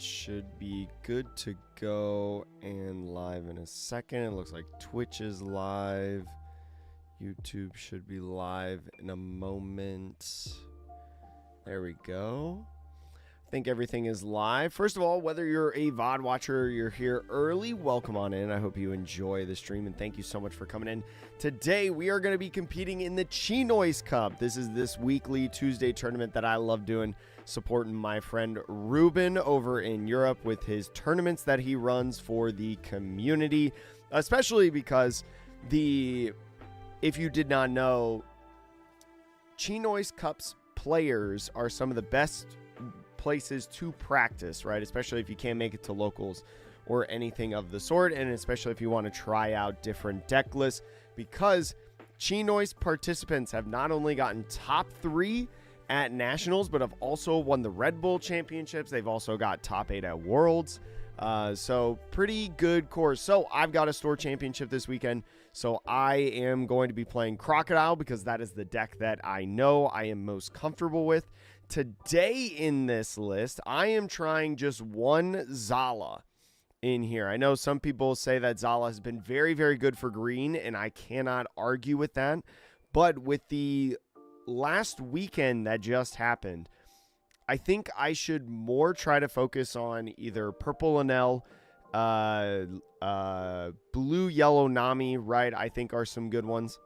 should be good to go and live in a second. It looks like Twitch is live. YouTube should be live in a moment. There we go. I think everything is live. First of all, whether you're a VOD watcher or you're here early, welcome on in. I hope you enjoy the stream, and thank you so much for coming in. Today, we are going to be competing in the Chinois Cup. This is this weekly Tuesday tournament that I love doing, supporting my friend Ruben over in Europe with his tournaments that he runs for the community, especially because if you did not know, Chinois Cups players are some of the best places to practice, right? Especially if you can't make it to locals or anything of the sort, and especially if you want to try out different deck lists, because Chinois participants have not only gotten top 3 at nationals, but have also won the Red Bull championships. They've also got top 8 at Worlds. So pretty good course. So I've got a store championship this weekend, so I am going to be playing Crocodile because that is the deck that I know I am most comfortable with. Today in this list, I am trying just one Zala in here. I know some people say that Zala has been very, very good for green, and I cannot argue with that. But with the last weekend that just happened, I think I should more try to focus on either Purple Enel, Blue Yellow Nami, right? I think are some good ones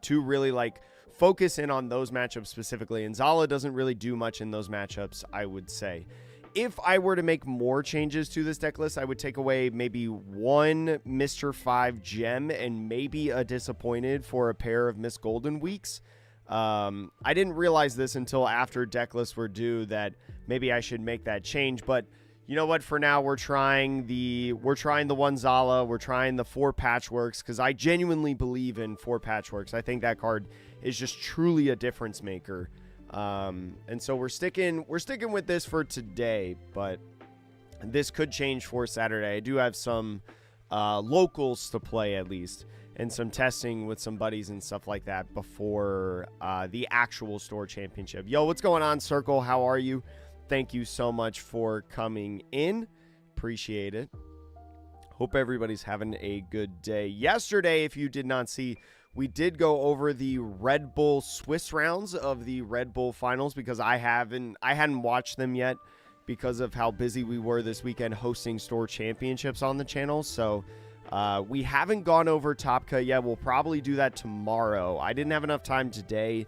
to really like focus in on those matchups specifically. And Zala doesn't really do much in those matchups, I would say. If I were to make more changes to this deck list, I would take away maybe one Mr. 5 gem and maybe a disappointed for a pair of Miss Golden Weeks. I didn't realize this until after deck lists were due that maybe I should make that change, but you know what? For now, we're trying the one Zala. We're trying the 4 patchworks because I genuinely believe in 4 patchworks. I think that card is just truly a difference maker. And so we're sticking with this for today, but this could change for Saturday. I do have some locals to play at least, and some testing with some buddies and stuff like that before the actual store championship. Yo, what's going on, Circle? How are you? Thank you so much for coming in. Appreciate it. Hope everybody's having a good day. Yesterday, if you did not see, we did go over the Red Bull Swiss rounds of the Red Bull finals because I hadn't watched them yet because of how busy we were this weekend hosting store championships on the channel. So we haven't gone over Top Cut yet. We'll probably do that tomorrow. I didn't have enough time today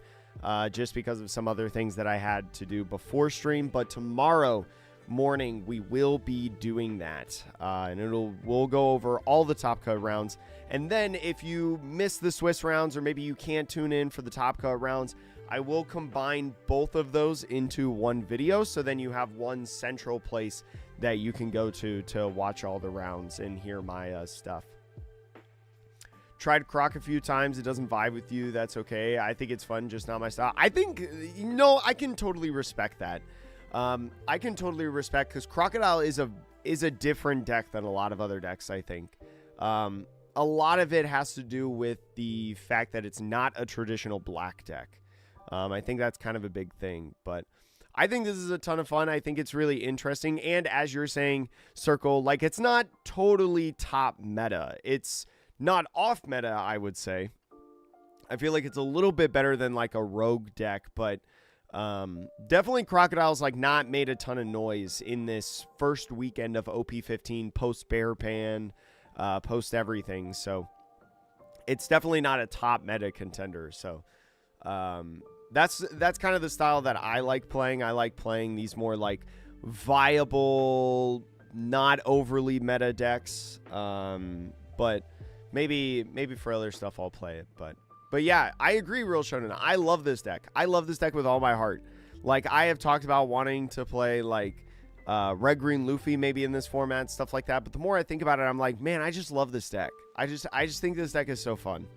just because of some other things that I had to do before stream. But tomorrow morning, we will be doing that. And we'll go over all the Top Cut rounds. And then if you miss the Swiss rounds or maybe you can't tune in for the Top Cut rounds, I will combine both of those into one video. So then you have one central place that you can go to watch all the rounds and hear my stuff. Tried Croc a few times. It doesn't vibe with you. That's okay. I think it's fun, just not my style. I think, I can totally respect that. I can totally respect because Crocodile is a different deck than a lot of other decks, I think. A lot of it has to do with the fact that it's not a traditional black deck. I think that's kind of a big thing, but I think this is a ton of fun. I think it's really interesting. And as you're saying, Circle, like it's not totally top meta. It's not off meta, I would say. I feel like it's a little bit better than like a rogue deck, but definitely Crocodile's like not made a ton of noise in this first weekend of OP15 post Bear Pan, post everything. So it's definitely not a top meta contender. So that's kind of the style that I like playing. I like playing these more like viable, not overly meta decks. But maybe for other stuff I'll play it. But yeah, I agree, Real Shonen. I love this deck. I love this deck with all my heart. Like I have talked about wanting to play like Red Green Luffy maybe in this format, stuff like that. But the more I think about it, I'm like, man, I just love this deck. I just think this deck is so fun.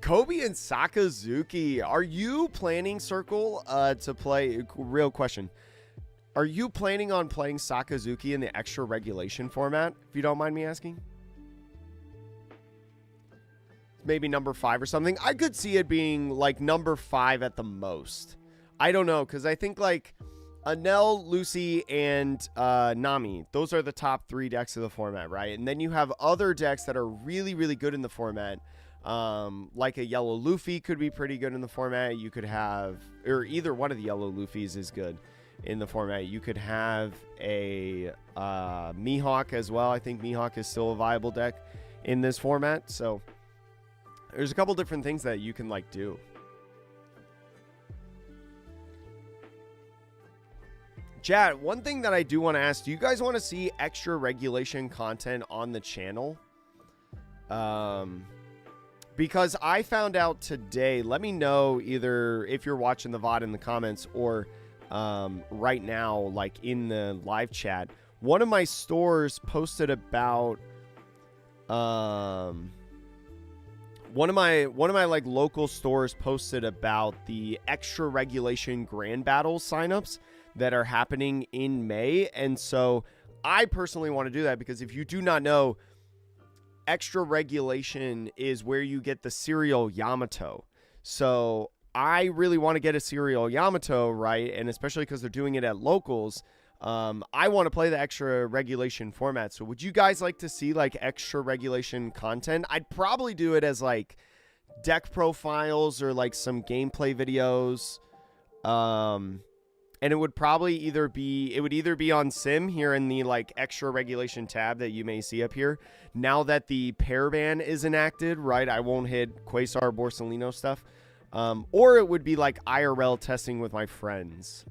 Kobe and Sakazuki, are you planning, Circle, to play? Real question. Are you planning on playing Sakazuki in the extra regulation format, if you don't mind me asking? Maybe number 5 or something. I could see it being like number 5 at the most. I don't know, because I think like Anel, Lucy, and Nami. Those are the top 3 decks of the format, right? And then you have other decks that are really, really good in the format. Like a yellow Luffy could be pretty good in the format. You could have, or either one of the yellow Luffys is good in the format. You could have a Mihawk as well. I think Mihawk is still a viable deck in this format. So there's a couple different things that you can like do. Chat, one thing that I do want to ask, do you guys want to see extra regulation content on the channel? Because I found out today, let me know either if you're watching the VOD in the comments or right now, like in the live chat. One of my stores posted about one of my like local stores posted about the extra regulation grand battle signups that are happening in May. And so I personally want to do that because if you do not know, extra regulation is where you get the serial Yamato. So I really want to get a serial Yamato, right? And especially because they're doing it at locals, I want to play the extra regulation format. So would you guys like to see like extra regulation content? I'd probably do it as like deck profiles or like some gameplay videos. And it would probably either be on Sim here in the like extra regulation tab that you may see up here. Now that the pair ban is enacted, right? I won't hit Quasar Borsalino stuff. Or it would be like IRL testing with my friends.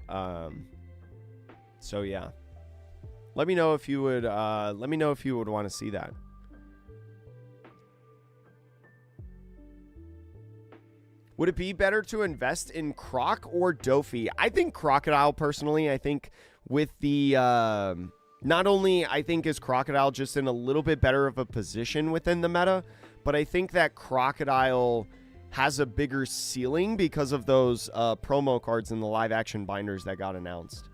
So yeah. Let me know if you would want to see that. Would it be better to invest in Croc or Dofi? I think Crocodile, personally. I think with the... not only, I think, is Crocodile just in a little bit better of a position within the meta, but I think that Crocodile has a bigger ceiling because of those promo cards in the live-action binders that got announced.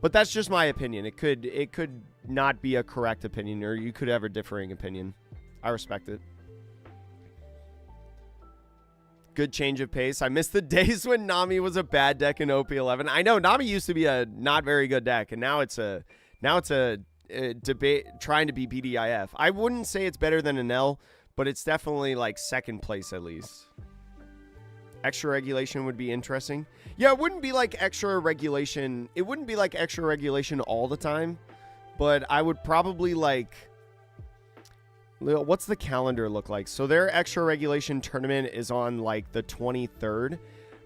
But that's just my opinion. It could not be a correct opinion, or you could have a differing opinion. I respect it. Good change of pace. I miss the days when Nami was a bad deck in OP11. I know Nami used to be a not very good deck, and now it's a debate trying to be BDIF. I wouldn't say it's better than an L, but it's definitely like second place at least. Extra regulation would be interesting. Yeah, it wouldn't be like extra regulation. It wouldn't be like extra regulation all the time, but I would probably like... What's the calendar look like? So their extra regulation tournament is on like the 23rd.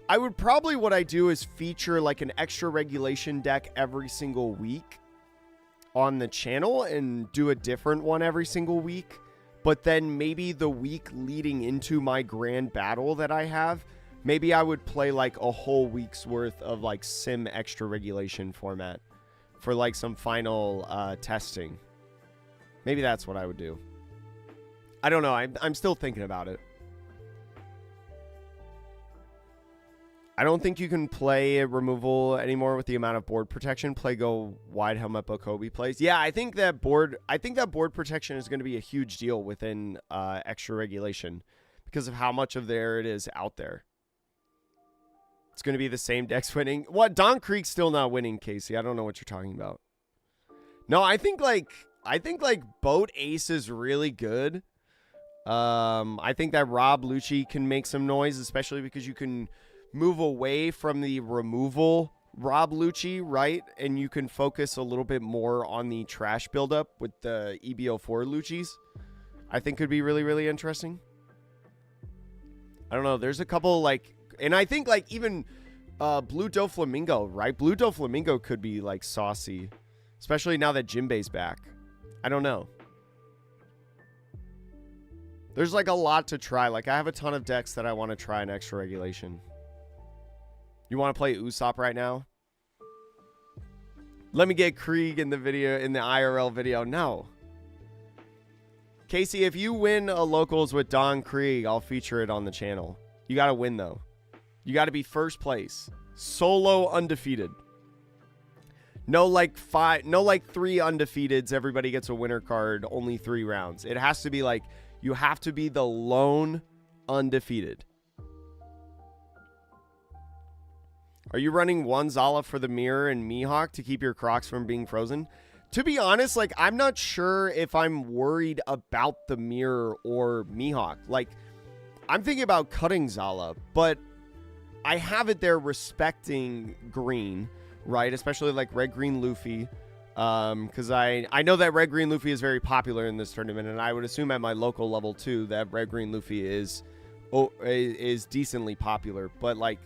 I would probably, what I do is feature like an extra regulation deck every single week on the channel and do a different one every single week. But then maybe the week leading into my grand battle that I have, maybe I would play like a whole week's worth of like sim extra regulation format for like some final testing. Maybe that's what I would do. I don't know. I'm still thinking about it. I don't think you can play removal anymore with the amount of board protection. Play go wide helmet but Kobe plays. Yeah, I think that board protection is going to be a huge deal within extra regulation because of how much of there it is out there. It's going to be the same decks winning. What? Don Creek's still not winning, Casey. I don't know what you're talking about. No, I think like Boat Ace is really good. I think that Rob Lucci can make some noise, especially because you can move away from the removal Rob Lucci, right? And you can focus a little bit more on the trash buildup with the EBO4 Luccis. I think could be really, really interesting. I don't know. There's a couple like, and I think like even Blue Doflamingo, right? Blue Doflamingo could be like saucy, especially now that Jinbei's back. I don't know. There's like a lot to try. Like I have a ton of decks that I want to try in extra regulation. You want to play Usopp right now? Let me get Krieg in the video, in the IRL video. No. Casey, if you win a locals with Don Krieg, I'll feature it on the channel. You got to win though. You got to be first place. Solo undefeated. No like 3 undefeateds. Everybody gets a winner card. Only 3 rounds. It has to be like, you have to be the lone undefeated. Are you running one Zala for the mirror and Mihawk to keep your Crocs from being frozen? To be honest, like, I'm not sure if I'm worried about the mirror or Mihawk. Like, I'm thinking about cutting Zala, but I have it there respecting green, right? Especially like red-green Luffy. Because I know that red-green Luffy is very popular in this tournament, and I would assume at my local level too that red-green Luffy is decently popular. But like,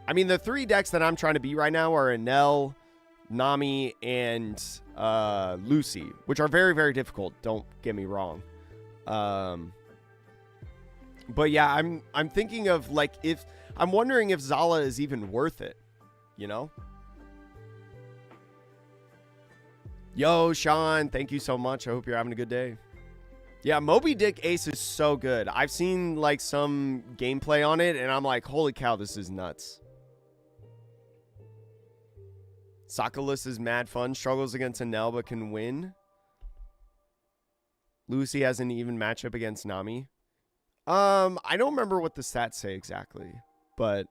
I mean, the 3 decks that I'm trying to beat right now are Enel, Nami, and Lucy, which are very, very difficult. Don't get me wrong. But yeah, I'm thinking of like, if I'm wondering if Zala is even worth it, you know? Yo, Sean, thank you so much. I hope you're having a good day. Yeah, Moby Dick Ace is so good. I've seen like some gameplay on it, and I'm like, holy cow, this is nuts. Socolus is mad fun. Struggles against Enel, but can win. Lucy has an even matchup against Nami. I don't remember what the stats say exactly, but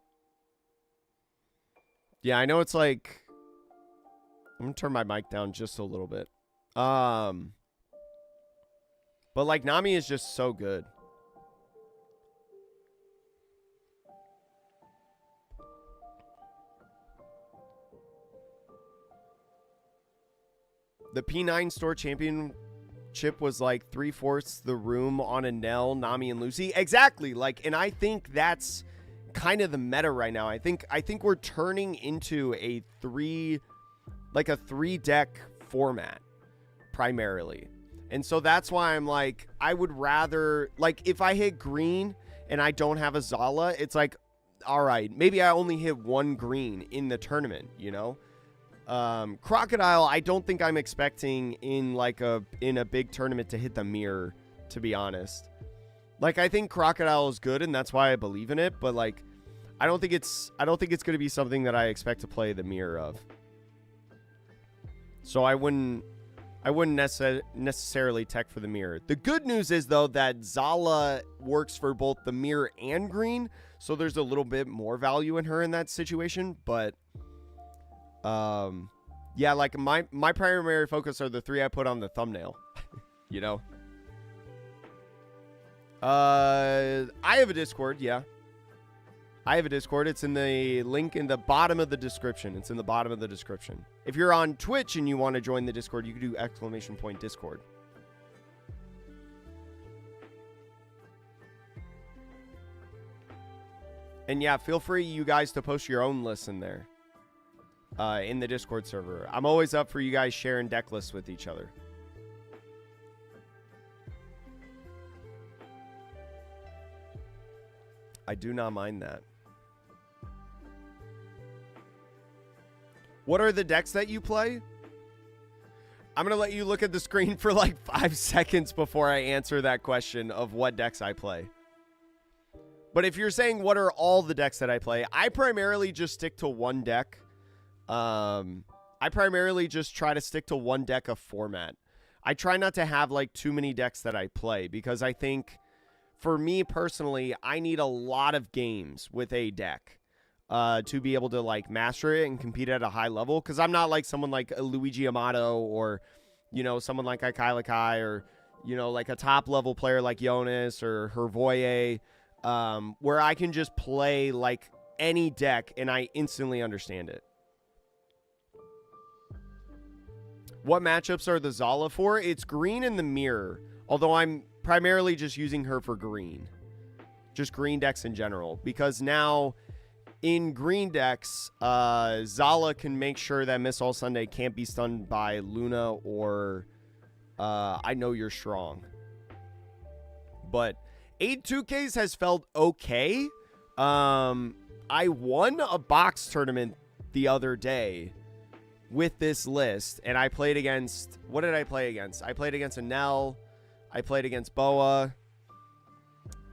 yeah, I know it's like, I'm gonna turn my mic down just a little bit. But like, Nami is just so good. The P9 store championship was like 3/4 the room on Enel, Nami, and Lucy. Exactly. Like, and I think that's kind of the meta right now. I think we're turning into a 3 deck format primarily. And so that's why I'm like, I would rather, like, if I hit green and I don't have a Zala, it's like, all right, maybe I only hit 1 green in the tournament, you know? Crocodile, I don't think I'm expecting in a big tournament to hit the mirror, to be honest. Like, I think Crocodile is good, and that's why I believe in it, but like, I don't think it's going to be something that I expect to play the mirror of. So I wouldn't necessarily tech for the mirror. The good news is, though, that Zala works for both the mirror and green, so there's a little bit more value in her in that situation. But yeah, like, my primary focus are the 3 I put on the thumbnail. You know? I have a Discord, yeah. I have a Discord. It's in the link in the bottom of the description. It's in the bottom of the description. If you're on Twitch and you want to join the Discord, you can do !Discord. And yeah, feel free, you guys, to post your own lists in there. In the Discord server. I'm always up for you guys sharing deck lists with each other. I do not mind that. What are the decks that you play? I'm going to let you look at the screen for like 5 seconds before I answer that question of what decks I play. But if you're saying what are all the decks that I play, I primarily just stick to one deck. I primarily just try to stick to one deck of format. I try not to have like too many decks that I play, because I think for me personally, I need a lot of games with a deck to be able to like master it and compete at a high level. Because I'm not like someone like a Luigi Amato, or, you know, someone like Kai, or, you know, like a top level player like Jonas or Hervoye, where I can just play like any deck and I instantly understand it. What matchups are the Zala for? It's green in the mirror, although I'm primarily just using her for green. Just green decks in general, because now in green decks, Zala can make sure that Miss All Sunday can't be stunned by Luna or I Know You're Strong. But 8-2Ks has felt okay. I won a box tournament the other day with this list, and I played against, what did I play against? I played against Enel. I played against Boa.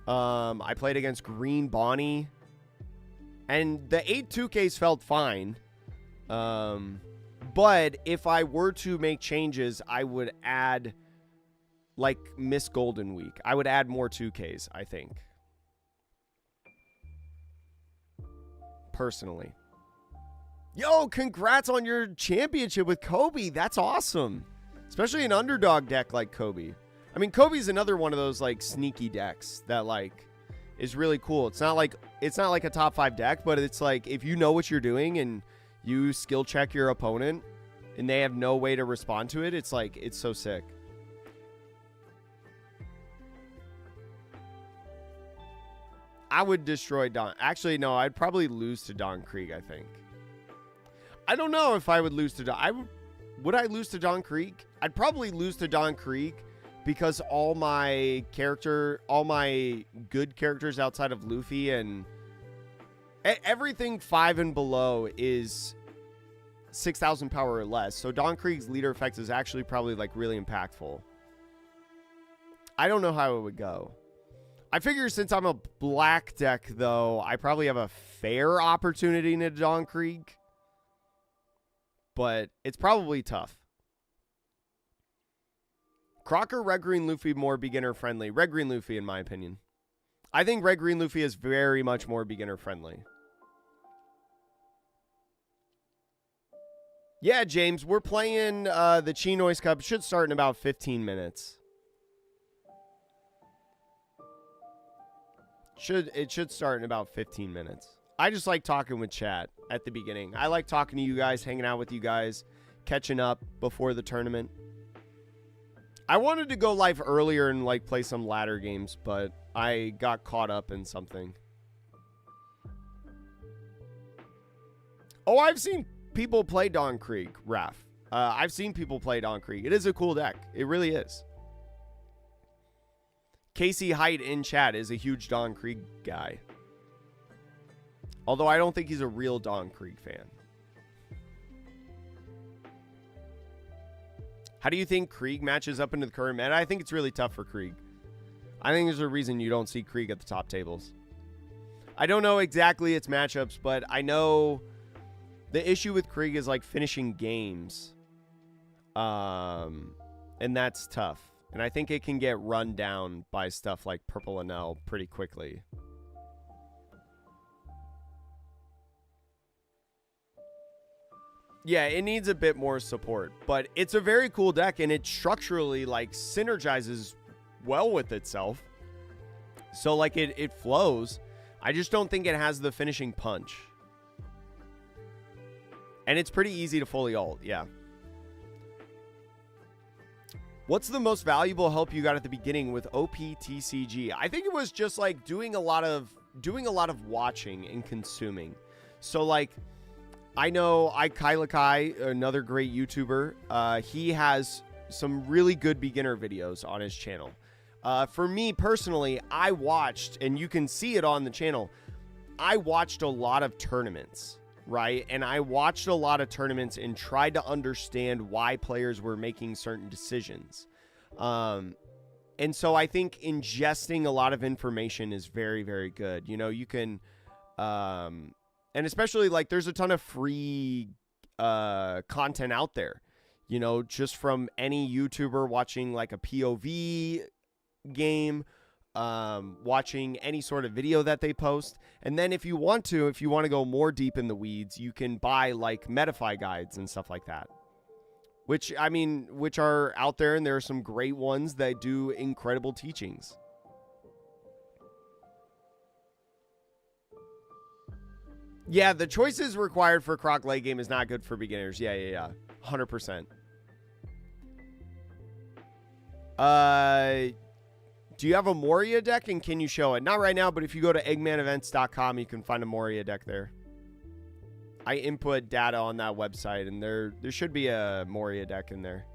I played against Green Bonnie. And the 8-2Ks felt fine. But if I were to make changes, I would add, like, Miss Golden Week. I would add more 2Ks, I think. Personally. Yo, congrats on your championship with Kobe. That's awesome. Especially an underdog deck like Kobe. I mean, Kobe's another one of those like sneaky decks that like is really cool. It's not like a top 5 deck, but it's like if you know what you're doing and you skill check your opponent and they have no way to respond to it, it's like it's so sick. I would destroy Don. Actually, no, I'd probably lose to Don Krieg, I think. I don't know if I would lose to Don. Would I lose to Don Krieg? I'd probably lose to Don Krieg because all my good characters outside of Luffy and everything 5 and below is 6,000 power or less. So Don Krieg's leader effect is actually probably like really impactful. I don't know how it would go. I figure since I'm a black deck, though, I probably have a fair opportunity to Don Krieg. But it's probably tough. Crocker, Red Green Luffy more beginner friendly. Red Green Luffy, in my opinion. I think Red Green Luffy is very much more beginner friendly. Yeah, James, we're playing the Chi Noise Cup. It should start in about 15 minutes. It should start in about 15 minutes. I just like talking with chat at the beginning. I like talking to you guys, hanging out with you guys, catching up before the tournament. I wanted to go live earlier and like play some ladder games, but I got caught up in something. Oh, I've seen people play Don Krieg, Raph. I've seen people play Don Krieg. It is a cool deck. It really is. Casey Height in chat is a huge Don Krieg guy. Although I don't think he's a real Don Krieg fan. How do you think Krieg matches up into the current meta? I think it's really tough for Krieg. I think there's a reason you don't see Krieg at the top tables. I don't know exactly its matchups, but I know the issue with Krieg is like finishing games. And that's tough. And I think it can get run down by stuff like Purple Enel pretty quickly. Yeah, it needs a bit more support, but it's a very cool deck and it structurally like synergizes well with itself. So like it flows. I just don't think it has the finishing punch. And it's pretty easy to fully ult, yeah. What's the most valuable help you got at the beginning with OPTCG? I think it was just like doing a lot of watching and consuming. So like I know Kylakai, another great YouTuber, he has some really good beginner videos on his channel. For me personally, I watched, and you can see it on the channel, I watched a lot of tournaments, right? And I watched a lot of tournaments and tried to understand why players were making certain decisions. And so I think ingesting a lot of information is very, very good. You know, you can, and especially like there's a ton of free content out there, you know, just from any YouTuber watching like a POV game, watching any sort of video that they post. And then if you want to go more deep in the weeds, you can buy like Metafy guides and stuff like that, which are out there, and there are some great ones that do incredible teachings. Yeah, the choices required for Croc late game is not good for beginners. Yeah. 100%. Do you have a Moria deck, and can you show it? Not right now, but if you go to eggmanevents.com, you can find a Moria deck there. I input data on that website, and there should be a Moria deck in there.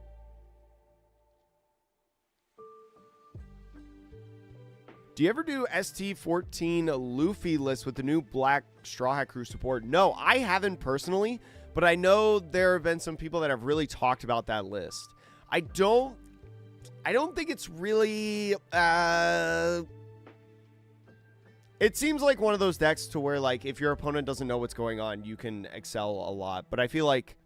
Do you ever do ST14 Luffy list with the new Black Straw Hat Crew support? No, I haven't personally, but I know there have been some people that have really talked about that list. I don't think it's really... It seems like one of those decks to where, like, if your opponent doesn't know what's going on, you can excel a lot. But I feel like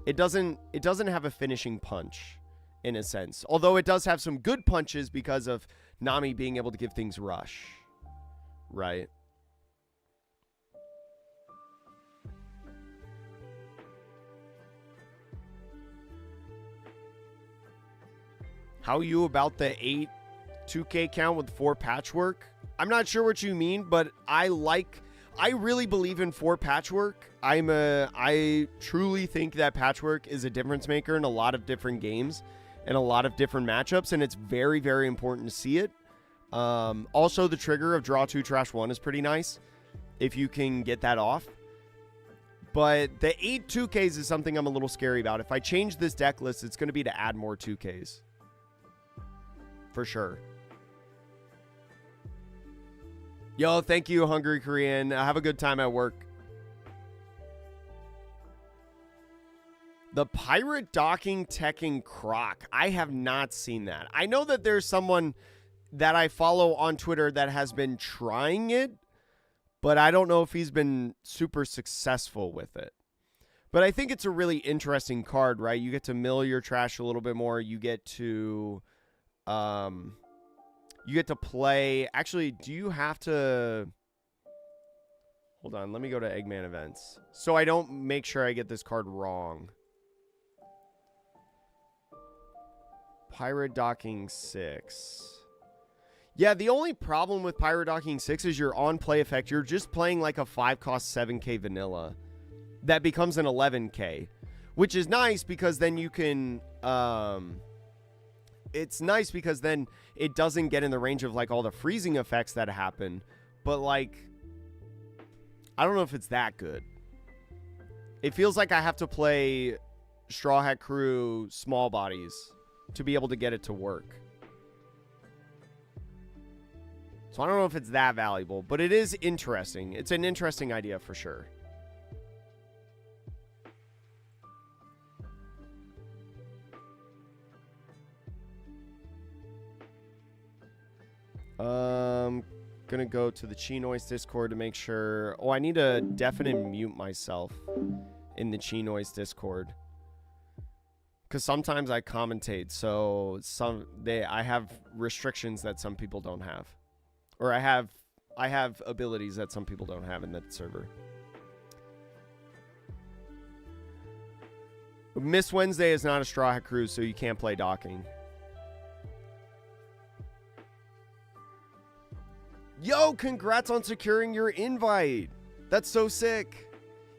it doesn't have a finishing punch, in a sense. Although it does have some good punches because of Nami being able to give things rush. Right? How you about the 8 2K count with 4 patchwork? I'm not sure what you mean, but I really believe in 4 patchwork. I truly think that patchwork is a difference maker in a lot of different games and a lot of different matchups, and it's very, very important to see it. Also, the trigger of draw 2, trash 1 is pretty nice if you can get that off. But the 8 2Ks is something I'm a little scary about. If I change this deck list, it's going to be to add more 2Ks. For sure. Yo, thank you, Hungry Korean. Have a good time at work. The Pirate Docking Tekken Croc. I have not seen that. I know that there's someone that I follow on Twitter that has been trying it, but I don't know if he's been super successful with it. But I think it's a really interesting card, right? You get to mill your trash a little bit more. You get to play. Actually, do you have to? Hold on, let me go to Eggman events so I don't make sure I get this card wrong. Pirate Docking 6. Yeah, the only problem with Pirate Docking 6 is your on-play effect. You're just playing like a 5-cost 7K vanilla that becomes an 11K, which is nice because then you can... it's nice because then it doesn't get in the range of like all the freezing effects that happen. But like, I don't know if it's that good. It feels like I have to play Straw Hat Crew small bodies to be able to get it to work. So I don't know if it's that valuable, but it is interesting. It's an interesting idea for sure. Gonna go to the Chi Noise Discord to make sure. Oh, I need to definitely mute myself in the Chi Noise Discord. Because sometimes I commentate, so I have restrictions that some people don't have. Or I have abilities that some people don't have in that server. Miss Wednesday is not a Straw Hat Cruise, so you can't play docking. Yo, congrats on securing your invite. That's so sick.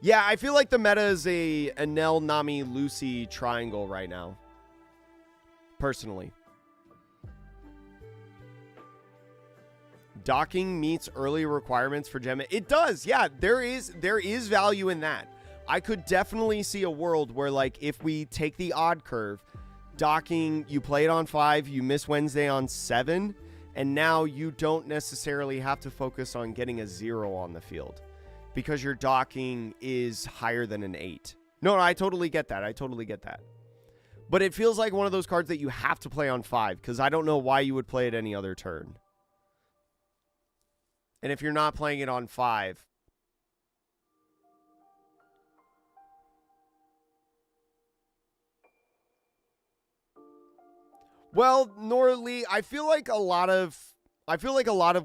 Yeah, I feel like the meta is a Enel, Nami, Lucy triangle right now. Personally. Docking meets early requirements for Gem. It does. Yeah, there is value in that. I could definitely see a world where, like, if we take the odd curve, docking, you play it on 5, you miss Wednesday on 7, and now you don't necessarily have to focus on getting a 0 on the field because your docking is higher than an 8. No, I totally get that. I totally get that. But it feels like one of those cards that you have to play on 5 because I don't know why you would play it any other turn. And if you're not playing it on 5... Well, Norley, I feel like a lot of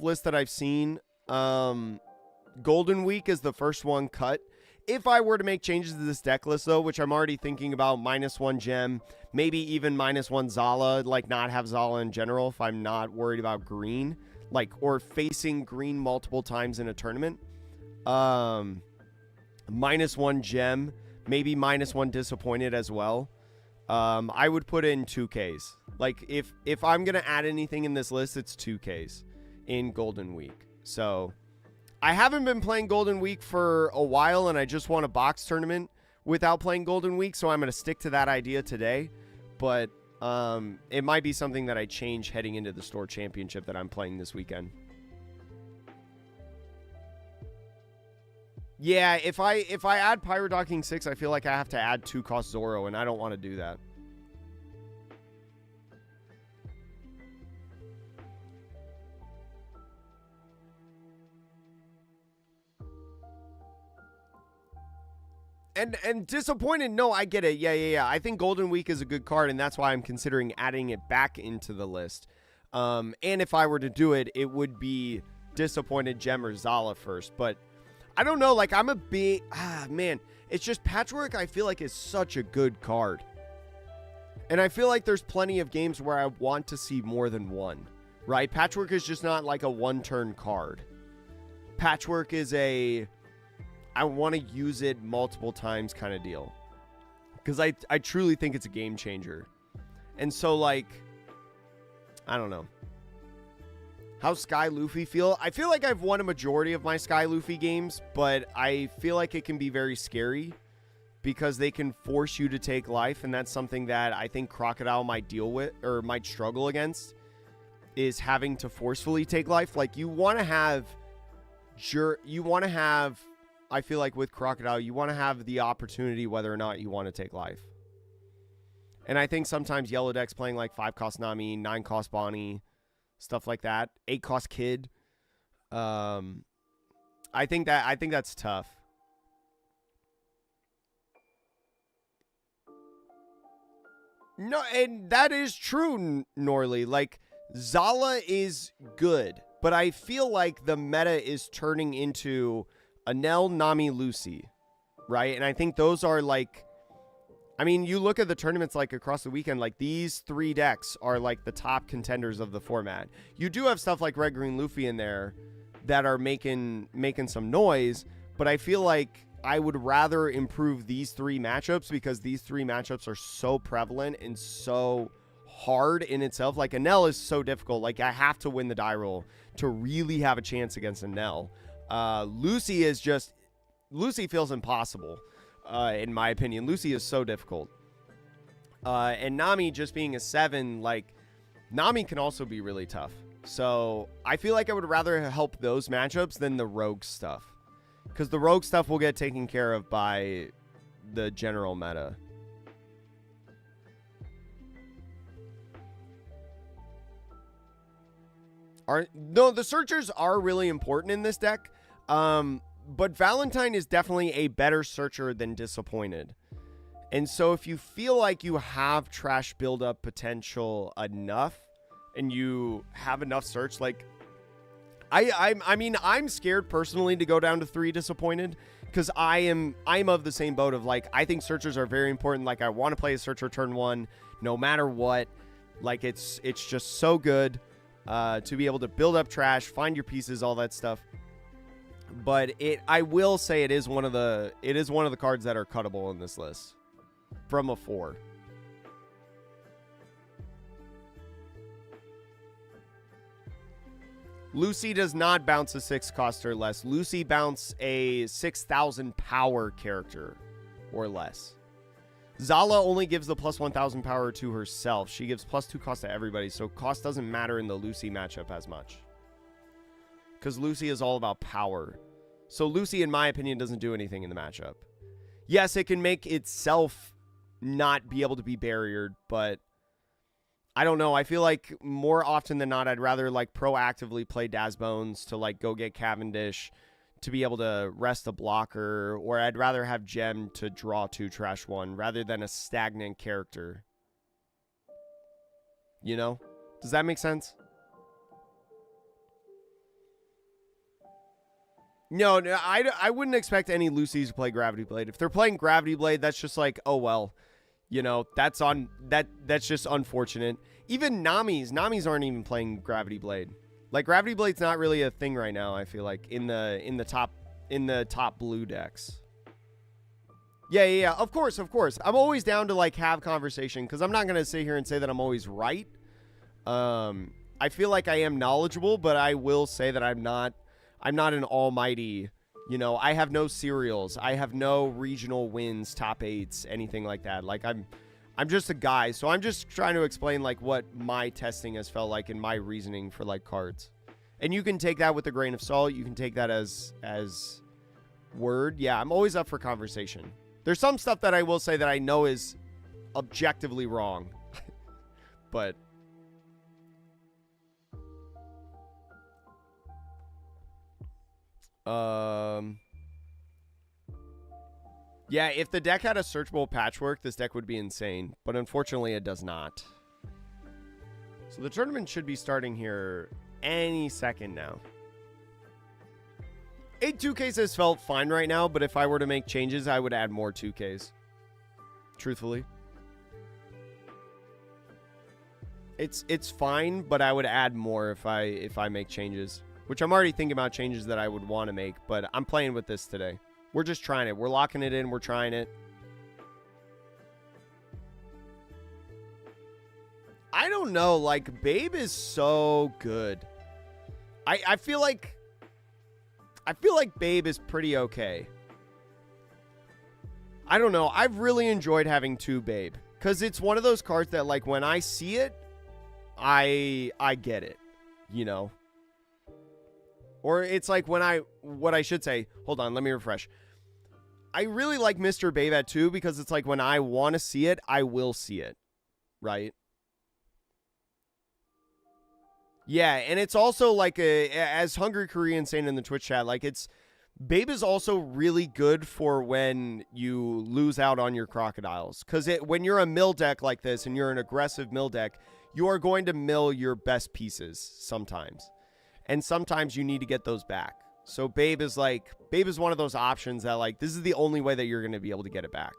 lists that I've seen, Golden Week is the first one cut. If I were to make changes to this deck list, though, which I'm already thinking about, -1 gem, maybe even -1 Zala, like not have Zala in general if I'm not worried about green, like, or facing green multiple times in a tournament. -1 gem, maybe -1 disappointed as well. I would put in 2Ks. Like, if I'm going to add anything in this list, it's 2Ks in Golden Week. So, I haven't been playing Golden Week for a while, and I just won a box tournament without playing Golden Week, so I'm going to stick to that idea today. But it might be something that I change heading into the store championship that I'm playing this weekend. Yeah, if I add Pirate Docking 6, I feel like I have to add 2-cost Zoro, and I don't want to do that. And disappointed, no, I get it. Yeah. I think Golden Week is a good card, and that's why I'm considering adding it back into the list. And if I were to do it, it would be disappointed Gem or Zala first, but I don't know, like, I'm a big... man, it's just Patchwork, I feel like, is such a good card. And I feel like there's plenty of games where I want to see more than one, right? Patchwork is just not like a one-turn card. Patchwork is I want to use it multiple times kind of deal. Because I truly think it's a game changer. And so, like, I don't know. How's Sky Luffy feel? I feel like I've won a majority of my Sky Luffy games, but I feel like it can be very scary because they can force you to take life, and that's something that I think Crocodile might deal with or might struggle against, is having to forcefully take life. Like, you want to have, I feel like with Crocodile, you want to have the opportunity whether or not you want to take life. And I think sometimes Yellow Deck's playing like 5-cost Nami, 9-cost Bonnie, stuff like that. 8-cost Kid. I think that's tough. No, and that is true, Norley. Like, Zala is good, but I feel like the meta is turning into Enel, Nami, Lucy, right? And I think those are like, I mean, you look at the tournaments like across the weekend, like these 3 decks are like the top contenders of the format. You do have stuff like Red Green Luffy in there that are making some noise, but I feel like I would rather improve these 3 matchups because these 3 matchups are so prevalent and so hard in itself. Like, Enel is so difficult. Like, I have to win the die roll to really have a chance against Enel. Lucy feels impossible. In my opinion, Lucy is so difficult. And Nami just being a 7, like, Nami can also be really tough. So I feel like I would rather help those matchups than the rogue stuff. Because the rogue stuff will get taken care of by the general meta. No, the searchers are really important in this deck. But Valentine is definitely a better searcher than Disappointed. And so if you feel like you have trash buildup potential enough and you have enough search, like, I mean, I'm scared personally to go down to 3 Disappointed because I'm of the same boat of, like, I think searchers are very important. Like, I want to play a searcher turn 1 no matter what. Like, it's just so good to be able to build up trash, find your pieces, all that stuff. But I will say it is one of the cards that are cuttable in this list from a 4. Lucy does not bounce a 6 cost or less. Lucy bounce a 6,000 power character or less. Zala only gives the plus 1,000 power to herself. She gives plus 2 cost to everybody, so cost doesn't matter in the Lucy matchup as much. Because Lucy is all about power. So Lucy, in my opinion, doesn't do anything in the matchup. Yes, it can make itself not be able to be barriered, but I don't know. I feel like more often than not, I'd rather like proactively play Dazbones to like go get Cavendish to be able to rest a blocker, or I'd rather have Gem to draw 2 trash 1 rather than a stagnant character. You know? Does that make sense? No, I wouldn't expect any Lucys to play Gravity Blade. If they're playing Gravity Blade, that's just like, oh well, you know, that's just unfortunate. Even Namis aren't even playing Gravity Blade. Like, Gravity Blade's not really a thing right now, I feel like, in the top blue decks. Yeah, of course. I'm always down to like have conversation because I'm not gonna sit here and say that I'm always right. I feel like I am knowledgeable, but I will say that I'm not an almighty, you know, I have no serials. I have no regional wins, top 8s, anything like that. Like, I'm just a guy. So I'm just trying to explain like what my testing has felt like and my reasoning for like cards. And you can take that with a grain of salt. You can take that as word. Yeah, I'm always up for conversation. There's some stuff that I will say that I know is objectively wrong. But yeah, if the deck had a searchable Patchwork, this deck would be insane. But unfortunately, it does not. So the tournament should be starting here any second now. 8 2Ks has felt fine right now, but if I were to make changes, I would add more 2Ks. Truthfully. It's fine, but I would add more if I make changes. Which I'm already thinking about changes that I would want to make, but I'm playing with this today. We're just trying it. We're locking it in. We're trying it. I don't know. Like, Babe is so good. I feel like Babe is pretty okay. I don't know. I've really enjoyed having 2 Babe. Because it's one of those cards that, like, when I see it, I get it. You know? Or it's like when what I should say, hold on, let me refresh. I really like Mr. Babe at 2 because it's like when I want to see it, I will see it. Right? Yeah, and it's also like as Hungry Korean saying in the Twitch chat, like Babe is also really good for when you lose out on your crocodiles. Because when you're a mill deck like this and you're an aggressive mill deck, you are going to mill your best pieces sometimes. And sometimes you need to get those back. So Babe is one of those options that, like, this is the only way that you're going to be able to get it back.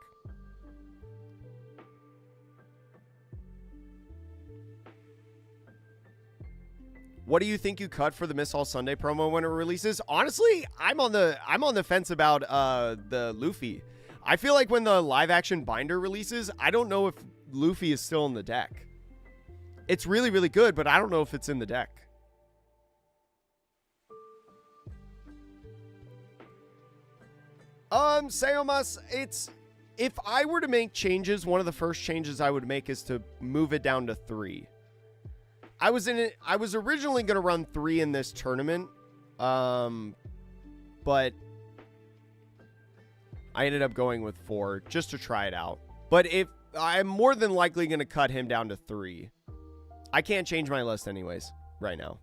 What do you think you cut for the Miss All Sunday promo when it releases? Honestly, I'm on the fence about the Luffy. I feel like when the live action binder releases, I don't know if Luffy is still in the deck. It's really, really good, but I don't know if it's in the deck. Seomas, if I were to make changes, one of the first changes I would make is to move it down to 3. I was originally going to run 3 in this tournament, but I ended up going with 4 just to try it out. But if I'm more than likely going to cut him down to 3. I can't change my list anyways right now.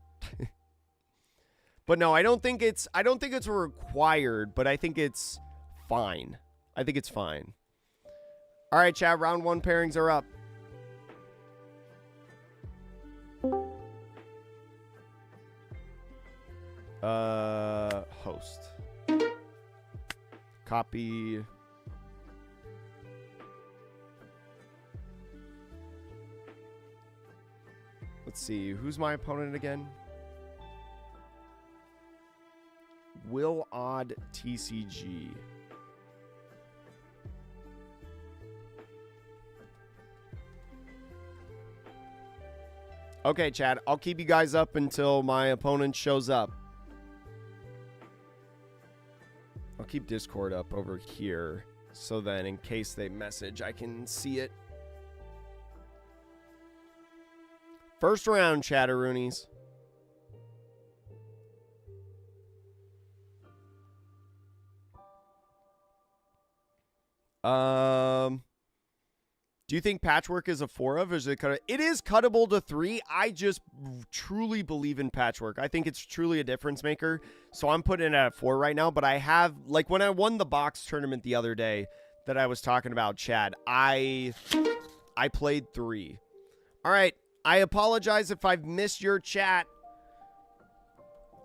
But no, I don't think it's required, but I think it's fine. I think it's fine. All right, chat, round 1 pairings are up. Host. Copy. Let's see, who's my opponent again? Will Odd TCG. Okay, chat, I'll keep you guys up until my opponent shows up. I'll keep Discord up over here, so then in case they message, I can see it. First round, chatteroonies. Do you think Patchwork is a 4 of, or is it cut? It is cuttable to 3. I just truly believe in Patchwork. I think it's truly a difference maker. So I'm putting it at 4 right now. But I have, like, when I won the box tournament the other day that I was talking about, Chad, I played 3. All right. I apologize if I've missed your chat.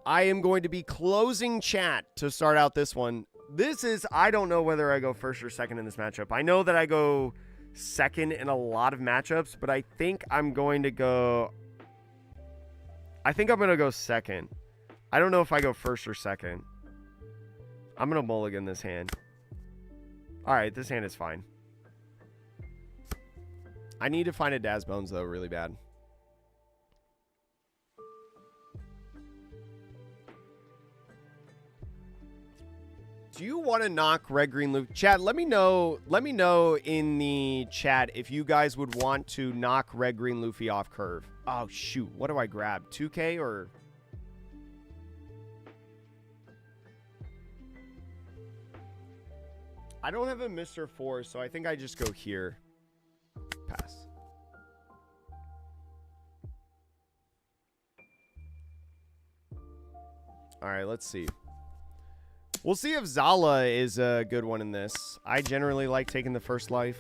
I am going to be closing chat to start out this one. This is, I don't know whether I go first or second in this matchup. I know that I go second in a lot of matchups, but I think I'm going to go second. I don't know if I go first or second. I'm going to mulligan this hand. All right, this hand is fine. I need to find a Daz Bones, though, really bad. Do you want to knock Red Green Luffy? Chat, let me know in the chat if you guys would want to knock Red Green Luffy off curve. Oh shoot, what do I grab? 2K or I don't have a Mr. 4, so I think I just go here. Pass. All right, let's see. We'll see if Zala is a good one in this. I generally like taking the first life.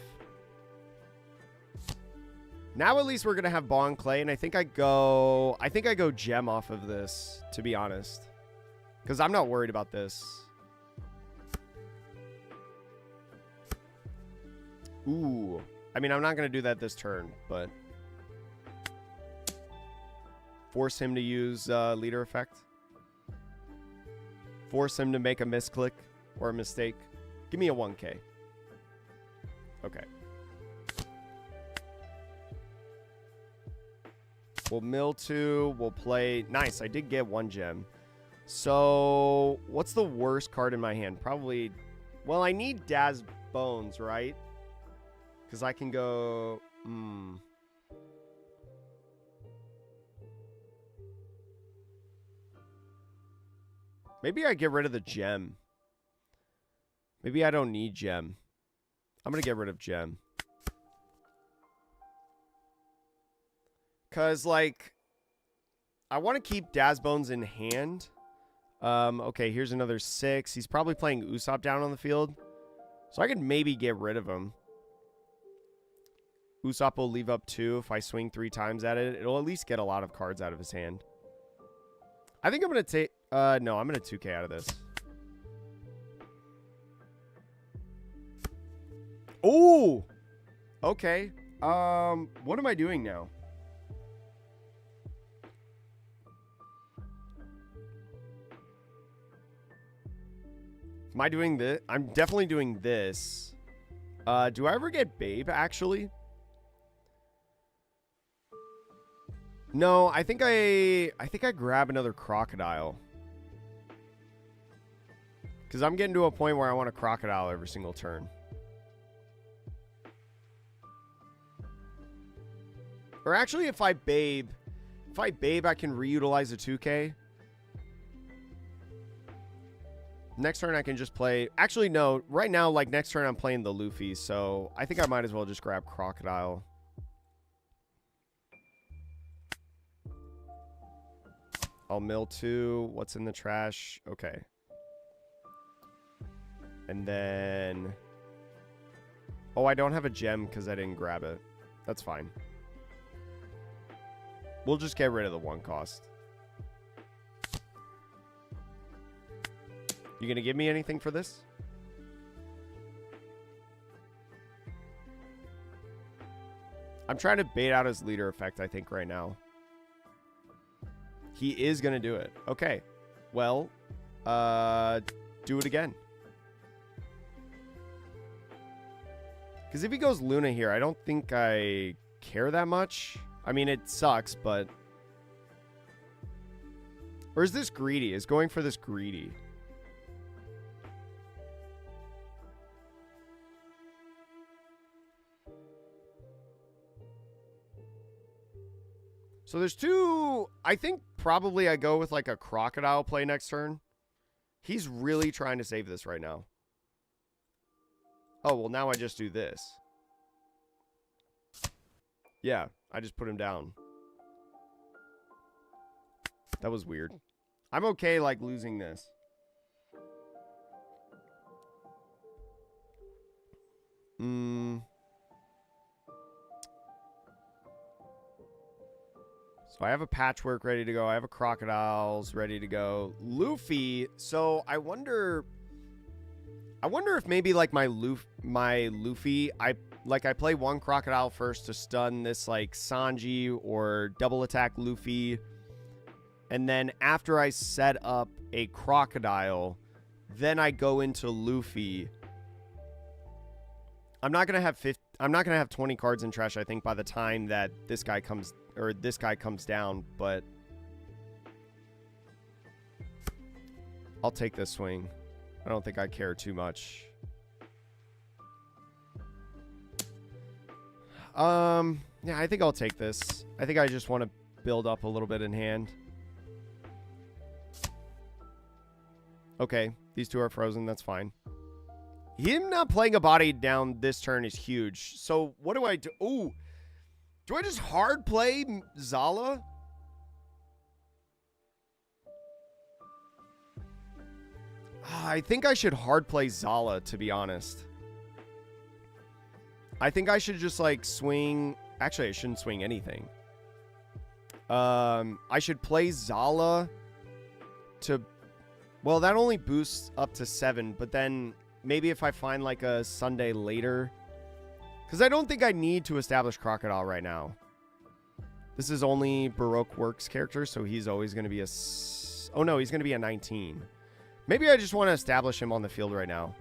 Now at least we're going to have Bong Clay, and I think I go Gem off of this, to be honest. Because I'm not worried about this. Ooh. I mean, I'm not going to do that this turn, but... Force him to use leader effect. Force him to make a misclick or a mistake. Give me a 1K. Okay. We'll mill 2. We'll play... Nice, I did get 1 gem. So, what's the worst card in my hand? Probably... Well, I need Daz Bones, right? Because I can go... Maybe I get rid of the gem. Maybe I don't need gem. I'm going to get rid of gem. Because, like, I want to keep Daz Bones in hand. Okay, here's another 6. He's probably playing Usopp down on the field. So I could maybe get rid of him. Usopp will leave up 2 if I swing 3 times at it. It'll at least get a lot of cards out of his hand. I think I'm going to take... no, I'm going to 2K out of this. Oh! Okay. What am I doing now? Am I doing this? I'm definitely doing this. Do I ever get Babe, actually? No, I think I grab another Crocodile. Because I'm getting to a point where I want a Crocodile every single turn. Or actually, if I Babe, I can reutilize a 2K. Next turn, I can just play... Actually, no. Right now, like, next turn, I'm playing the Luffy. So, I think I might as well just grab Crocodile. I'll mill 2. What's in the trash? Okay. And then... Oh, I don't have a gem because I didn't grab it. That's fine. We'll just get rid of the 1 cost. You gonna give me anything for this? I'm trying to bait out his leader effect, I think, right now. He is gonna do it. Okay. Well, do it again. Because if he goes Luna here, I don't think I care that much. I mean, it sucks, but... Or is this greedy? Is going for this greedy? So there's 2... I think probably I go with like a Crocodile play next turn. He's really trying to save this right now. Oh, well, now I just do this. Yeah, I just put him down. That was weird. I'm okay, like, losing this. So I have a Patchwork ready to go. I have a Crocodiles ready to go. Luffy. So I wonder if maybe like my Luffy, I play 1 Crocodile first to stun this like Sanji or double attack Luffy. And then after I set up a Crocodile, then I go into Luffy. I'm not going to have 20 cards in trash, I think, by the time that this guy comes down, but I'll take this swing. I don't think I care too much. Yeah, I think I'll take this. I think I just want to build up a little bit in hand. Okay, these 2 are frozen. That's fine. Him not playing a body down this turn is huge. So what do I do? Ooh, do I just hard play Zala? I think I should hard play Zala, to be honest. I think I should just like swing. Actually, I shouldn't swing anything. I should play Zala to... Well, that only boosts up to 7, but then maybe if I find like a Sunday later... Because I don't think I need to establish Crocodile right now. This is only Baroque Works character, so he's always going to be a... Oh, no, he's going to be a 19. Maybe I just want to establish him on the field right now.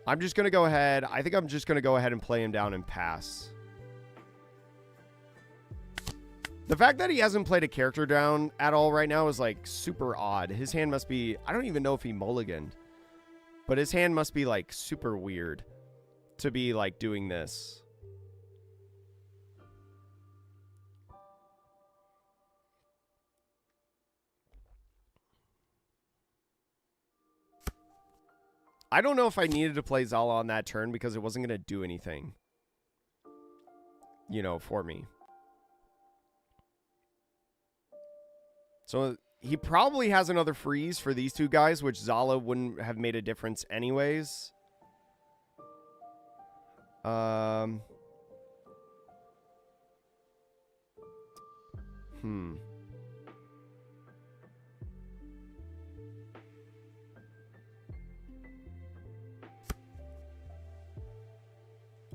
I'm just going to go ahead. I think I'm just going to go ahead and play him down and pass. The fact that he hasn't played a character down at all right now is, like, super odd. His hand must be... I don't even know if he mulliganed. But his hand must be, like, super weird to be, like, doing this. I don't know if I needed to play Zala on that turn because it wasn't going to do anything, you know, for me. So he probably has another freeze for these two guys, which Zala wouldn't have made a difference anyways.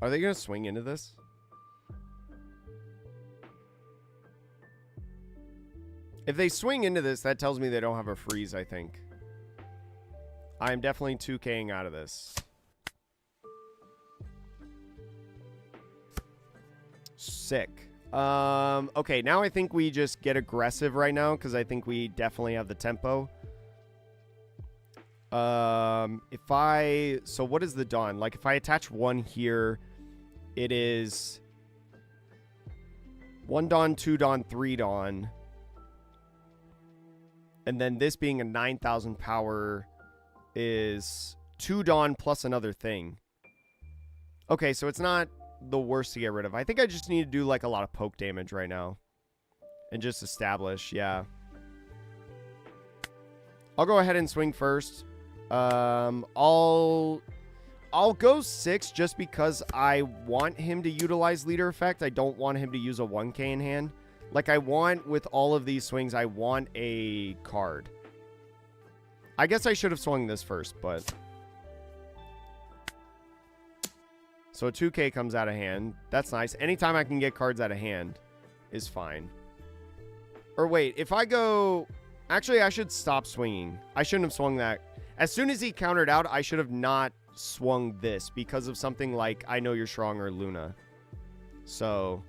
Are they going to swing into this? If they swing into this, that tells me they don't have a freeze, I think. I'm definitely 2K'ing out of this. Sick. Okay, now I think we just get aggressive right now because I think we definitely have the tempo. So what is the Dawn? Like, if I attach one here, it is 1 Dawn, 2 Dawn, 3 Dawn. And then this being a 9,000 power is 2 Dawn plus another thing. Okay, so it's not the worst to get rid of. I think I just need to do, like, a lot of poke damage right now. And just establish, yeah. I'll go ahead and swing first. I'll go 6 just because I want him to utilize leader effect. I don't want him to use a 1K in hand. Like, I want, with all of these swings, I want a card. I guess I should have swung this first, but... So a 2K comes out of hand. That's nice. Anytime I can get cards out of hand is fine. Or wait, if I go... Actually, I should stop swinging. I shouldn't have swung that. As soon as he countered out, I should have not swung this because of something like I Know You're Strong or Luna. So...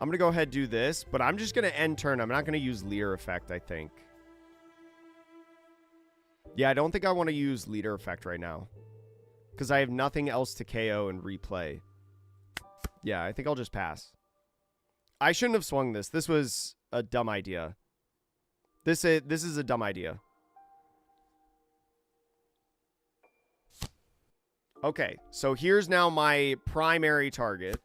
I'm going to go ahead and do this, but I'm just going to end turn. I'm not going to use leader effect, I think. Yeah, I don't think I want to use leader effect right now. Because I have nothing else to KO and replay. Yeah, I think I'll just pass. I shouldn't have swung this. This was a dumb idea. This is a dumb idea. Okay, so here's now my primary target.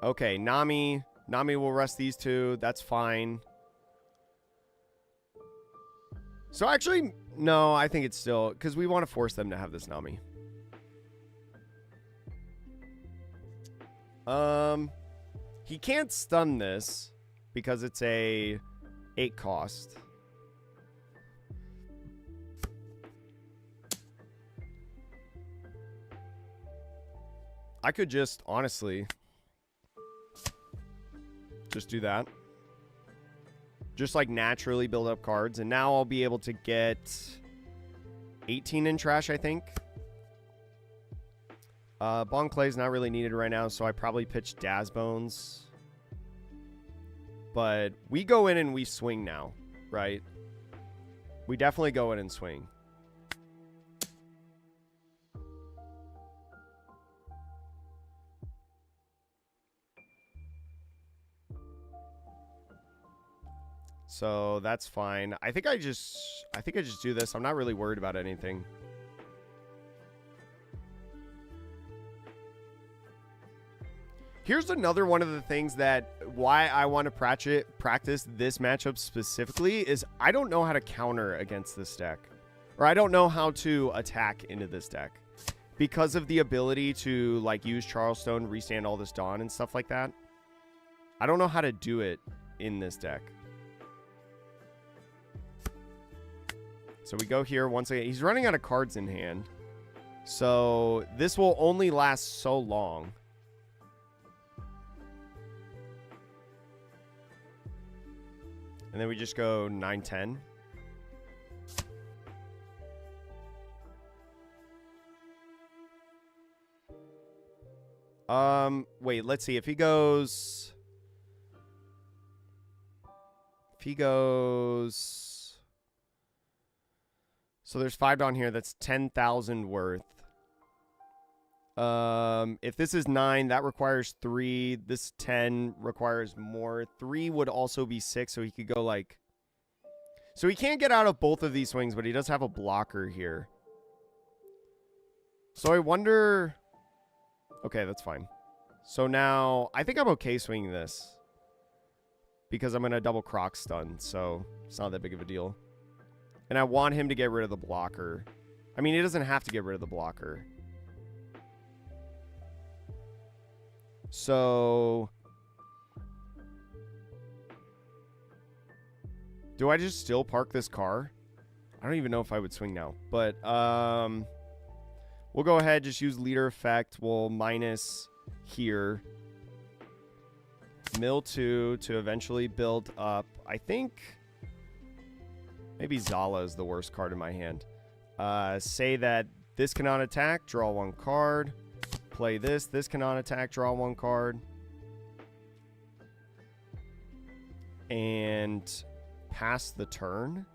Okay, Nami. Nami will rest these two. That's fine. So actually, no, I think it's still... Because we want to force them to have this Nami. He can't stun this because it's a 8 cost. I could just, honestly... Just do that. Just, like, naturally build up cards. And now I'll be able to get 18 in trash, I think. Bon Clay's not really needed right now, so I probably pitch Daz Bones. But we go in and we swing now, right? We definitely go in and swing. So that's fine. I think I just do this. I'm not really worried about anything. Here's another one of the things that why I want to practice this matchup specifically is I don't know how to counter against this deck. Or I don't know how to attack into this deck. Because of the ability to, like, use Charlestone, restand all this Dawn and stuff like that. I don't know how to do it in this deck. So we go here once again. He's running out of cards in hand. So this will only last so long. And then we just go 9-10. Wait, let's see. If he goes... So there's 5 down here. That's 10,000 worth. If this is 9, that requires 3. This 10 requires more. 3 would also be 6, so he could go like... So he can't get out of both of these swings, but he does have a blocker here. So I wonder... Okay, that's fine. So now, I think I'm okay swinging this. Because I'm going to double croc stun, so it's not that big of a deal. And I want him to get rid of the blocker. I mean, he doesn't have to get rid of the blocker. So... Do I just still park this car? I don't even know if I would swing now. But, we'll go ahead, just use leader effect. We'll minus here. Mill 2 to eventually build up. I think maybe Zala is the worst card in my hand. Say that this cannot attack, draw 1 card. Play this. This cannot attack, draw 1 card. And pass the turn.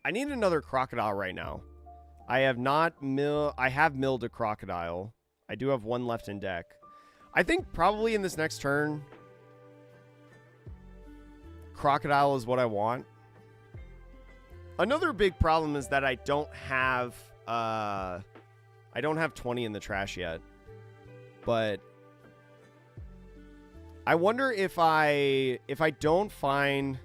I need another Crocodile right now. I have milled a Crocodile. I do have 1 left in deck. I think probably in this next turn, Crocodile is what I want. Another big problem is that I don't have 20 in the trash yet. But I wonder if I don't find...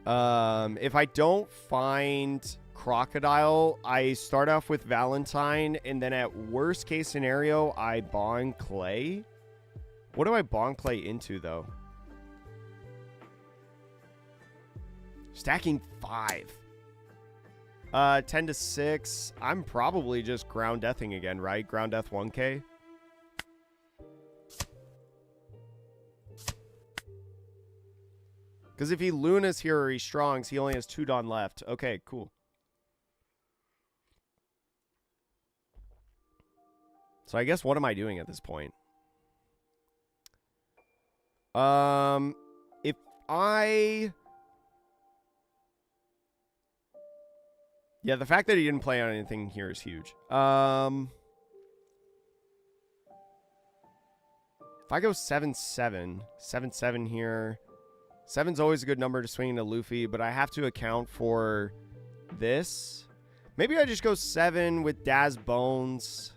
if I don't find Crocodile, I start off with Valentine, and then at worst case scenario, I bond Clay. What do I bond Clay into, though? Stacking 5. 10 to 6. I'm probably just ground deathing again, right? Ground death 1k. Because if he Lunas here or he Strongs, he only has 2 Dawn left. Okay, cool. So I guess what am I doing at this point? If I... Yeah, the fact that he didn't play on anything here is huge. If I go 7-7, 7-7 here... 7's always a good number to swing into Luffy, but I have to account for this. Maybe I just go 7 with Daz Bones.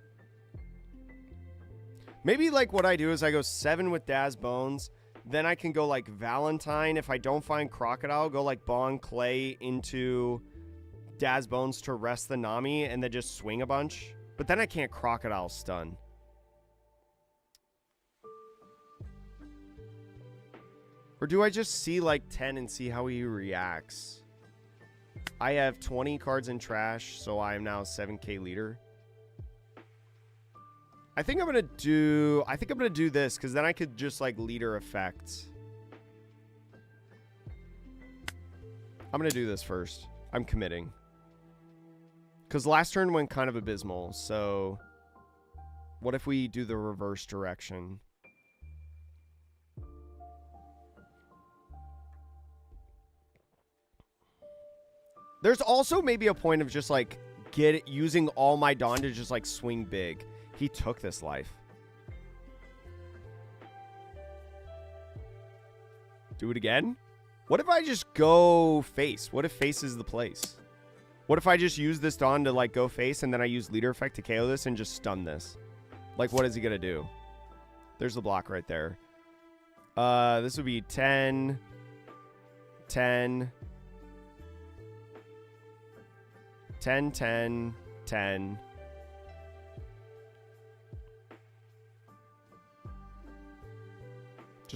Maybe like what I do is I go 7 with Daz Bones. Then I can go like Valentine. If I don't find Crocodile, go like Bond Clay into Daz Bones to rest the Nami and then just swing a bunch. But then I can't Crocodile stun. Or do I just see like 10 and see how he reacts? I have 20 cards in trash, so I am now 7k leader. I think I'm gonna do this, because then I could just like leader effect. I'm gonna do this first. I'm committing. Because last turn went kind of abysmal, so what if we do the reverse direction? There's also maybe a point of just like using all my Dawn to just like swing big. He took this life. Do it again? What if I just go face? What if face is the place? What if I just use this Dawn to like go face and then I use leader effect to KO this and just stun this? Like, what is he gonna do? There's the block right there. This would be 10, 10, 10, 10, 10,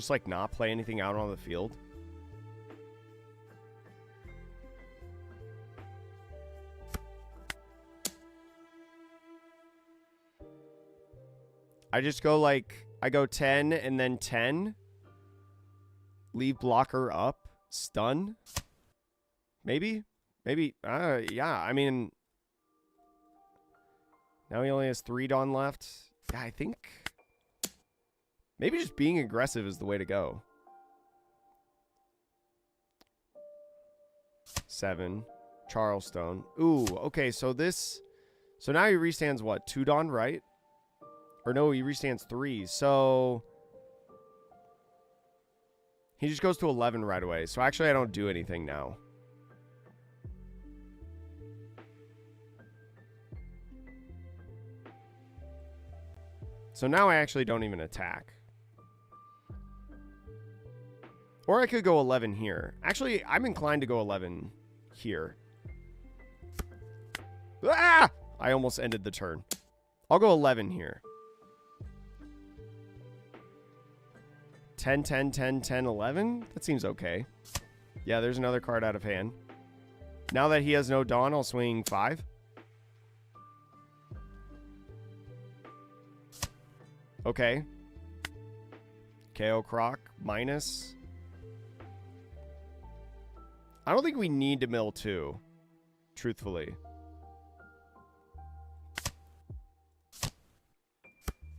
Just, like, not play anything out on the field. I just go, like, I go 10 and then 10. Leave blocker up. Stun. Maybe? Maybe. Yeah, I mean... Now he only has 3 Dawn left. Yeah, I think... Maybe just being aggressive is the way to go. 7. Charleston. Ooh, okay, so this... So now he restands what? 2 Dawn, right? Or no, he restands 3. So... He just goes to 11 right away. So actually, I don't do anything now. So now I actually don't even attack. Or I could go 11 here. Actually, I'm inclined to go 11 here. Ah! I almost ended the turn. I'll go 11 here. 10, 10, 10, 10, 11? That seems okay. Yeah, there's another card out of hand. Now that he has no Dawn, I'll swing 5. Okay. KO Croc, minus. I don't think we need to mill 2, truthfully.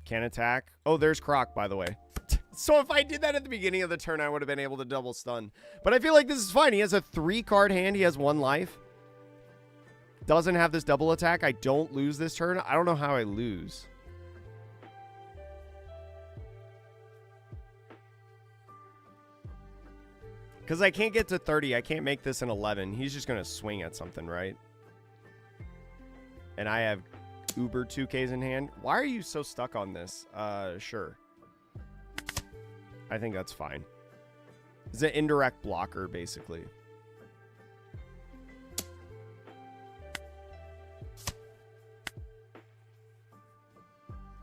Can't attack. Oh, there's Croc, by the way. So if I did that at the beginning of the turn, I would have been able to double stun. But I feel like this is fine. He has a 3-card hand. He has 1 life. Doesn't have this double attack. I don't lose this turn. I don't know how I lose. Because I can't get to 30. I can't make this an 11. He's just going to swing at something, right? And I have Uber 2Ks in hand. Why are you so stuck on this? Sure. I think that's fine. It's an indirect blocker, basically.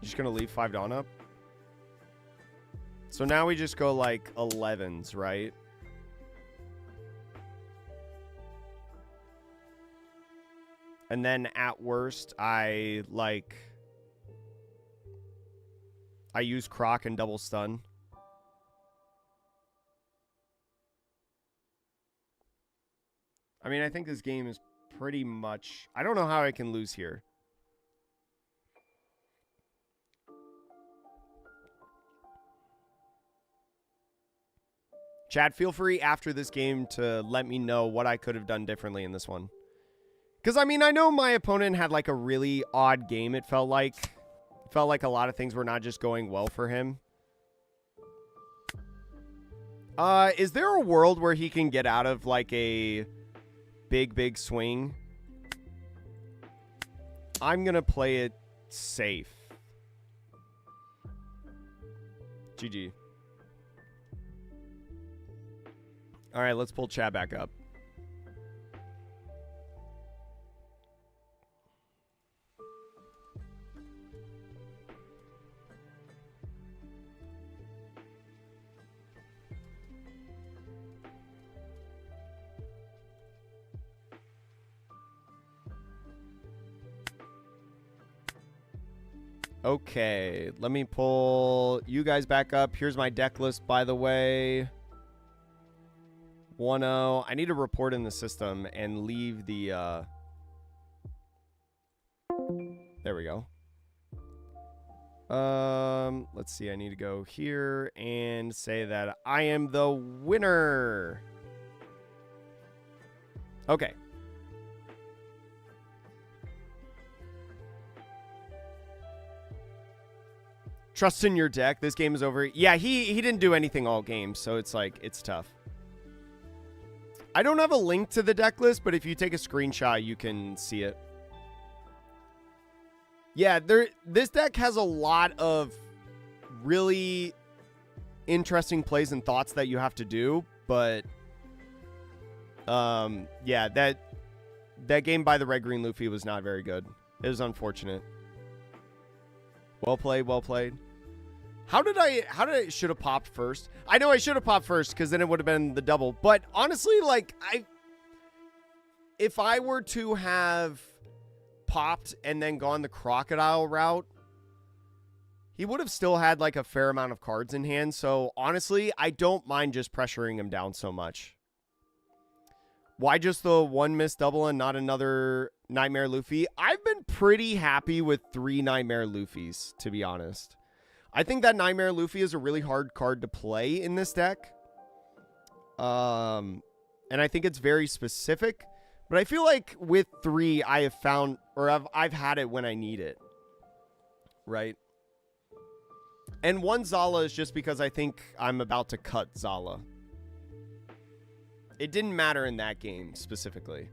Just gonna leave 5 Dawn up. So now we just go like 11s, right? And then at worst, I use Croc and double stun. I mean, I think this game is pretty much... I don't know how I can lose here. Chad, feel free after this game to let me know what I could have done differently in this one. Because, I mean, I know my opponent had, like, a really odd game, it felt like. It felt like a lot of things were not just going well for him. Is there a world where he can get out of, like, a... big swing? I'm gonna play it safe. GG. Alright, let's pull Chad back up. Okay, let me pull you guys back up. Here's my deck list, by the way. 1-0. I need to report in the system and leave the... There we go. Let's see. I need to go here and say that I am the winner. Okay. Trust in your deck. This game is over. Yeah, he didn't do anything all game, so it's like, it's tough. I don't have a link to the deck list, but if you take a screenshot, you can see it. Yeah, this deck has a lot of really interesting plays and thoughts that you have to do, but yeah, that game by the Red Green Luffy was not very good. It was unfortunate. Well played, well played. Should have popped first. I know I should have popped first because then it would have been the double. But honestly, like, if I were to have popped and then gone the Crocodile route, he would have still had like a fair amount of cards in hand. So honestly, I don't mind just pressuring him down so much. Why just the one missed double and not another Nightmare Luffy? I've been pretty happy with 3 Nightmare Luffys, to be honest. I think that Nightmare Luffy is a really hard card to play in this deck. And I think it's very specific. But I feel like with 3, I have found, or I've had it when I need it. Right? And 1 Zala is just because I think I'm about to cut Zala. It didn't matter in that game specifically.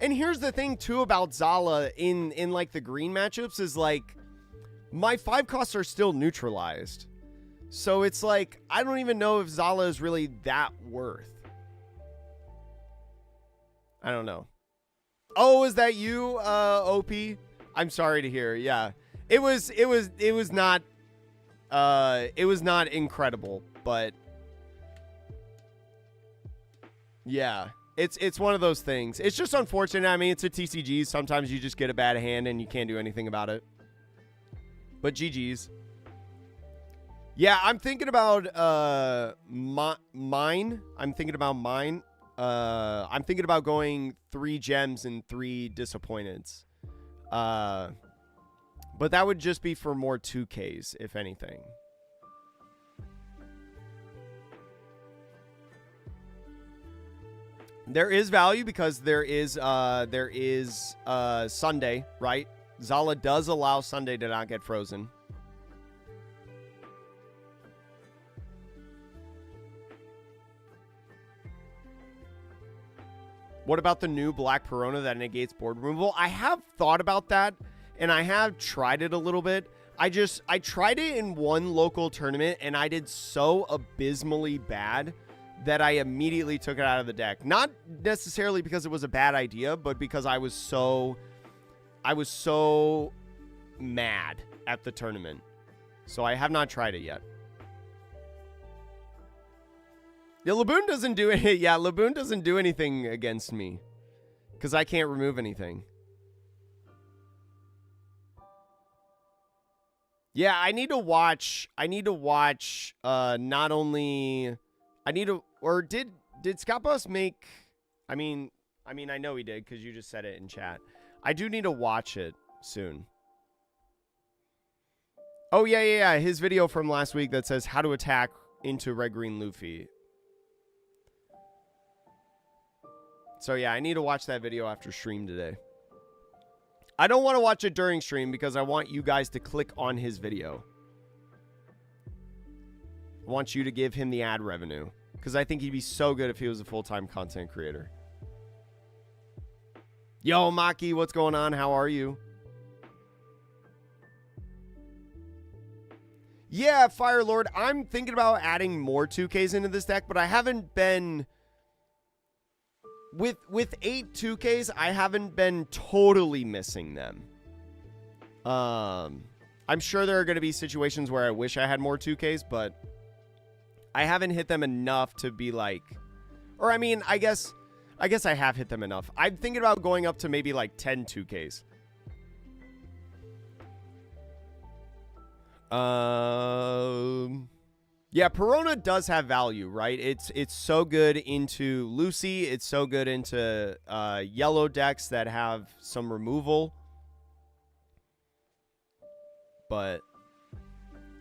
And here's the thing too about Zala in like the green matchups is like my 5 costs are still neutralized. So it's like I don't even know if Zala is really that worth. I don't know. Oh, is that you, OP? I'm sorry to hear. Yeah. It was not incredible, but yeah, it's one of those things. It's just unfortunate. I mean, it's a TCG. Sometimes you just get a bad hand and you can't do anything about it. But GG's. Yeah, I'm thinking about mine. I'm thinking about going 3 gems and 3 disappointeds. But that would just be for more 2Ks, if anything. There is value because there is Sunday, right? Zala does allow Sunday to not get frozen. What about the new Black Perona that negates board removal? I have thought about that, and I have tried it a little bit. I tried it in one local tournament, and I did so abysmally bad that I immediately took it out of the deck. Not necessarily because it was a bad idea, but because I was so mad at the tournament. So I have not tried it yet. Yeah, Laboon doesn't do it. Yeah, Laboon doesn't do anything against me because I can't remove anything. Yeah, I need to watch. Not only. I need to. Or did Scott Boss make? I mean, I know he did because you just said it in chat. I do need to watch it soon. Oh yeah. His video from last week that says how to attack into Red Green Luffy. So yeah, I need to watch that video after stream today. I don't want to watch it during stream because I want you guys to click on his video. I want you to give him the ad revenue because I think he'd be so good if he was a full-time content creator. Yo, Maki, what's going on? How are you? Yeah, Fire Lord, I'm thinking about adding more 2Ks into this deck, but I haven't been... With 8 2Ks, I haven't been totally missing them. I'm sure there are going to be situations where I wish I had more 2Ks, but I haven't hit them enough to be like... Or, I mean, I guess I have hit them enough. I'm thinking about going up to maybe like 10 2Ks. Yeah, Perona does have value, right? It's so good into Lucy. It's so good into yellow decks that have some removal. But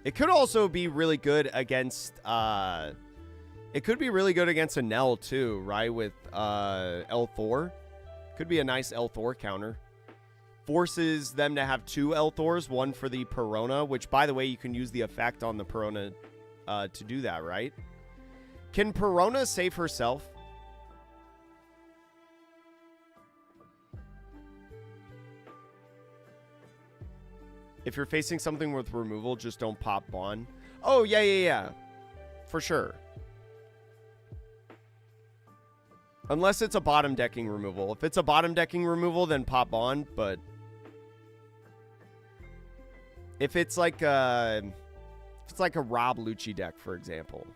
it could also be really good against... it could be really good against a Nell too, right? With L Thor. Could be a nice L Thor counter. Forces them to have 2 L Thors, one for the Perona, which, by the way, you can use the effect on the Perona to do that, right? Can Perona save herself? If you're facing something with removal, just don't pop Bond. Oh, yeah. For sure. Unless it's a bottom decking removal. If it's a bottom decking removal, then pop Bond, but... If it's like If it's like a Rob Lucci deck, for example.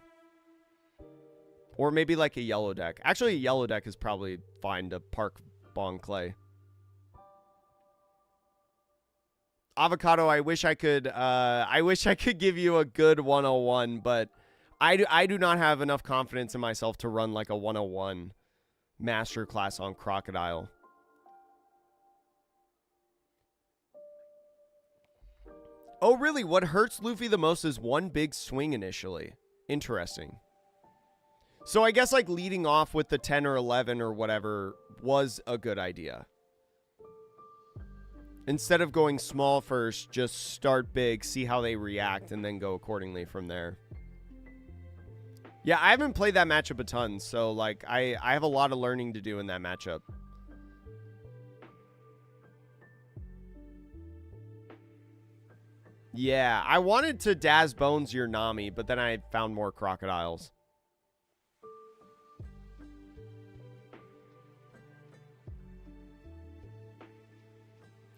Or maybe like a yellow deck. Actually, a yellow deck is probably fine to park Bon Clay. Avocado, I wish I could give you a good 101, but I do not have enough confidence in myself to run like a 101 masterclass on Crocodile. Oh, really? What hurts Luffy the most is one big swing initially. Interesting. So I guess like leading off with the 10 or 11 or whatever was a good idea. Instead of going small first, just start big, see how they react, and then go accordingly from there. Yeah, I haven't played that matchup a ton, so like I have a lot of learning to do in that matchup. Yeah, I wanted to Daz Bones your Nami, but then I found more crocodiles.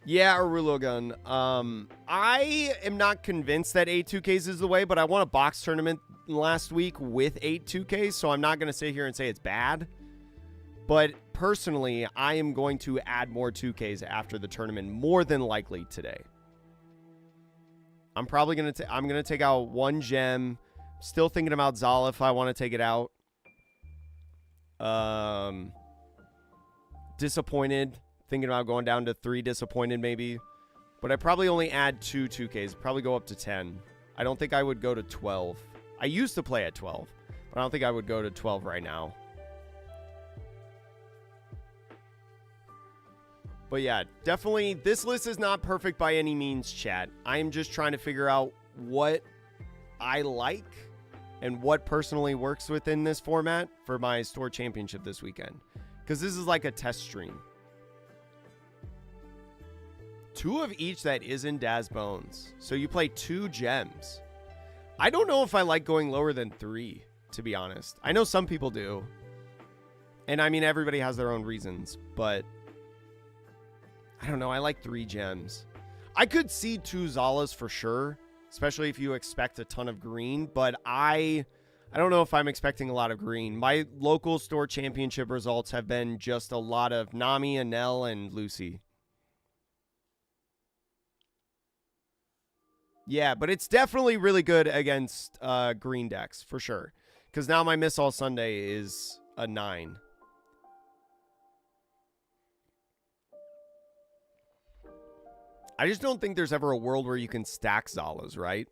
Yeah, Arulo Gun. I am not convinced that 8-2Ks is the way, but I won a box tournament last week with 8-2Ks, so I'm not going to sit here and say it's bad. But personally, I am going to add more 2Ks after the tournament, more than likely today. I'm probably going to I'm going to take out one gem. Still thinking about Zala if I want to take it out. Disappointed. Thinking about going down to 3 disappointed maybe. But I probably only add 2 2Ks. Probably go up to 10. I don't think I would go to 12. I used to play at 12. But I don't think I would go to 12 right now. But yeah, definitely this list is not perfect by any means, chat. I am just trying to figure out what I like and what personally works within this format for my store championship this weekend. Because this is like a test stream. 2 of each that isn't Daz Bones. So you play 2 gems. I don't know if I like going lower than 3, to be honest. I know some people do. And I mean, everybody has their own reasons, but I don't know. I like 3 gems. I could see 2 Zalas for sure, especially if you expect a ton of green, but I don't know if I'm expecting a lot of green. My local store championship results have been just a lot of Nami, Anel, and Lucy. Yeah, but it's definitely really good against green decks, for sure. Because now my Miss All Sunday is a 9. I just don't think there's ever a world where you can stack Zalas, right?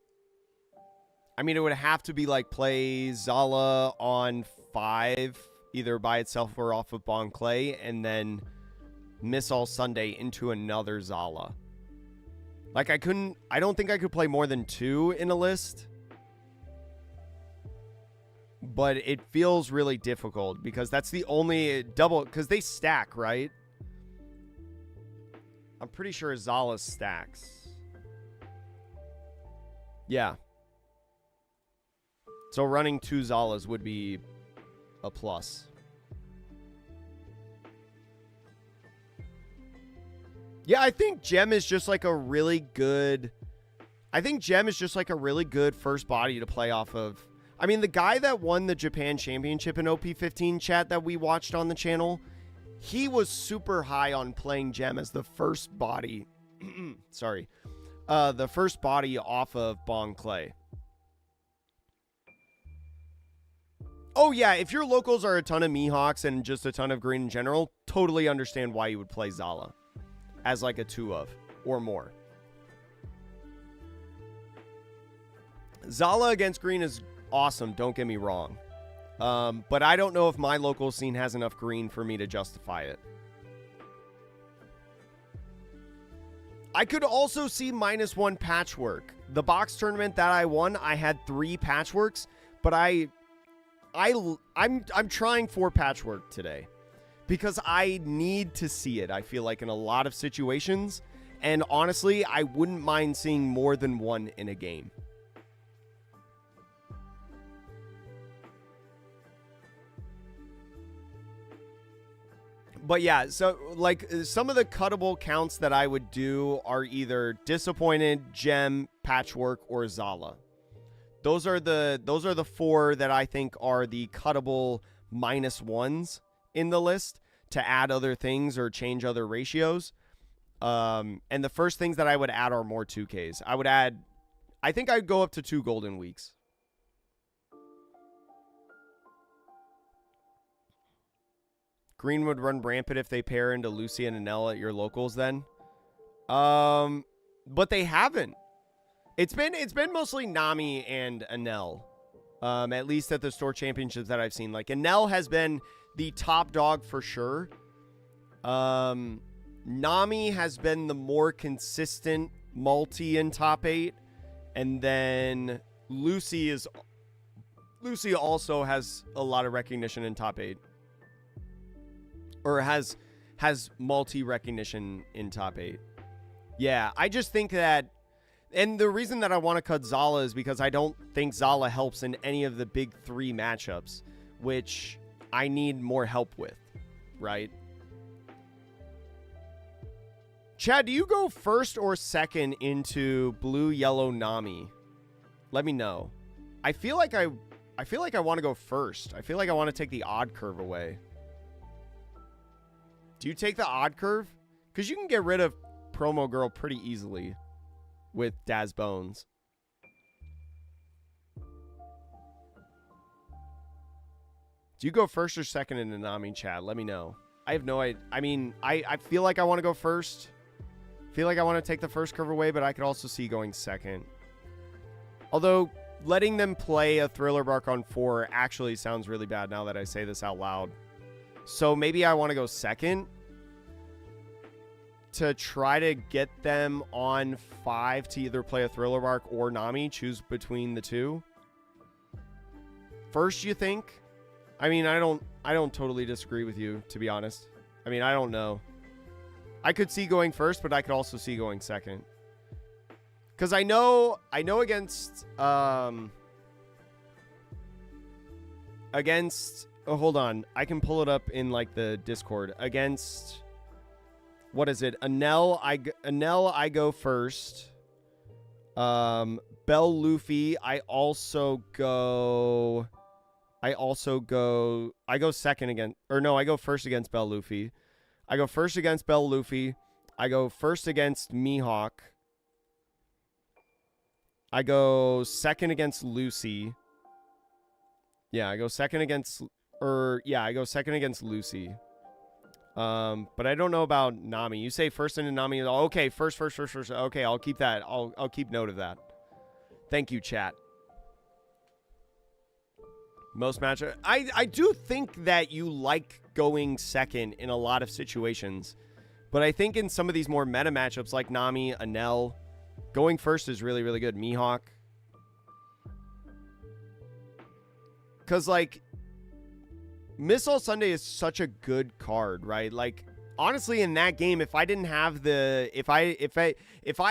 I mean, it would have to be like play Zala on 5, either by itself or off of Bon Clay, and then Miss All Sunday into another Zala. Like, I don't think I could play more than 2 in a list. But it feels really difficult because that's the only double, because they stack, right? I'm pretty sure Zala stacks. Yeah. So running 2 Zalas would be a plus. Yeah, I think Gem is just like a really good... I think Gem is just like a really good first body to play off of. I mean, the guy that won the Japan Championship in OP15 chat that we watched on the channel, he was super high on playing Gem as the first body. Sorry. The first body off of Bon Clay. Oh, yeah, if your locals are a ton of Mihawks and just a ton of green in general, totally understand why you would play Zala as like a 2 of or more. Zala against green is awesome, don't get me wrong. But I don't know if my local scene has enough green for me to justify it. I could also see -1 patchwork. The box tournament that I won, I had 3 patchworks, but I'm trying for patchwork today because I need to see it. I feel like in a lot of situations, and honestly, I wouldn't mind seeing more than 1 in a game. But yeah, so like some of the cuttable counts that I would do are either disappointed, gem, patchwork, or Zala. Those are the 4 that I think are the cuttable -1s in the list to add other things or change other ratios. And the first things that I would add are more 2Ks. I think I'd go up to 2 golden weeks. Green would run rampant if they pair into Lucy and Anel at your locals then. But they haven't. It's been mostly Nami and Anel. At least at the store championships that I've seen. Like, Anel has been the top dog for sure. Nami has been the more consistent multi in top 8. And then Lucy also has a lot of recognition in top 8. Or has multi-recognition in top 8. Yeah, I just think that... And the reason that I want to cut Zala is because I don't think Zala helps in any of the big 3 matchups, which I need more help with, right? Chad, do you go first or second into blue, yellow, Nami? Let me know. I feel like I want to go first. I feel like I want to take the odd curve away. Do you take the odd curve? Because you can get rid of Promo Girl pretty easily with Daz Bones. Do you go first or second in Nami, Chad? Let me know. I have no idea. I mean, I feel like I want to go first. I feel like I want to take the first curve away, but I could also see going second. Although, letting them play a Thriller Bark on 4 actually sounds really bad now that I say this out loud. So maybe I want to go second to try to get them on 5 to either play a Thriller Bark or Nami. Choose between the 2. First, you think? I mean, I don't totally disagree with you, to be honest. I mean, I don't know. I could see going first, but I could also see going second. Because I know against oh, hold on. I can pull it up in like the Discord. Against, what is it? Anel, I go first. Bell Luffy, I go second again. Or no, I go first against Bell Luffy. I go first against Bell Luffy. I go first against Mihawk. I go second against Lucy. Yeah, I go second against Lucy. But I don't know about Nami. You say first into Nami. Okay, first. Okay, I'll keep that. I'll keep note of that. Thank you, chat. Most matchup. I do think that you like going second in a lot of situations. But I think in some of these more meta matchups like Nami, Anel, going first is really, really good. Mihawk. Because, like, Miss All Sunday is such a good card, right? Like, honestly, in that game, if I didn't have the... If I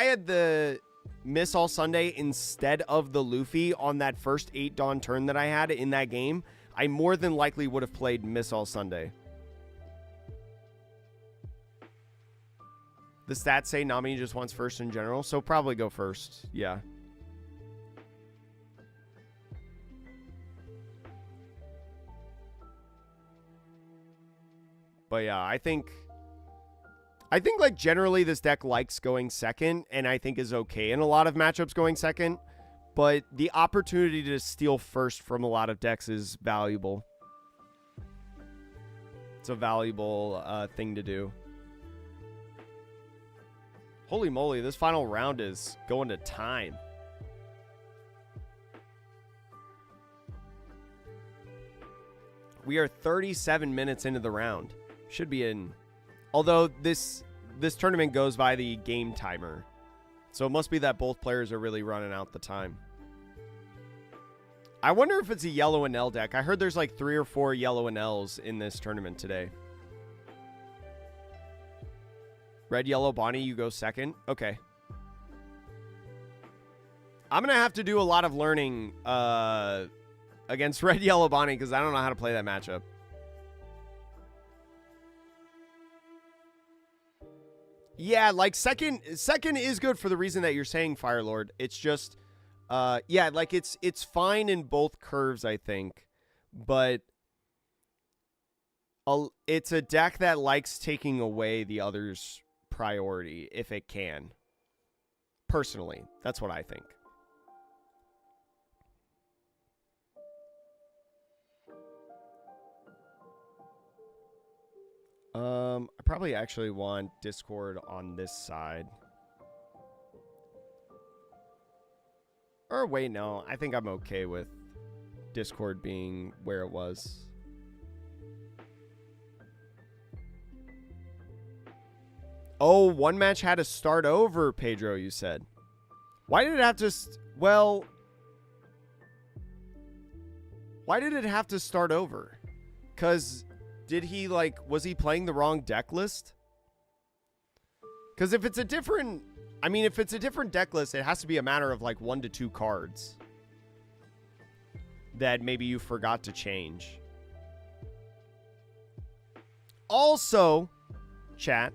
had the Miss All Sunday instead of the Luffy on that first 8 Dawn turn that I had in that game, I more than likely would have played Miss All Sunday. The stats say Nami just wants first in general, so probably go first. Yeah. But yeah, I think like generally this deck likes going second, and I think is okay in a lot of matchups going second. But the opportunity to steal first from a lot of decks is valuable. It's a valuable thing to do. Holy moly, this final round is going to time. We are 37 minutes into the round. Should be in... Although this tournament goes by the game timer. So it must be that both players are really running out the time. I wonder if it's a yellow Anel deck. I heard there's like 3 or 4 yellow Anels in this tournament today. Red, yellow, Bonnie, you go second. Okay. I'm going to have to do a lot of learning against red, yellow, Bonnie because I don't know how to play that matchup. Yeah, like second is good for the reason that you're saying, Firelord. It's just Yeah, like it's fine in both curves, I think, but it's a deck that likes taking away the other's priority if it can. Personally, that's what I think. I probably actually want Discord on this side. Or wait, no. I think I'm okay with Discord being where it was. Oh, one match had to start over, Pedro, you said. Why did it have to... Well... Why did it have to start over? Because... Did he, like, was he playing the wrong deck list? Because if it's a different, I mean, if it's a different deck list, it has to be a matter of, like, 1 to 2 cards that maybe you forgot to change. Also, chat,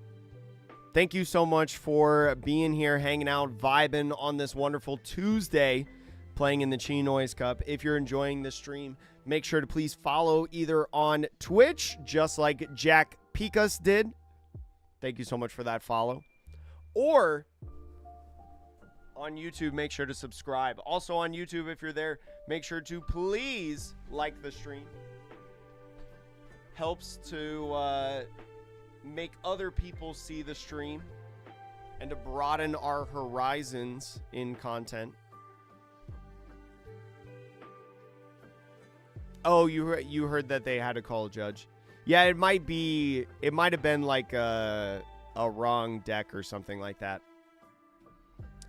thank you so much for being here, hanging out, vibing on this wonderful Tuesday, playing in the Chi Noise Cup. If you're enjoying the stream, make sure to please follow either on Twitch, just like Jack Picas did. Thank you so much for that follow. Or on YouTube, make sure to subscribe. Also on YouTube, if you're there, make sure to please like the stream. Helps to make other people see the stream and to broaden our horizons in content. Oh, you heard that they had to call a judge. Yeah, it might have been like a wrong deck or something like that.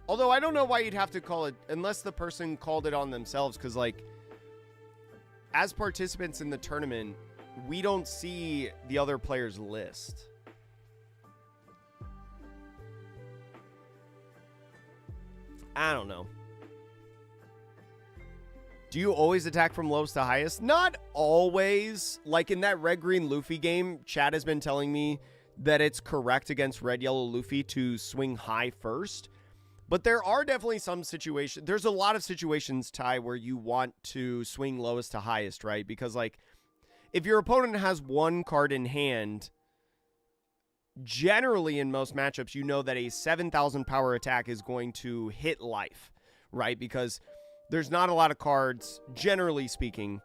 Although I don't know why you'd have to call it unless the person called it on themselves, because like as participants in the tournament, we don't see the other player's list. I don't know. Do you always attack from lowest to highest? Not always. Like in that red-green Luffy game, Chad has been telling me that it's correct against red-yellow Luffy to swing high first. But there are definitely some situations. There's a lot of situations, Ty, where you want to swing lowest to highest, right? Because, like, if your opponent has one card in hand, generally in most matchups, you know that a 7,000 power attack is going to hit life, right? Because there's not a lot of cards, generally speaking,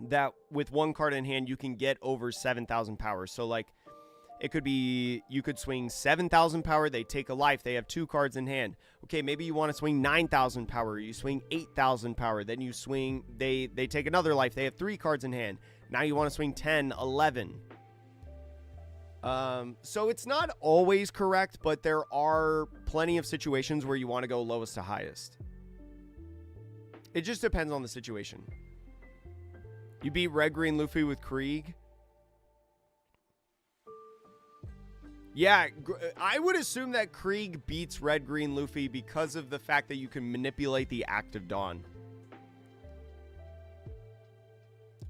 that with one card in hand, you can get over 7,000 power. So, like, it could be, you could swing 7,000 power, they take a life, they have 2 cards in hand. Okay, maybe you want to swing 9,000 power, you swing 8,000 power, then you swing, they take another life, they have 3 cards in hand. Now you want to swing 10, 11. So it's not always correct, but there are plenty of situations where you want to go lowest to highest. It just depends on the situation. You beat red-green Luffy with Krieg. Yeah, I would assume that Krieg beats red-green Luffy because of the fact that you can manipulate the Active Dawn.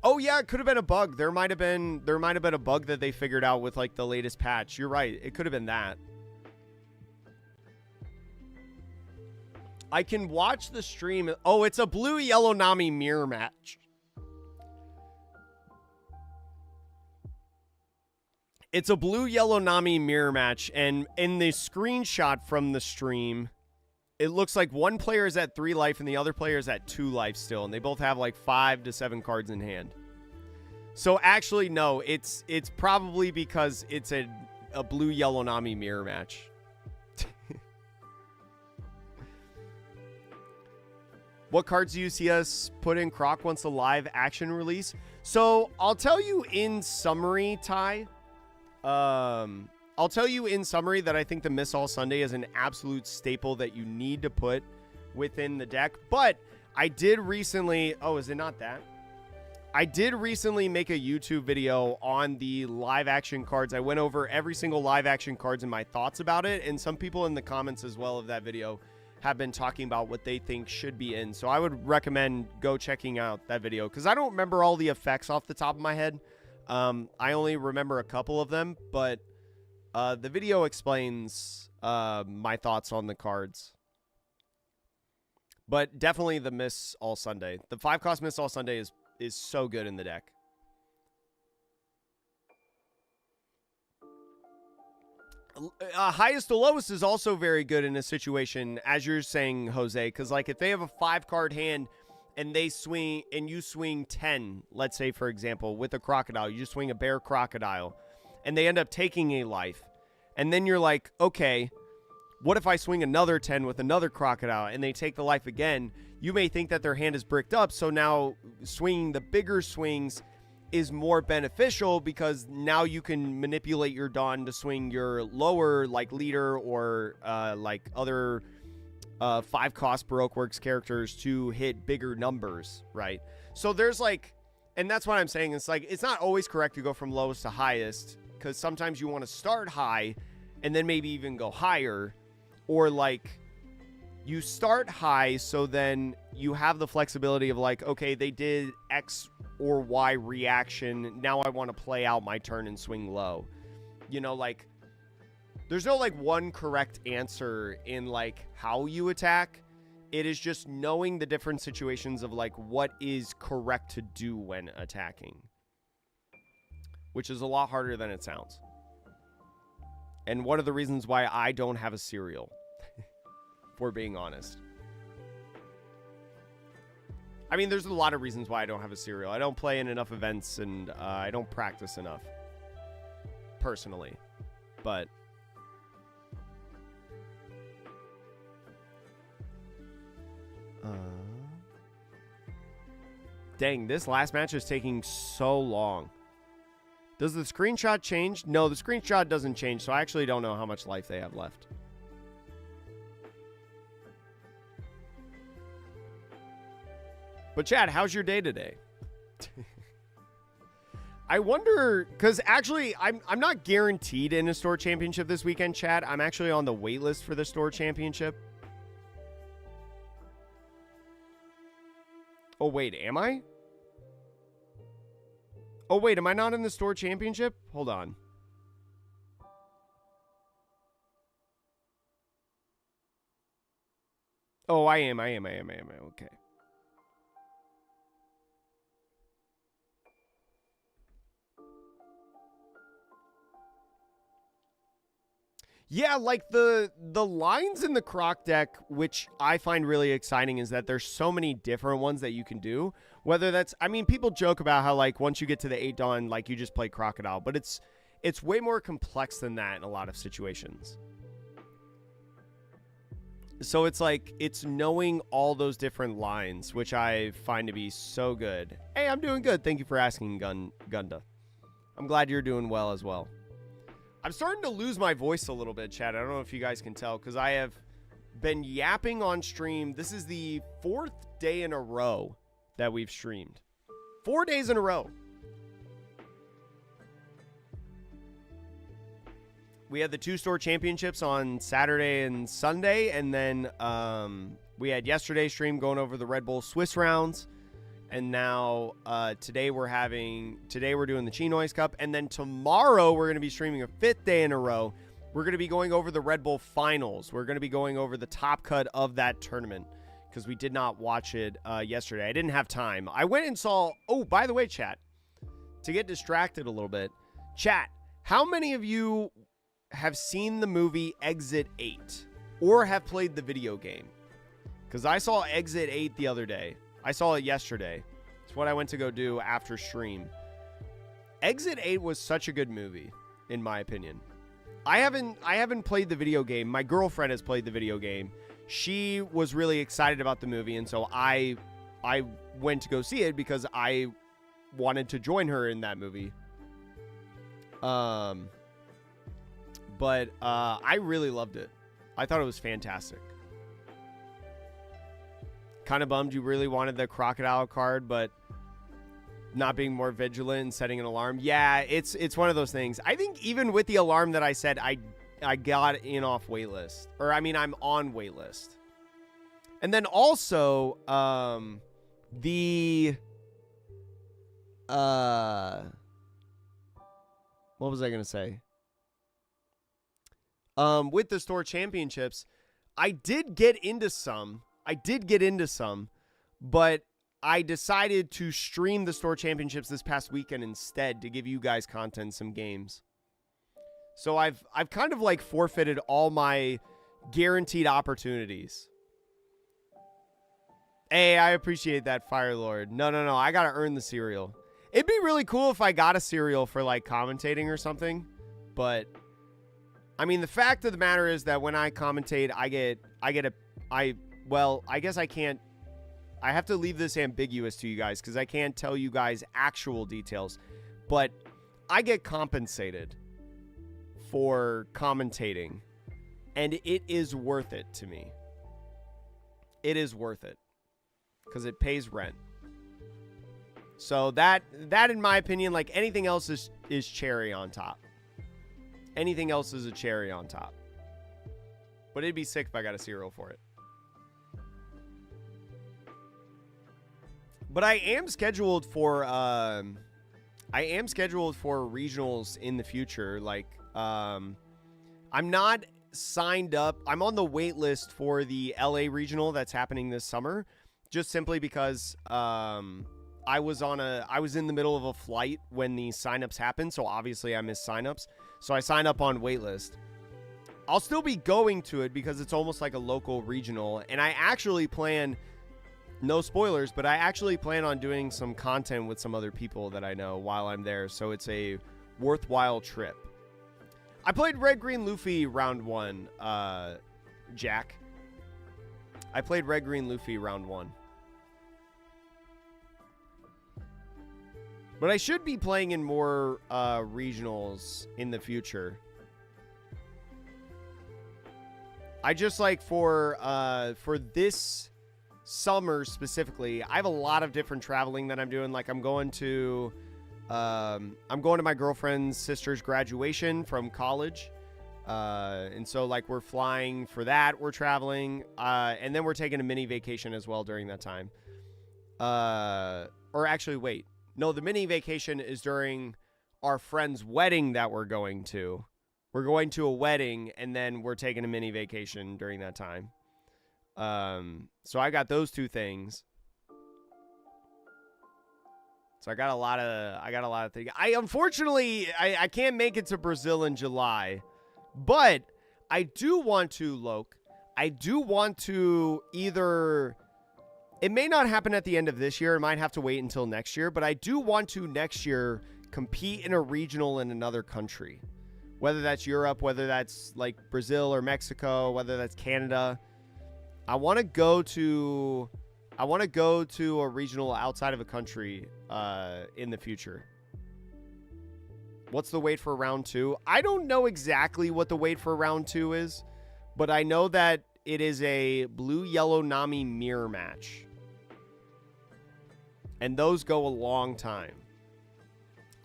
Oh yeah, it could have been a bug. There might have been a bug that they figured out with like the latest patch. You're right. It could have been that. I can watch the stream. Oh, it's a blue-yellow Nami mirror match. It's a blue-yellow Nami mirror match, and in the screenshot from the stream, it looks like one player is at 3 life and the other player is at 2 life still, and they both have like 5 to 7 cards in hand. So actually, no, it's probably because it's a blue-yellow Nami mirror match. What cards do you see us put in Croc once the live action release? So I'll tell you in summary, Ty. I'll tell you in summary that I think the Miss All Sunday is an absolute staple that you need to put within the deck. But I did recently... Oh, is it not that? I did recently make a YouTube video on the live action cards. I went over every single live action cards and my thoughts about it. And some people in the comments as well of that video have been talking about what they think should be in. So I would recommend go checking out that video because I don't remember all the effects off the top of my head. I only remember a couple of them, but the video explains my thoughts on the cards. But definitely the Miss All Sunday. The 5-cost Miss All Sunday is so good in the deck. Highest to lowest is also very good in a situation, as you're saying, Jose, because like if they have a 5-card hand and they swing and you swing 10, let's say for example, with a Crocodile, you just swing a Bear Crocodile, and they end up taking a life, and then you're like, okay, what if I swing another 10 with another Crocodile and they take the life again? You may think that their hand is bricked up, so now swinging the bigger swings is more beneficial because now you can manipulate your Dawn to swing your lower like leader or like other 5-cost Baroque Works characters to hit bigger numbers, right? So there's like, and that's what I'm saying. It's like, it's not always correct to go from lowest to highest because sometimes you want to start high and then maybe even go higher, or like you start high so then you have the flexibility of like, okay, they did X or Y reaction. Now I want to play out my turn and swing low. You know, like there's no like one correct answer in like how you attack. It is just knowing the different situations of like what is correct to do when attacking, which is a lot harder than it sounds. And one of the reasons why I don't have a cereal, if we're being honest. I mean, there's a lot of reasons why I don't have a cereal. I don't play in enough events, and I don't practice enough, personally. But dang, this last match is taking so long. Does the screenshot change? No, the screenshot doesn't change, so I actually don't know how much life they have left. But Chad, how's your day today? I wonder, because actually I'm not guaranteed in a store championship this weekend, Chad. I'm actually on the wait list for the store championship. Oh, wait, am I? Oh, wait, am I not in the store championship? Hold on. Oh, I am. Okay. Yeah, like the lines in the Croc deck, which I find really exciting, is that there's so many different ones that you can do. Whether that's, I mean, people joke about how like once you get to the 8 Dawn, like you just play Crocodile, but it's way more complex than that in a lot of situations. So it's like, it's knowing all those different lines, which I find to be so good. Hey, I'm doing good. Thank you for asking, Gunda. I'm glad you're doing well as well. I'm starting to lose my voice a little bit, Chad. I don't know if you guys can tell, because I have been yapping on stream. This is the 4th day in a row that we've streamed. 4 days in a row. We had the 2 store championships on Saturday and Sunday, and then we had yesterday's stream going over the Red Bull Swiss rounds. And now today we're doing the Chinois Cup, and then tomorrow we're going to be streaming a 5th day in a row. We're going to be going over the Red Bull finals. We're going to be going over the top cut of that tournament because we did not watch it yesterday. I didn't have time. I went and saw, oh, by the way, chat, to get distracted a little bit, chat, how many of you have seen the movie Exit 8 or have played the video game? Because I saw Exit 8 the other day. I saw it yesterday. It's what I went to go do after stream. Exit 8 was such a good movie, in my opinion. I haven't played the video game. My girlfriend has played the video game. She was really excited about the movie, and so I went to go see it because I wanted to join her in that movie. But I really loved it. I thought it was fantastic. Kind of bummed you really wanted the Crocodile card, but not being more vigilant and setting an alarm. Yeah, it's one of those things. I think even with the alarm that I set, I got in off waitlist. Or, I mean, I'm on waitlist. And then also, what was I going to say? With the store championships, I did get into some. I did get into some, but I decided to stream the store championships this past weekend instead to give you guys content, some games. So I've kind of like forfeited all my guaranteed opportunities. Hey, I appreciate that, Fire Lord. No, I gotta earn the cereal. It'd be really cool if I got a cereal for like commentating or something, but I mean, the fact of the matter is that when I commentate, I guess I can't. I have to leave this ambiguous to you guys because I can't tell you guys actual details, but I get compensated for commentating, and it is worth it to me. It is worth it because it pays rent. So that in my opinion, like anything else is cherry on top. Anything else is a cherry on top. But it'd be sick if I got a cereal for it. But I am scheduled for regionals in the future. Like I'm not signed up. I'm on the wait list for the LA regional that's happening this summer, just simply because I was in the middle of a flight when the signups happened, so obviously I missed signups. So I signed up on waitlist. I'll still be going to it because it's almost like a local regional, and I actually plan, no spoilers, but I actually plan on doing some content with some other people that I know while I'm there, so it's a worthwhile trip. I played Red Green Luffy round 1, Jack. I played Red Green Luffy round 1. But I should be playing in more regionals in the future. I just like for this summer specifically, I have a lot of different traveling that I'm doing. Like I'm going to my girlfriend's sister's graduation from college. And so like we're flying for that, we're traveling, and then we're taking a mini vacation as well during that time. Or actually, wait. No, the mini vacation is during our friend's wedding that we're going to. We're going to a wedding, and then we're taking a mini vacation during that time. So I got those two things. So I got a lot of things. Unfortunately, I can't make it to Brazil in July, but I do want to, Loke. I do want to either. It may not happen at the end of this year. It might have to wait until next year. But I do want to next year compete in a regional in another country. Whether that's Europe, whether that's like Brazil or Mexico, whether that's Canada. I want to go to a regional outside of a country in the future. What's the wait for round 2? I don't know exactly what the wait for round 2 is. But I know that it is a blue-yellow Nami mirror match. And those go a long time.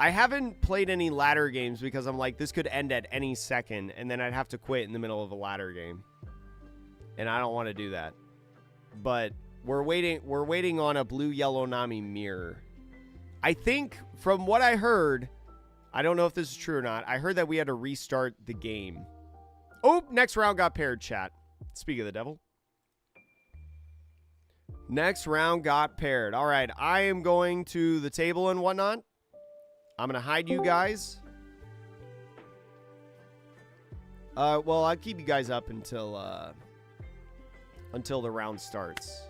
I haven't played any ladder games because I'm like, this could end at any second, and then I'd have to quit in the middle of a ladder game. And I don't want to do that. But we're waiting on a blue-yellow Nami mirror. I think, from what I heard, I don't know if this is true or not, I heard that we had to restart the game. Oh, next round got paired, chat. Speak of the devil. Next round got paired. All right, I am going to the table and whatnot. I'm going to hide you guys. Well, I'll keep you guys up until the round starts.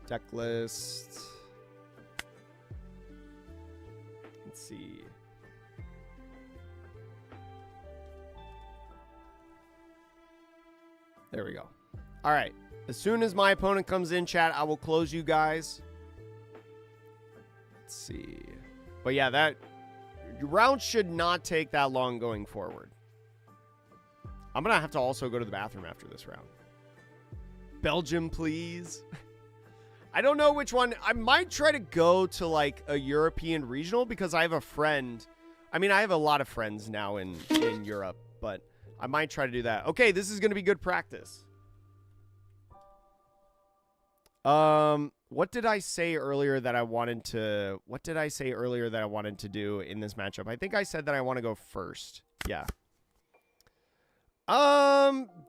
Deck list. Let's see. There we go. All right. As soon as my opponent comes in, chat, I will close you guys. Let's see. But yeah, that round should not take that long going forward. I'm going to have to also go to the bathroom after this round. Belgium, please. I don't know which one. I might try to go to like a European regional because I have a friend. I mean, I have a lot of friends now in Europe, but I might try to do that. Okay, this is going to be good practice. What did I say earlier that I wanted to do in this matchup? I think I said that I want to go first. Yeah.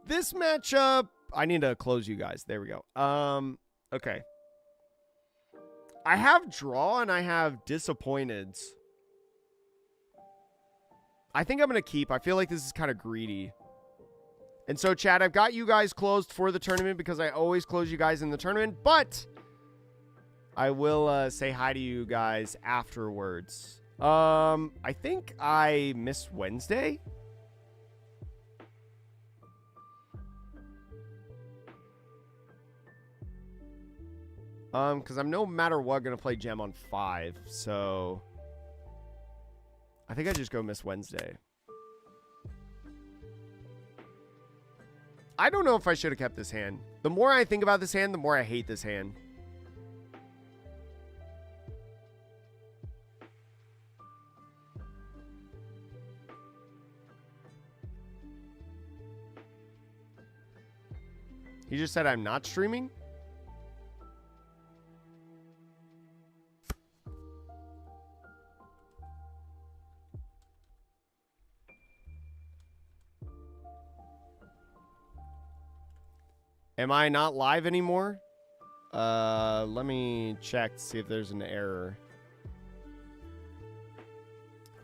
This matchup, I need to close you guys. There we go. Okay. I have draw and I have disappointed. I think I'm going to keep. I feel like this is kind of greedy. And so, chat, I've got you guys closed for the tournament because I always close you guys in the tournament, but I will say hi to you guys afterwards. I think I missed Wednesday. Because I'm no matter what going to play Gem on 5, so I think I just go miss Wednesday. I don't know if I should have kept this hand. The more I think about this hand, the more I hate this hand. He just said I'm not streaming? Am I not live anymore? Let me check to see if there's an error.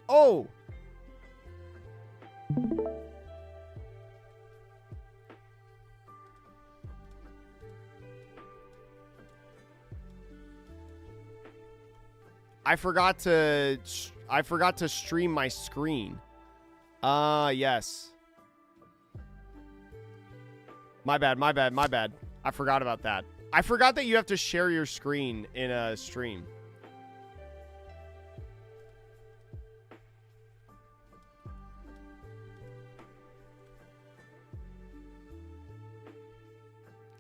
Oh! I forgot to stream my screen. Yes. My bad. I forgot about that. I forgot that you have to share your screen in a stream.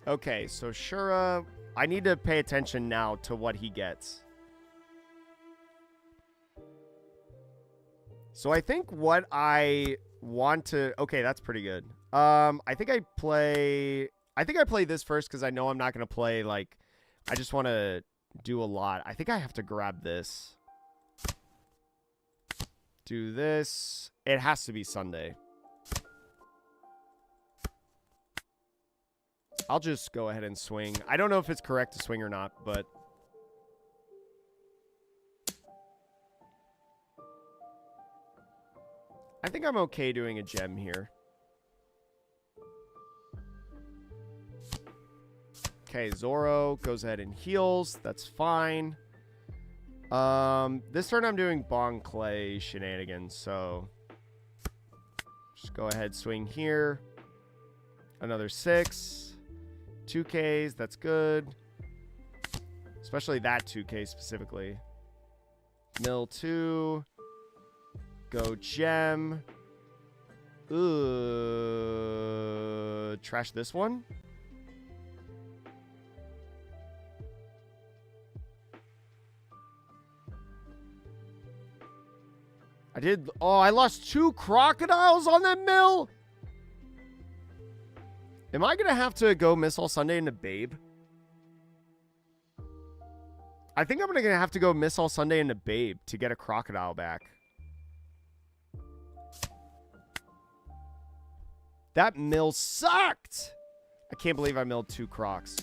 Okay, so Shura, I need to pay attention now to what he gets. So I think what I want to... Okay, that's pretty good. I think I play this first because I know I'm not going to play, like... I just want to do a lot. I think I have to grab this. Do this. It has to be Sunday. I'll just go ahead and swing. I don't know if it's correct to swing or not, but... I think I'm okay doing a gem here. Okay, Zoro goes ahead and heals. That's fine. This turn I'm doing Bong Clay shenanigans, so... Just go ahead, swing here. Another 6. 2Ks, that's good. Especially that 2K specifically. Mill 2. Go gem. Trash this one. I lost 2 crocodiles on that mill. Am I going to have to go miss all Sunday into Babe? I think I'm going to have to go miss all Sunday into Babe to get a crocodile back. That mill sucked. I can't believe I milled 2 crocs.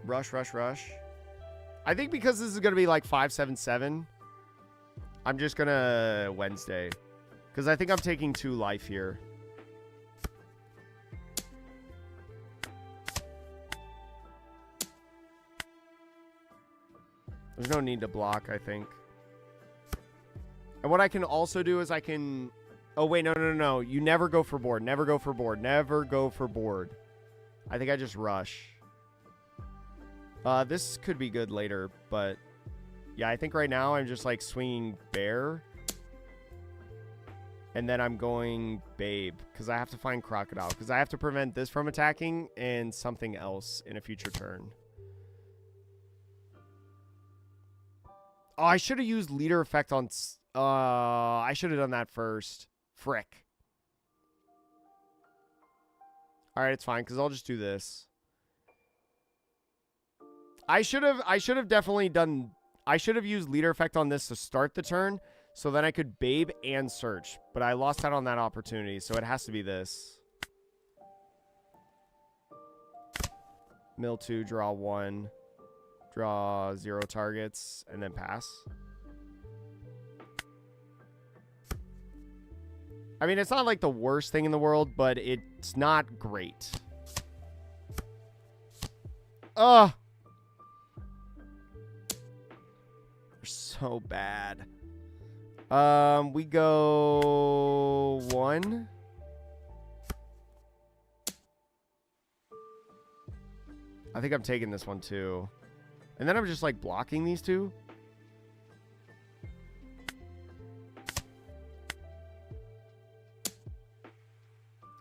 Rush. I think because this is going to be like 5-7-7, I'm just going to Wednesday. Because I think I'm taking 2 life here. There's no need to block, I think. And what I can also do is I can... Oh, wait, no. You never go for board. Never go for board. I think I just rush. This could be good later, but... Yeah, I think right now I'm just, like, swinging bear. And then I'm going Babe, because I have to find Crocodile. Because I have to prevent this from attacking and something else in a future turn. Oh, I should have used leader effect on... I should have done that first. Frick. Alright, it's fine, because I'll just do this. I should have definitely done... I should have used leader effect on this to start the turn, so then I could Babe and search. But I lost out on that opportunity, so it has to be this. Mill 2, draw 1, draw 0 targets, and then pass. I mean, it's not like the worst thing in the world, but it's not great. Ugh. They're so bad. We go 1. I think I'm taking this one too. And then I'm just like blocking these two.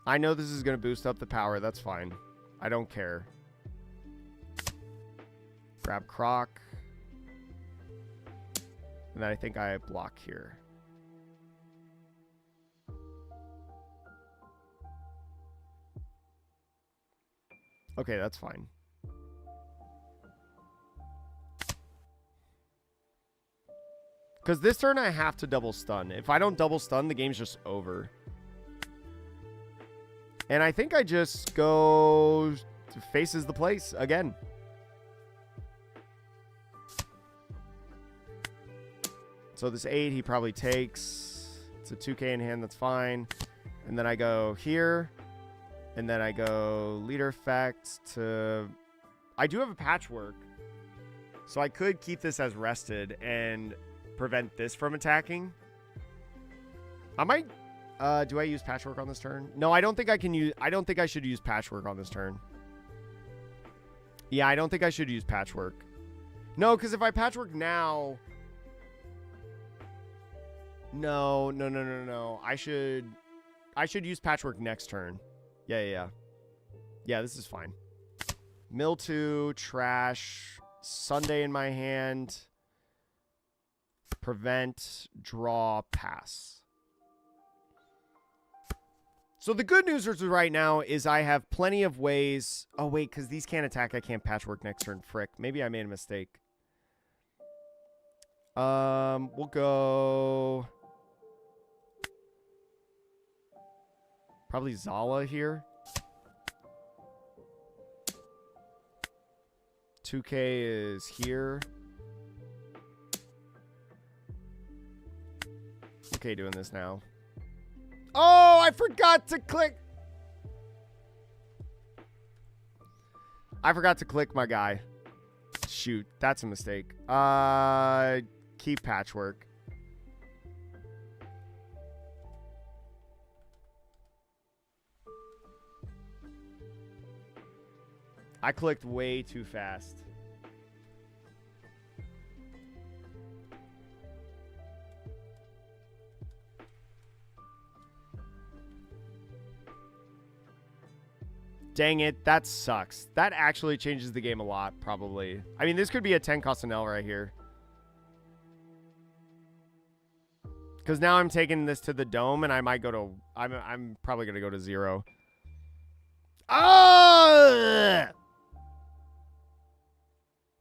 I know this is going to boost up the power. That's fine. I don't care. Grab Croc. And then I think I block here. Okay, that's fine. Because this turn I have to double stun. If I don't double stun, the game's just over. And I think I just go faces the place again. So this 8 he probably takes. It's a 2k in hand, that's fine. And then I go here. And then I go leader effect to... I do have a patchwork. So I could keep this as rested and prevent this from attacking. I might... do I use patchwork on this turn? No, I don't think I can use... I don't think I should use patchwork on this turn. Yeah, I don't think I should use patchwork. No, because if I patchwork now... No. I should use patchwork next turn. Yeah. Yeah, this is fine. Mill 2, trash, Sunday in my hand. Prevent, draw, pass. So the good news right now is I have plenty of ways. Oh, wait, because these can't attack. I can't patchwork next turn. Frick. Maybe I made a mistake. We'll go... Probably Zala here. 2k is here. Okay, doing this now. Oh, I forgot to click. I forgot to click my guy. Shoot, that's a mistake. Keep patchwork. I clicked way too fast. Dang it, that sucks. That actually changes the game a lot, probably. I mean, this could be a 10 Costinelle right here. Because now I'm taking this to the dome, and I might go to... I'm probably going to go to 0. Oh!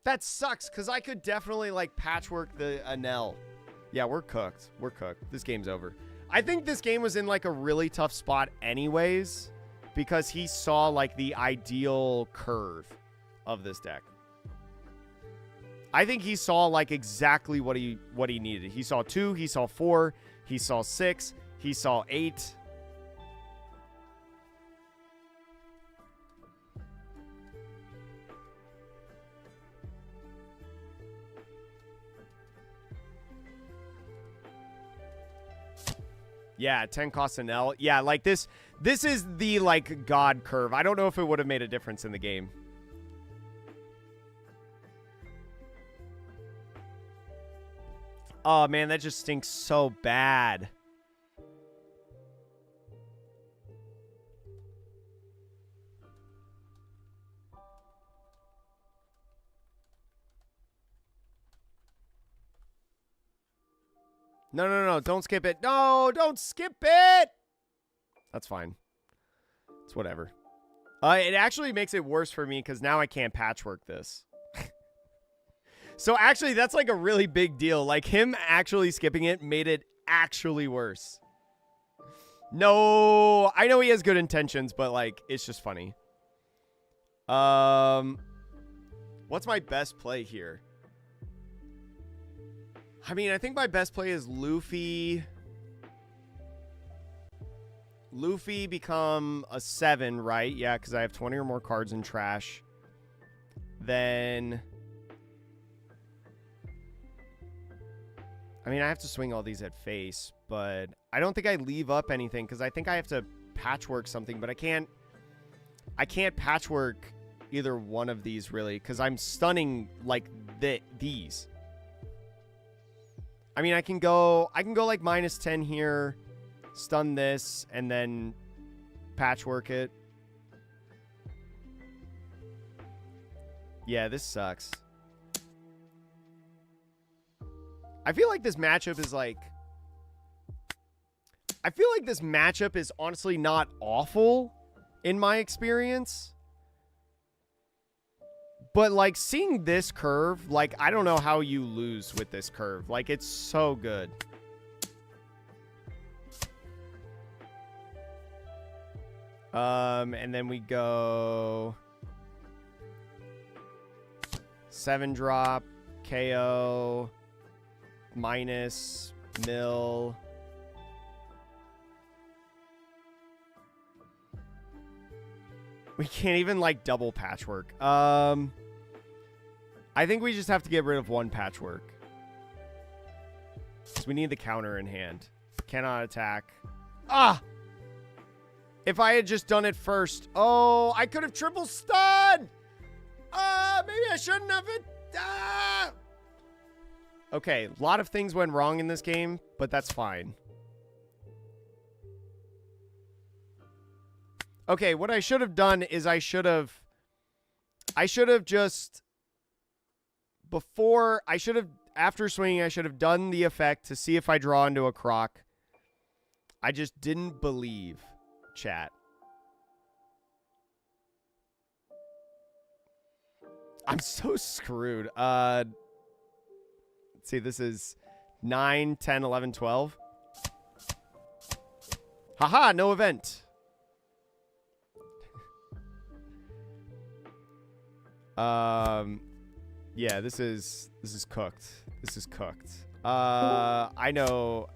That sucks, because I could definitely, like, patchwork the Anel. Yeah, we're cooked. We're cooked. This game's over. I think this game was in, like, a really tough spot anyways, because he saw, like, the ideal curve of this deck. I think he saw, like, exactly what he needed. He saw 2, he saw 4, he saw 6, he saw 8. Yeah, 10 Costinelle. Yeah, like this is the, like, God curve. I don't know if it would have made a difference in the game. Oh, man, that just stinks so bad. No, don't skip it. No, don't skip it. That's fine. It's whatever. It actually makes it worse for me because now I can't patchwork this. So actually, that's like a really big deal. Like him actually skipping it made it actually worse. No, I know he has good intentions, but like it's just funny. What's my best play here? I mean, I think my best play is Luffy. Luffy become a 7, right? Yeah, because I have 20 or more cards in trash. Then... I mean, I have to swing all these at face, but I don't think I leave up anything because I think I have to patchwork something, but I can't patchwork either one of these really because I'm stunning like these. I mean, I can go like -10 here, stun this, and then patchwork it. Yeah, this sucks. I feel like this matchup is like... I feel like this matchup is honestly not awful in my experience. But like seeing this curve, like I don't know how you lose with this curve. Like it's so good. And then we go 7 drop, KO, minus, mill. We can't even like double patchwork. I think we just have to get rid of 1 patchwork. So we need the counter in hand. Cannot attack. Ah! If I had just done it first. Oh, I could have triple stunned! Maybe I shouldn't have it. Ah! Okay, a lot of things went wrong in this game, but that's fine. Okay, what I should have done is I should have just... After swinging, I should have done the effect to see if I draw into a croc. I just didn't believe, chat. I'm so screwed. Let's see, this is 9, 10, 11, 12. Haha, no event. Yeah, this is cooked. This is cooked. I know.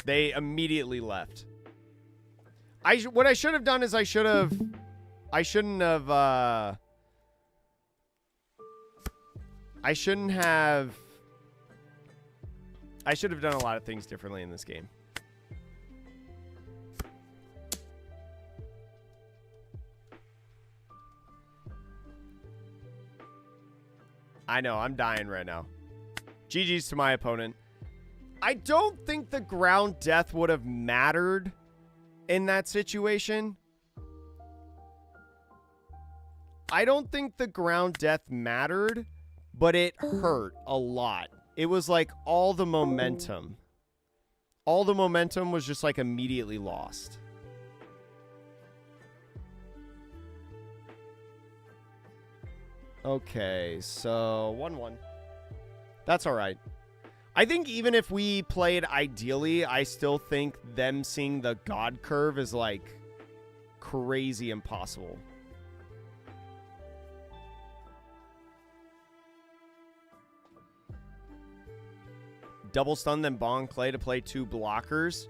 They immediately left. What I should have done is I should have done a lot of things differently in this game. I know, I'm dying right now. GG's to my opponent. I don't think the ground death would have mattered in that situation. I don't think the ground death mattered, but it hurt a lot. It was like all the momentum. All the momentum was just like immediately lost. Okay, so 1-1. That's all right. I think even if we played ideally, I still think them seeing the God curve is like crazy impossible. Double stun then Bong Clay to play 2 blockers.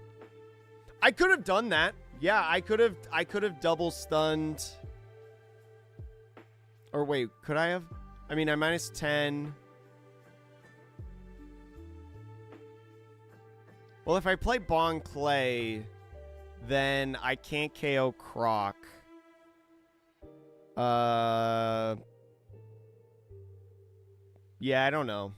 I could have done that. Yeah, I could have double stunned. Or wait, could I have? I mean, I'm -10. Well, if I play Bong Clay, then I can't KO Croc. Yeah, I don't know.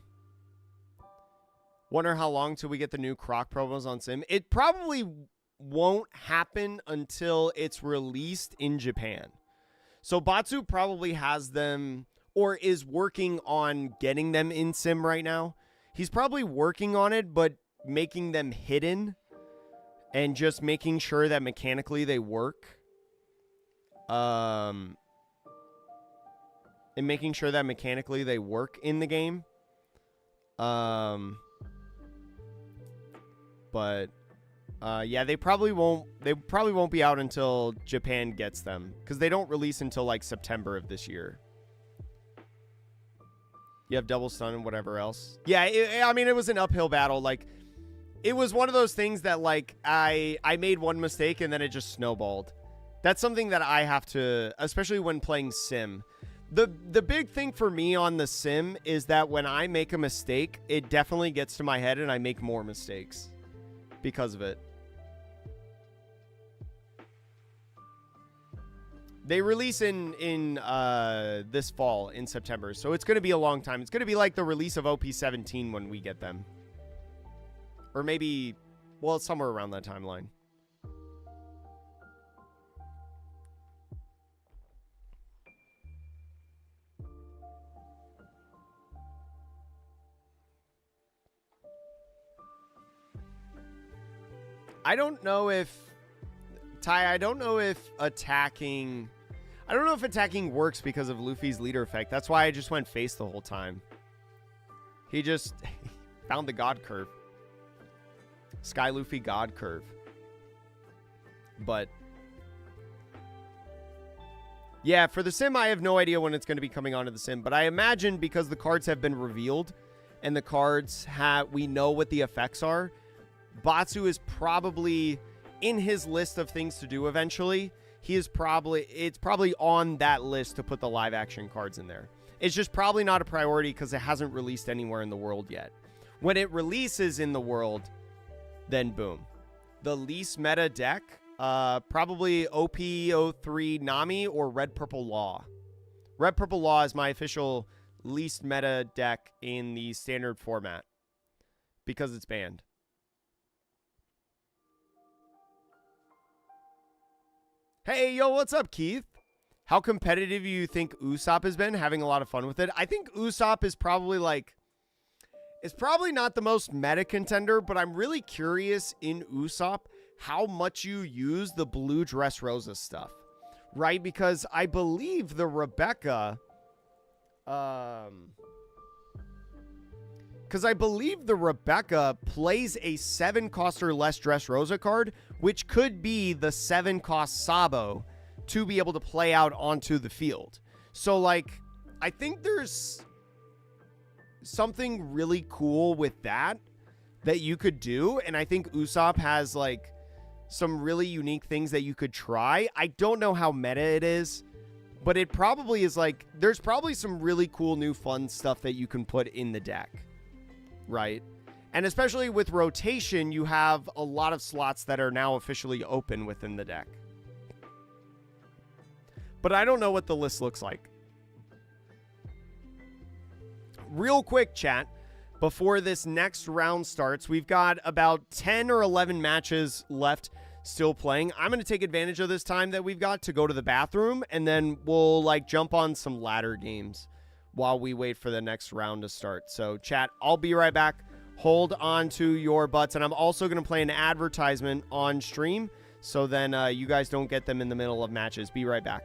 Wonder how long till we get the new Croc promos on Sim. It probably won't happen until it's released in Japan. So Batsu probably has them or is working on getting them in Sim right now. He's probably working on it, but making them hidden and just making sure that mechanically they work. and making sure that mechanically they work in the game. But yeah, they probably won't be out until Japan gets them, because they don't release until like September of this year. You have double stun and whatever else. Yeah, I mean, it was an uphill battle. Like, it was one of those things that, like, I made one mistake and then it just snowballed. That's something that I have to, especially when playing Sim. The big thing for me on the Sim is that when I make a mistake, it definitely gets to my head and I make more mistakes because of it. They release in this fall in September, so it's going to be a long time. It's going to be like the release of OP17 when we get them. Or maybe, well, somewhere around that timeline. I don't know if, Ty, I don't know if attacking works because of Luffy's leader effect. That's why I just went face the whole time. He just found the God curve. Sky Luffy God curve. But yeah, for the Sim, I have no idea when it's going to be coming onto the Sim. But I imagine because the cards have been revealed and the cards we know what the effects are, Batsu is probably in his list of things to do eventually. It's probably on that list to put the live action cards in there. It's just probably not a priority because it hasn't released anywhere in the world yet. When it releases in the world, then boom. The least meta deck, probably OP03 Nami or Red Purple Law. Red Purple Law is my official least meta deck in the standard format because it's banned. Hey, yo, what's up, Keith? How competitive do you think Usopp has been? Having a lot of fun with it. I think Usopp is probably it's probably not the most meta contender, but I'm really curious in Usopp how much you use the blue Dressrosa stuff, right? Because I believe the Rebecca, plays a 7-cost or less Dressrosa card, which could be the 7-cost Sabo to be able to play out onto the field. So, like, I think there's something really cool with that you could do, and I think Usopp has, like, some really unique things that you could try. I don't know how meta it is, but it probably is, like, there's probably some really cool new fun stuff that you can put in the deck, right? And especially with rotation, you have a lot of slots that are now officially open within the deck. But I don't know what the list looks like. Real quick, chat, before this next round starts, we've got about 10 or 11 matches left still playing. I'm going to take advantage of this time that we've got to go to the bathroom, and then we'll, like, jump on some ladder games while we wait for the next round to start. So, chat, I'll be right back. Hold on to your butts, and I'm also going to play an advertisement on stream, so then you guys don't get them in the middle of matches. Be right back.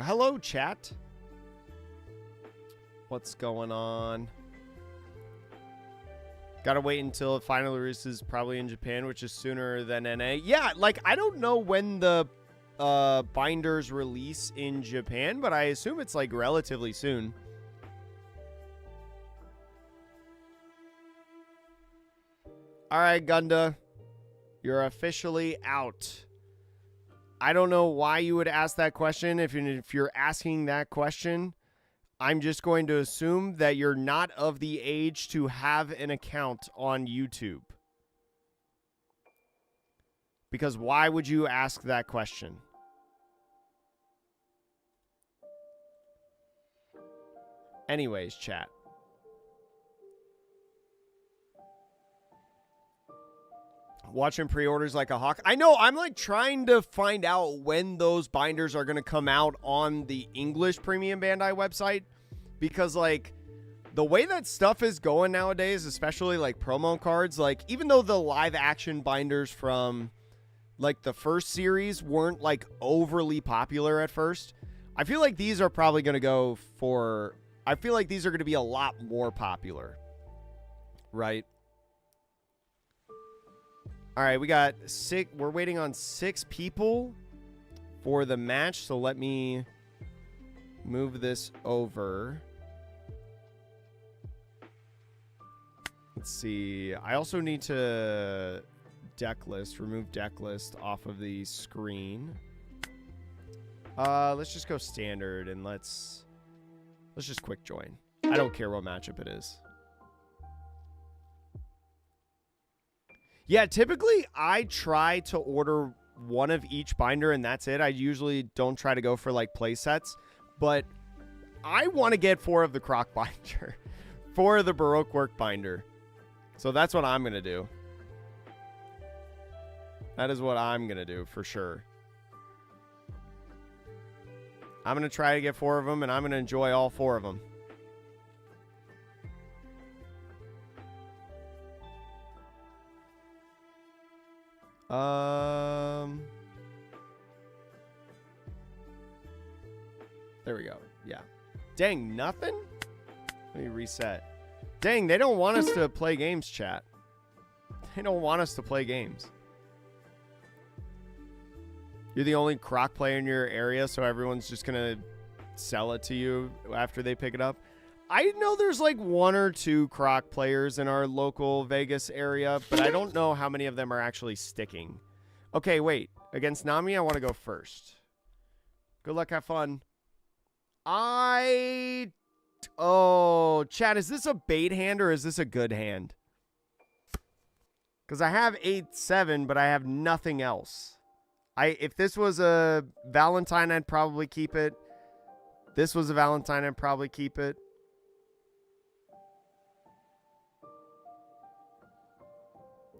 Hello, chat. What's going on? Gotta wait until it finally releases, probably in Japan, which is sooner than NA. Yeah, like, I don't know when the binders release in Japan, but I assume it's, like, relatively soon. All right, Gunda. You're officially out. I don't know why you would ask that question. If you're asking that question, I'm just going to assume that you're not of the age to have an account on YouTube. Because why would you ask that question? Anyways, chat. Watching pre-orders like a hawk. I know, I'm like trying to find out when those binders are going to come out on the English Premium Bandai website. Because like the way that stuff is going nowadays, especially like promo cards, like even though the live action binders from like the first series weren't like overly popular at first, I feel like these are probably going to go for, I feel like these are going to be a lot more popular. Right? All right, we got we're waiting on 6 people for the match, so let me move this over. Let's see. I also need to remove deck list off of the screen. Let's just go standard and let's just quick join. I don't care what matchup it is. Yeah, typically I try to order one of each binder and that's it. I usually don't try to go for like play sets, but I want to get 4 of the Croc binder, 4 of the Baroque work binder. So that's what I'm going to do. That is what I'm going to do for sure. I'm going to try to get 4 of them and I'm going to enjoy all 4 of them. There we go. Yeah. Dang, nothing? Let me reset. Dang, they don't want us to play games, chat. They don't want us to play games. You're the only Croc player in your area, so everyone's just going to sell it to you after they pick it up. I know there's like 1 or 2 Croc players in our local Vegas area, but I don't know how many of them are actually sticking. Okay, wait. Against Nami, I want to go first. Good luck, have fun. Oh, chat, is this a bait hand or is this a good hand? Because I have 8-7, but I have nothing else. If this was a Valentine, I'd probably keep it. This was a Valentine, I'd probably keep it.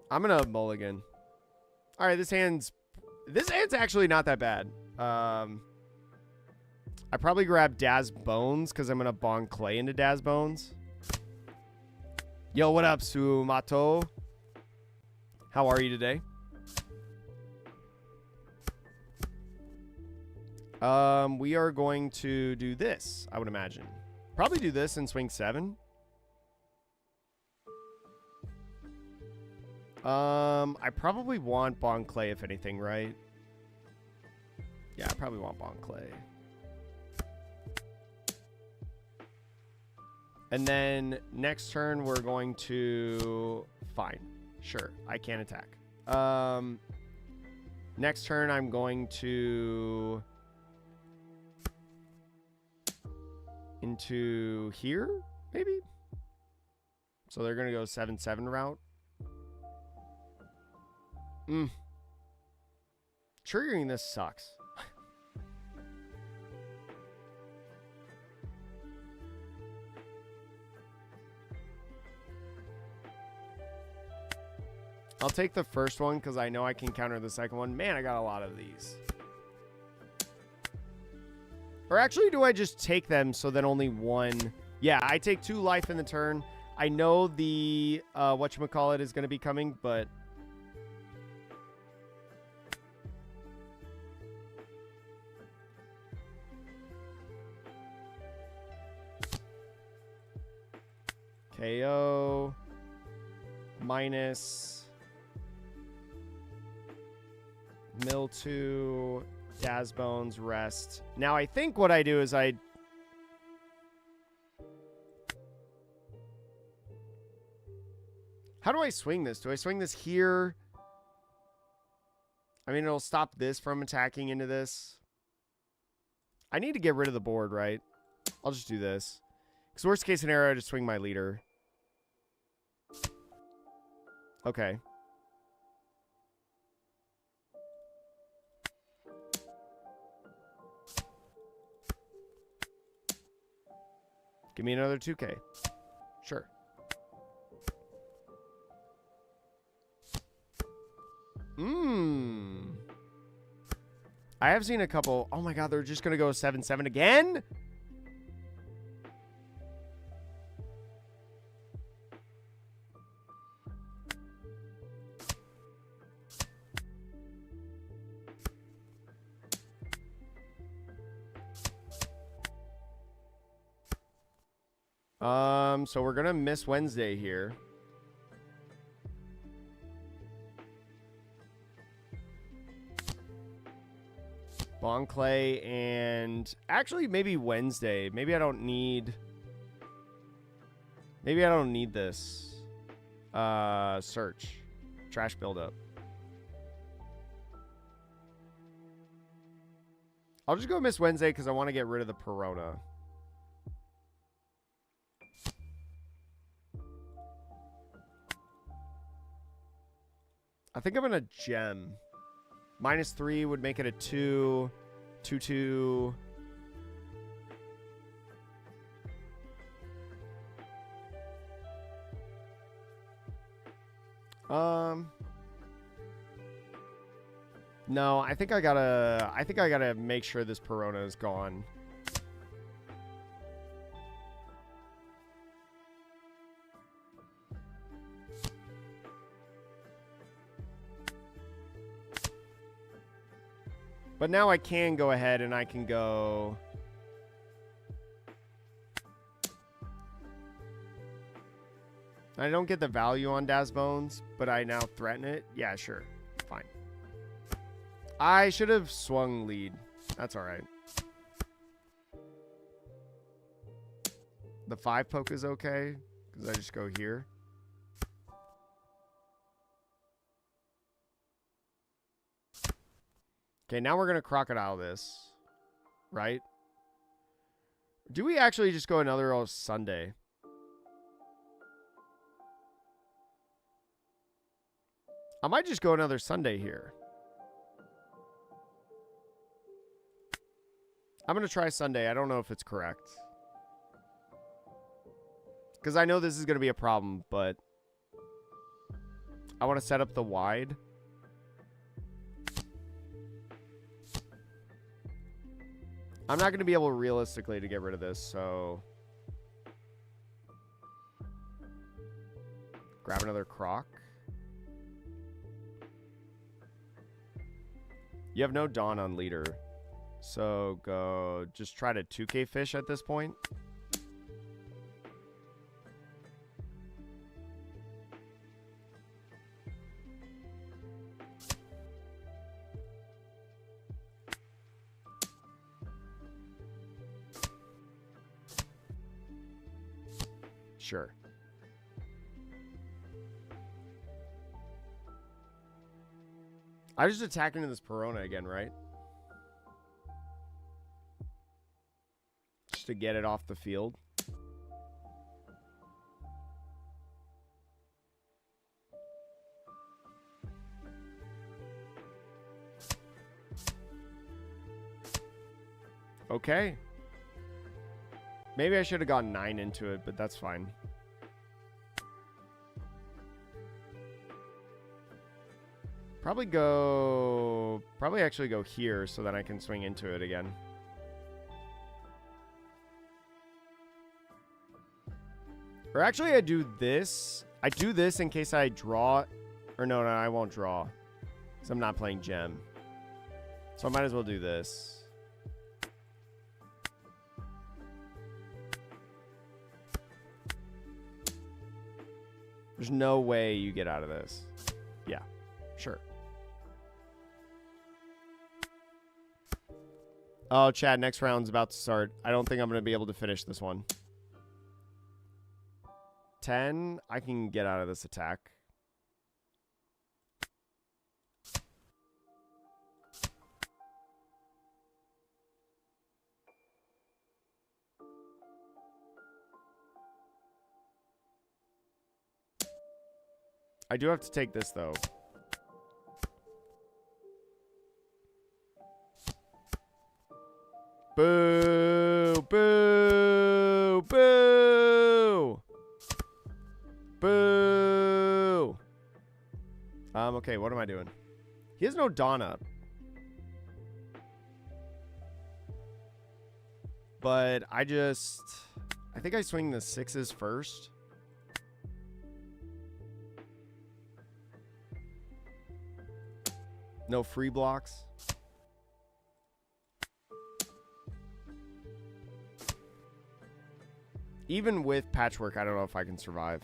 I'm going to mulligan. All right, this hand's actually not that bad. I probably grab Daz Bones because I'm going to bong Clay into Daz Bones. Yo, what up, Sumato? How are you today? We are going to do this, I would imagine. Probably do this and swing 7. I probably want Bon Clay, if anything, right? Yeah, I probably want Bon Clay. And then next turn, we're going to... Fine. Sure, I can attack. Next turn, I'm going to... into here, maybe? So they're going to go 7-7 route. Triggering this sucks. I'll take the first one because I know I can counter the second one. Man, I got a lot of these. Or actually, do I just take them so that only one... Yeah, I take 2 life in the turn. I know the whatchamacallit is going to be coming, but... KO. Minus. Mill 2. Daz Bones. Rest. Now, I think what I do is I... How do I swing this? Do I swing this here? I mean, it'll stop this from attacking into this. I need to get rid of the board, right? I'll just do this. Because worst case scenario, I just swing my leader. Okay. Give me another 2K. Sure. I have seen a couple. Oh my god, they're just going to go 7-7 again? So we're going to miss Wednesday here. Bon Clay and actually maybe Wednesday. Maybe I don't need this. Search. Trash buildup. I'll just go miss Wednesday because I want to get rid of the Perona. I think I'm going to gem. -3 would make it a 2. 2-2. No, I think I gotta make sure this Perona is gone. But now I can go ahead and I can go... I don't get the value on Daz Bones, but I now threaten it. Yeah, sure. Fine. I should have swung lead. That's all right. The 5 poke is okay, because I just go here. Okay, now we're going to Crocodile this, right? Do we actually just go another Sunday? I might just go another Sunday here. I'm going to try Sunday. I don't know if it's correct. Because I know this is going to be a problem, but I want to set up the wide. I'm not going to be able realistically to get rid of this, so... Grab another Croc. You have no Dawn on leader. So go... Just try to 2K fish at this point. Sure. I just attack into this Perona again, right? Just to get it off the field. Okay. Maybe I should have gone 9 into it, but that's fine. Probably actually go here so that I can swing into it again. Or actually I do this. I do this in case I draw. Or no, I won't draw. Because I'm not playing gem. So I might as well do this. There's no way you get out of this. Yeah, sure. Oh, Chad, next round's about to start. I don't think I'm going to be able to finish this one. 10, I can get out of this attack. I do have to take this, though. Boo! Boo! Boo! Boo! Okay, what am I doing? He has no Dawn up. But I think I swing the 6s first. No free blocks. Even with Patchwork, I don't know if I can survive.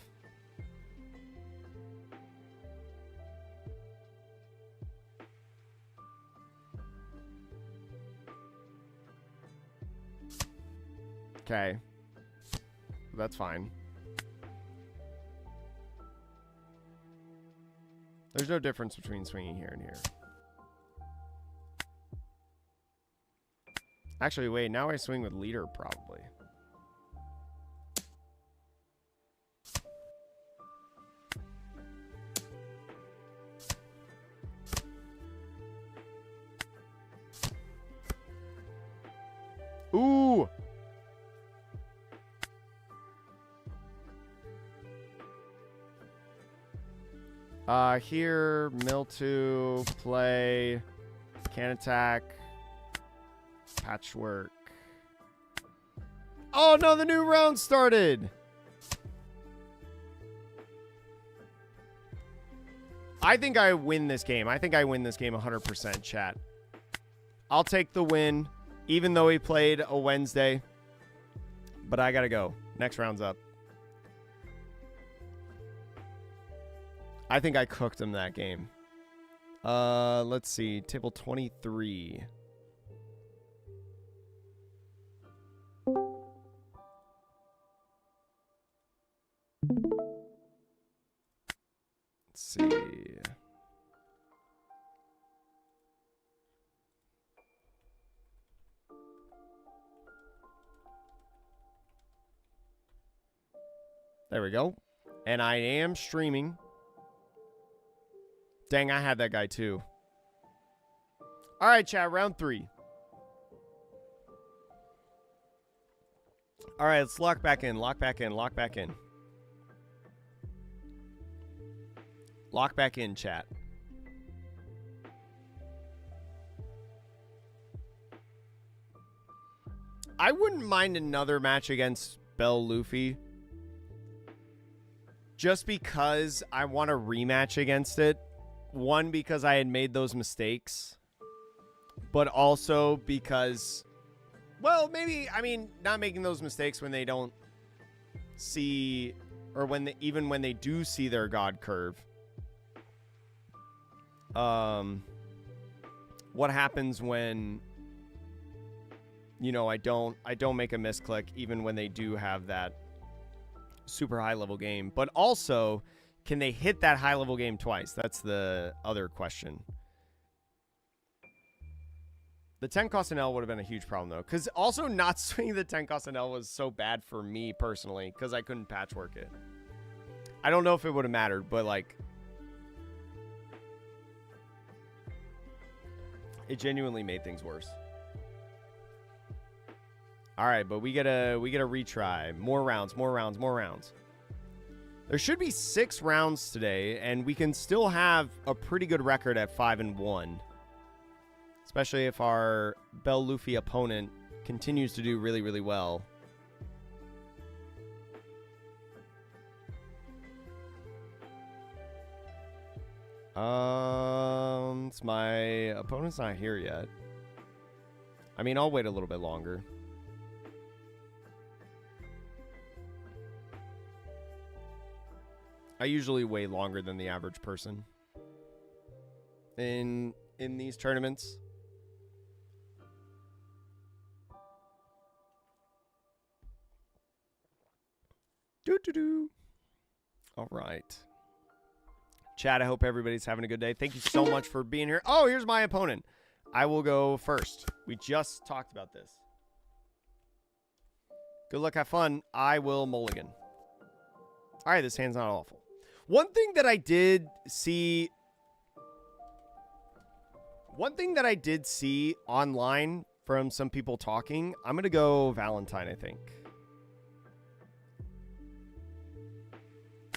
Okay. That's fine. There's no difference between swinging here and here. Actually, wait, now I swing with leader, probably. Ooh! Here, mill 2, play, can attack, Patchwork. Oh no, the new round started! I think I win this game. I think I win this game 100%, chat. I'll take the win, even though he played a Wednesday. But I gotta go. Next round's up. I think I cooked him that game. Let's see. Table 23. Let's see. There we go. And I am streaming. Dang, I had that guy too. All right, chat, round 3. All right, let's lock back in, lock back in, lock back in. Lock back in, chat. I wouldn't mind another match against Bell Luffy. Just because I want a rematch against it. One, because I had made those mistakes. But also because... Well, maybe, I mean, not making those mistakes when they don't see... Or when they, even when they do see their God curve. What happens when... You know, I don't make a misclick even when they do have that super high level game. But also, can they hit that high level game twice? That's the other question. The 10 cost an L would have been a huge problem though. Because also not swinging the 10 cost an L was so bad for me personally. Because I couldn't patchwork it. I don't know if it would have mattered. But like... It genuinely made things worse. All right, but we get a retry. More rounds, more rounds, more rounds. There should be 6 rounds today, and we can still have a pretty good record at 5-1. Especially if our Bell Luffy opponent continues to do really, really well. My opponent's not here yet. I mean, I'll wait a little bit longer. I usually wait longer than the average person in these tournaments. All right. Chat, I hope everybody's having a good day. Thank you so much for being here. Oh, here's my opponent. I will go first. We just talked about this. Good luck, have fun. I will mulligan. All right, this hand's not awful. One thing that I did see online from some people talking, I'm going to go Valentine, I think.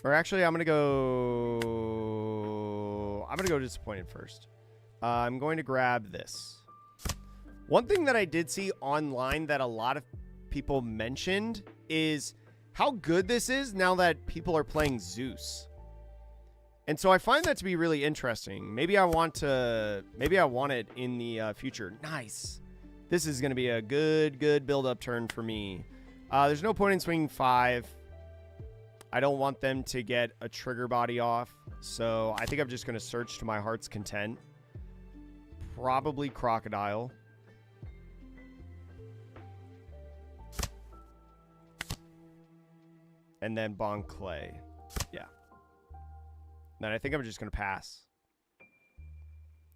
Or actually, I'm going to go Disappointed first. I'm going to grab this. One thing that I did see online that a lot of people mentioned is how good this is now that people are playing Zeus. And so I find that to be really interesting. Maybe I want it in the future. Nice. This is going to be a good build-up turn for me. There's no point in swinging 5. I don't want them to get a trigger body off. So I think I'm just going to search to my heart's content. Probably Crocodile. And then Bon Clay. Yeah. Then I think I'm just going to pass.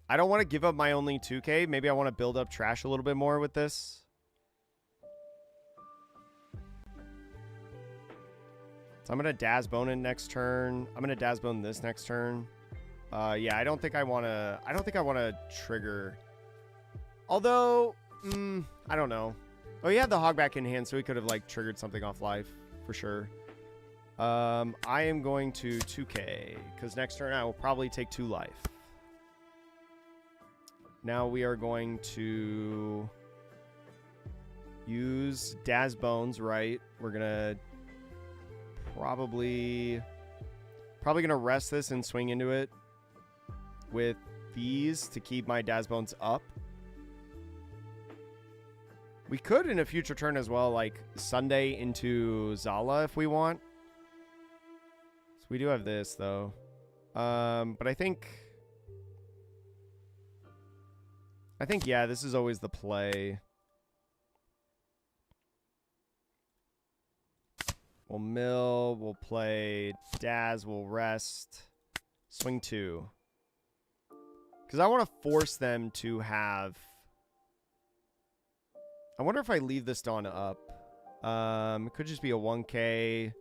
I don't want to give up my only 2K. Maybe I want to build up trash a little bit more with this. So I'm going to Dazbone in next turn. I'm going to Dazbone this next turn. Yeah, I don't think I want to trigger. Although, I don't know. Oh, he had the Hogback in hand, so he could have like triggered something off life for sure. I am going to 2K because next turn I will probably take 2 life. Now we are going to use Dazbones, right? We're gonna probably gonna rest this and swing into it with these to keep my Dazbones up. We could in a future turn as well, like Sunday into Zala if we want. So we do have this though. But I think yeah, this is always the play. We'll mill, we'll play Daz, we'll rest. Swing 2. Because I want to force them to have... I wonder if I leave this Dawn up. It could just be a 1K.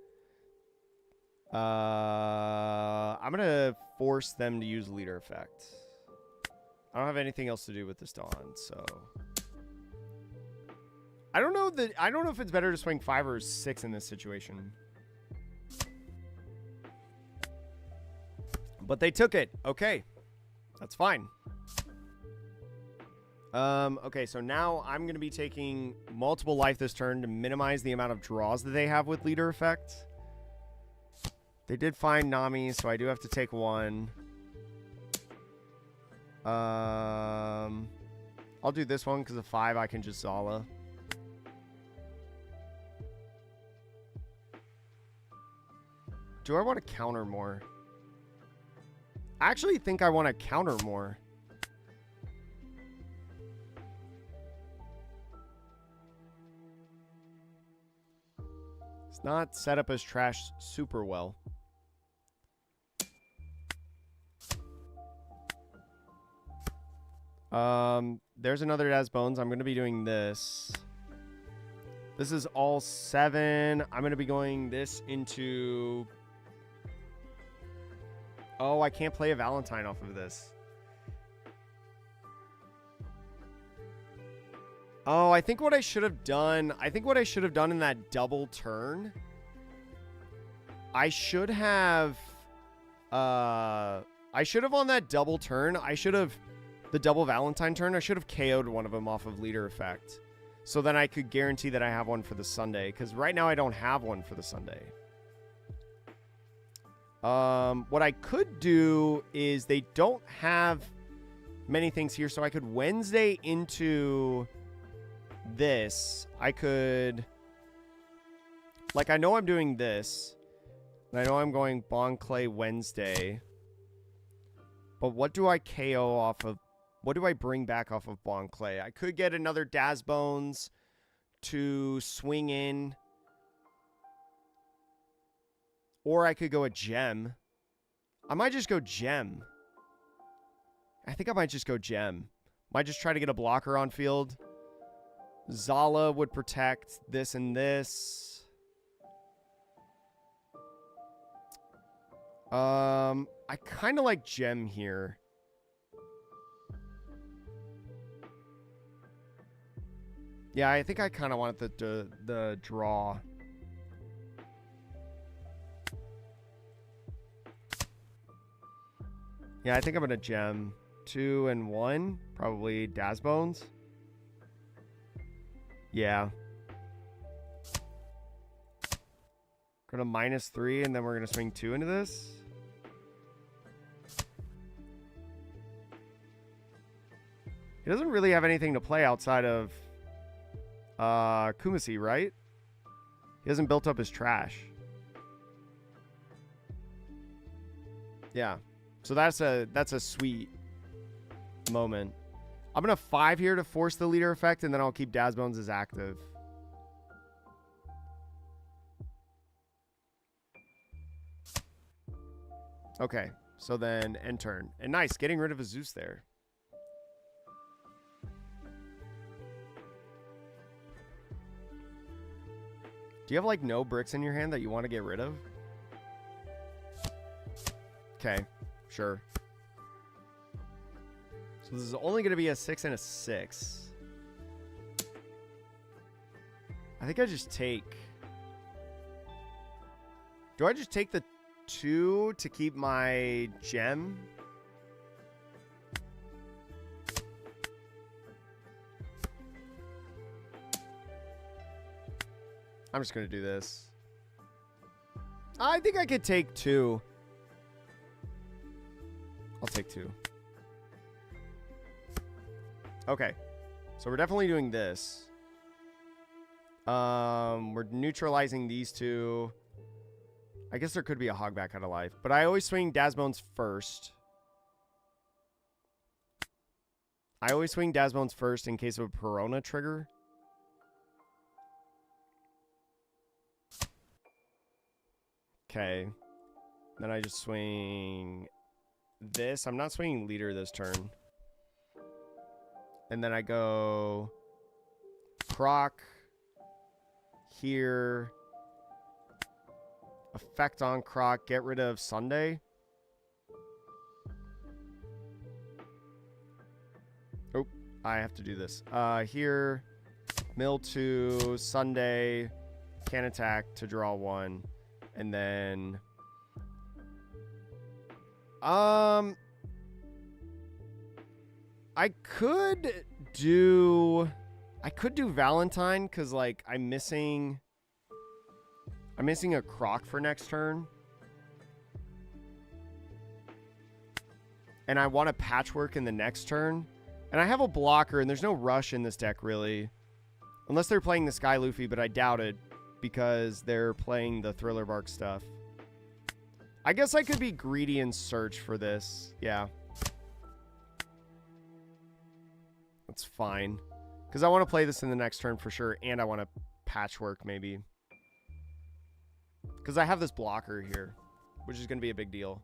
I'm going to force them to use leader effect. I don't have anything else to do with this Dawn, so... I don't know if it's better to swing 5 or 6 in this situation. But they took it. Okay. That's fine. Okay, so now I'm going to be taking multiple life this turn to minimize the amount of draws that they have with leader effect. They did find Nami, so I do have to take 1. I'll do this one because of 5 I can just Zala. Do I want to counter more? I actually think I want to counter more. It's not set up as trash super well. There's another Dazbones. I'm going to be doing this. This is all 7. I'm going to be going this into... Oh, I can't play a Valentine off of this. Oh, I think what I should have done... in that double turn... I should have on that double turn, the double Valentine turn, I should have KO'd one of them off of leader effect. So then I could guarantee that I have one for the Sunday. Because right now I don't have one for the Sunday. What I could do is they don't have many things here. So I could Wednesday into this. I could... Like, I know I'm doing this. And I know I'm going Bon Clay Wednesday. But what do I KO off of? What do I bring back off of Bon Clay? I could get another Daz Bones to swing in. Or I could go a Gem. I might just go Gem. I think I might just go Gem. Might just try to get a blocker on field. Zala would protect this and this. I kind of like Gem here. Yeah, I think I kind of want the draw. Yeah, I think I'm going to Gem. 2 and 1. Probably Daz Bones. Yeah. Going to -3, and then we're going to swing 2 into this. He doesn't really have anything to play outside of Kumasi, right? He hasn't built up his trash. Yeah. So that's a sweet moment. I'm going to 5 here to force the leader effect, and then I'll keep Daz Bones as active. Okay, so then end turn. And nice, getting rid of a Zeus there. Do you have, like, no bricks in your hand that you want to get rid of? Okay, sure. So this is only going to be a 6 and a 6. I think I just take... Do I just take the 2 to keep my gem? I'm just going to do this. I think I could take 2. I'll take 2. Okay. So we're definitely doing this. We're neutralizing these 2. I guess there could be a hogback out of life. But I always swing Daz Bones first. I always swing Daz Bones first in case of a Perona trigger. Okay. Then I just swing this. I'm not swinging leader this turn. And then I go Croc here. Effect on Croc. Get rid of Sunday. Oh, I have to do this. Here. Mill 2. Sunday. Can attack to draw 1. And then... I could do Valentine because, like, I'm missing a Croc for next turn. And I want a Patchwork in the next turn. And I have a blocker, and there's no rush in this deck, really. Unless they're playing the Sky Luffy, but I doubt it because they're playing the Thriller Bark stuff. I guess I could be greedy and search for this. Yeah. That's fine. Because I want to play this in the next turn for sure. And I want to Patchwork maybe. Because I have this blocker here. Which is going to be a big deal.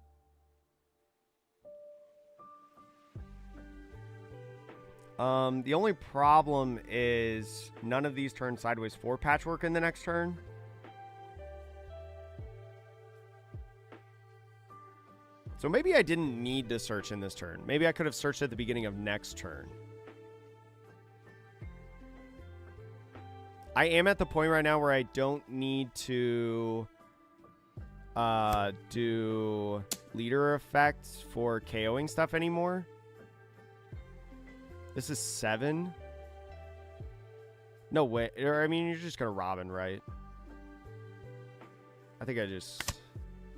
The only problem is none of these turn sideways for Patchwork in the next turn. So maybe I didn't need to search in this turn. Maybe I could have searched at the beginning of next turn. I am at the point right now where I don't need to do leader effects for KOing stuff anymore. This is 7. No way. I mean, you're just going to Robin, right? I think I just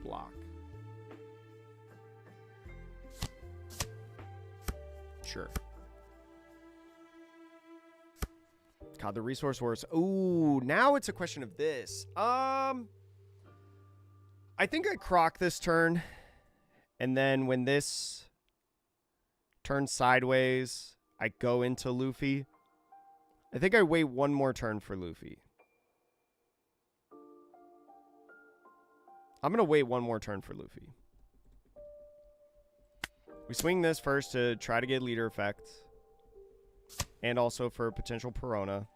block. Sure. God, the resource wars. Ooh, now it's a question of this. I think I croc this turn, and then when this turns sideways, I go into Luffy. I think I wait one more turn for Luffy. I'm going to wait one more turn for Luffy. We swing this first to try to get leader effect. And also for potential Perona.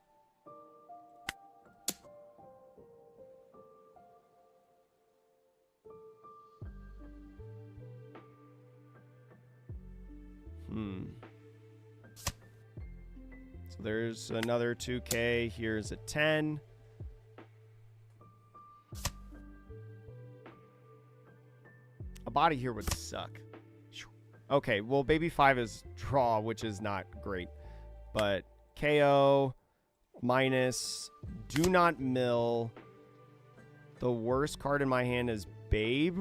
So there's another 2K. Here's a 10. A body here would suck. Okay, well, baby 5 is draw, which is not great. But KO minus do not mill. The worst card in my hand is Babe.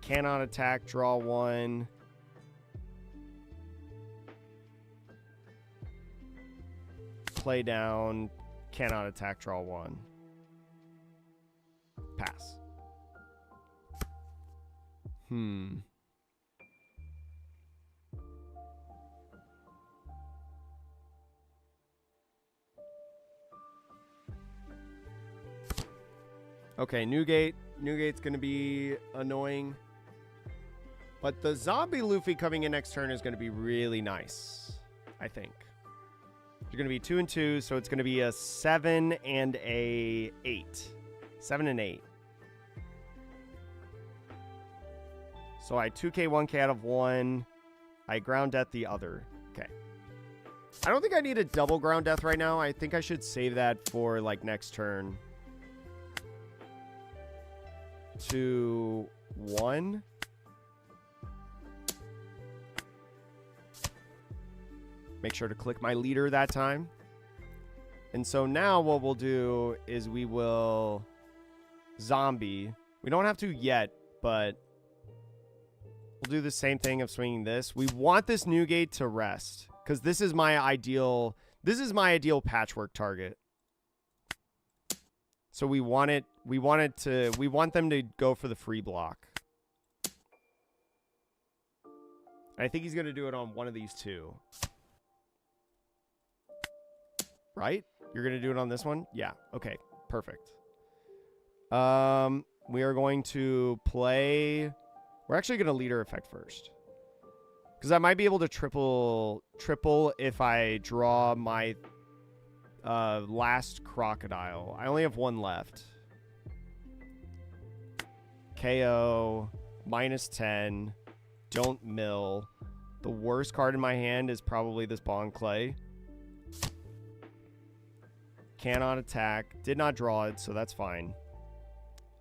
Cannot attack, draw 1. Play down, cannot attack, draw 1. Pass. Okay, Newgate. Newgate's going to be annoying. But the zombie Luffy coming in next turn is going to be really nice, I think. You're going to be 2 and 2, so it's going to be a 7 and a 8. 7 and 8. So I 2K 1K out of 1. I ground death the other. Okay. I don't think I need a double ground death right now. I think I should save that for like next turn. 2, 1. Make sure to click my leader that time. And so now what we'll do is we will zombie. We don't have to yet, but we'll do the same thing of swinging this. We want this Newgate to rest because this is my ideal patchwork target. So we want them to go for the free block. I think he's going to do it on one of these two. Right? You're going to do it on this one? Yeah. Okay. Perfect. We are going to play... We're actually going to leader effect first. Because I might be able to triple if I draw my last Crocodile. I only have one left. KO. Minus 10. Don't mill. The worst card in my hand is probably this Bond Clay. Cannot attack. Did not draw it, so that's fine.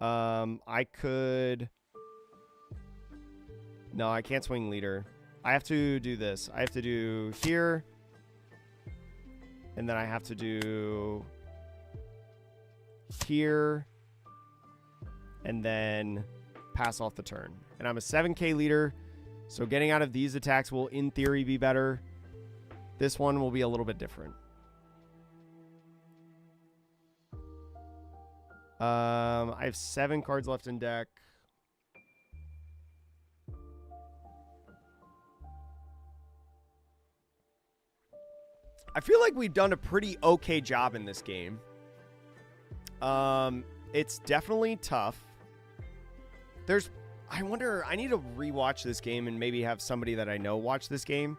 I could... No, I can't swing leader. I have to do this. I have to do here. And then I have to do here. And then pass off the turn. And I'm a 7K leader. So getting out of these attacks will, in theory, be better. This one will be a little bit different. I have 7 cards left in deck. I feel like we've done a pretty okay job in this game. It's definitely tough. I wonder, I need to rewatch this game and maybe have somebody that I know watch this game.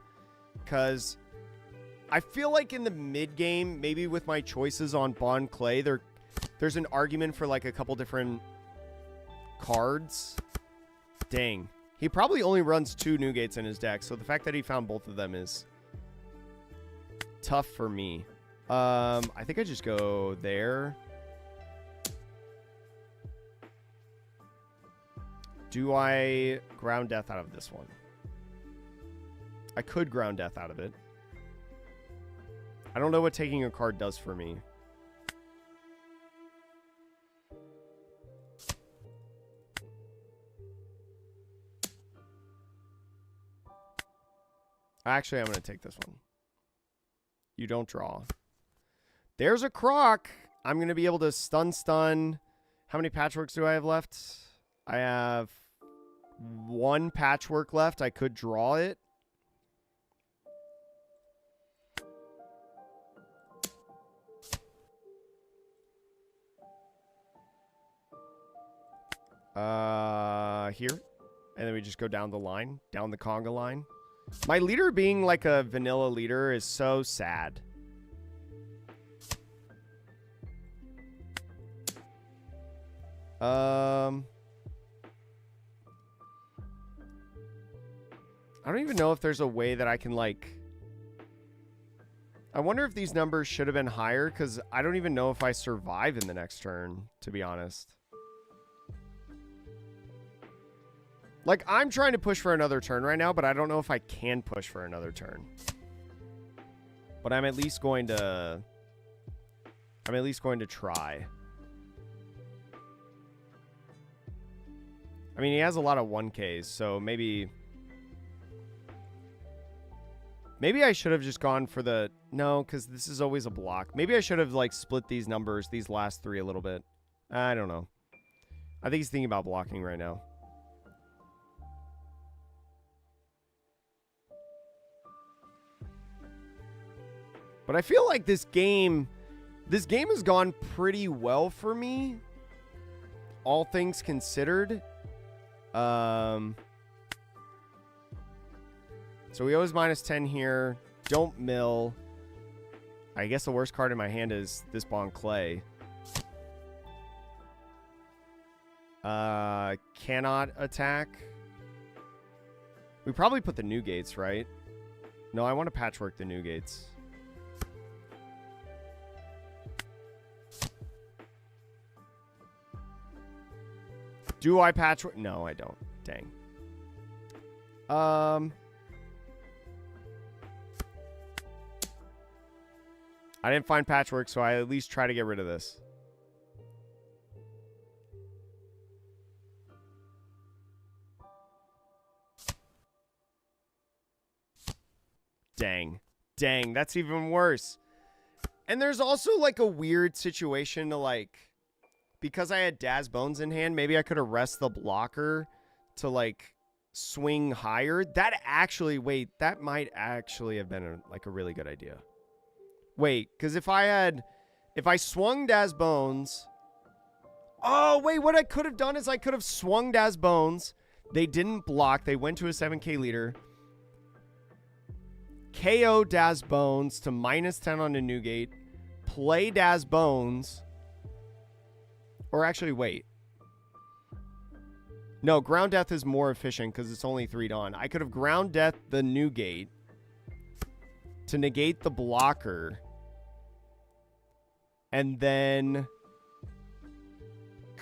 Because I feel like in the mid game, maybe with my choices on Bond Clay, there's an argument for like a couple different cards. Dang. He probably only runs 2 Newgates in his deck, so the fact that he found both of them is tough for me. I think I just go there. Do I ground death out of this one? I could ground death out of it. I don't know what taking a card does for me. Actually, I'm going to take this one. You don't draw. There's a Croc. I'm going to be able to stun. How many patchworks do I have left? I have 1 patchwork left. I could draw it. Here. And then we just go down the line, down the conga line. My leader being like a vanilla leader is so sad. I don't even know if there's a way that I can, like... I wonder if these numbers should have been higher, because I don't even know if I survive in the next turn, to be honest. Like, I'm trying to push for another turn right now, but I don't know if I can push for another turn. But I'm at least going to... try. I mean, he has a lot of 1Ks, so maybe... Maybe I should have just gone for the... No, because this is always a block. Maybe I should have, like, split these numbers, these last 3 a little bit. I don't know. I think he's thinking about blocking right now. But I feel like this game has gone pretty well for me, all things considered. So we always -10 here. Don't mill. I guess the worst card in my hand is this Bon Clay. Cannot attack. We probably put the new gates, right? No, I want to patchwork the new gates. Do I patchwork? No, I don't. Dang. I didn't find patchwork, so I at least try to get rid of this. Dang. Dang, that's even worse. And there's also, like, a weird situation to, like... Because I had Daz Bones in hand, maybe I could arrest the blocker to, like, swing higher. That actually... Wait, that might actually have been, a really good idea. Wait, because if I swung Daz Bones... Oh, wait, what I could have done is I could have swung Daz Bones. They didn't block. They went to a 7K leader. KO Daz Bones to -10 on the new gate. Play Daz Bones. Or actually, wait. No, Ground Death is more efficient because it's only 3 Dawn. I could have Ground Death the new gate to negate the blocker. And then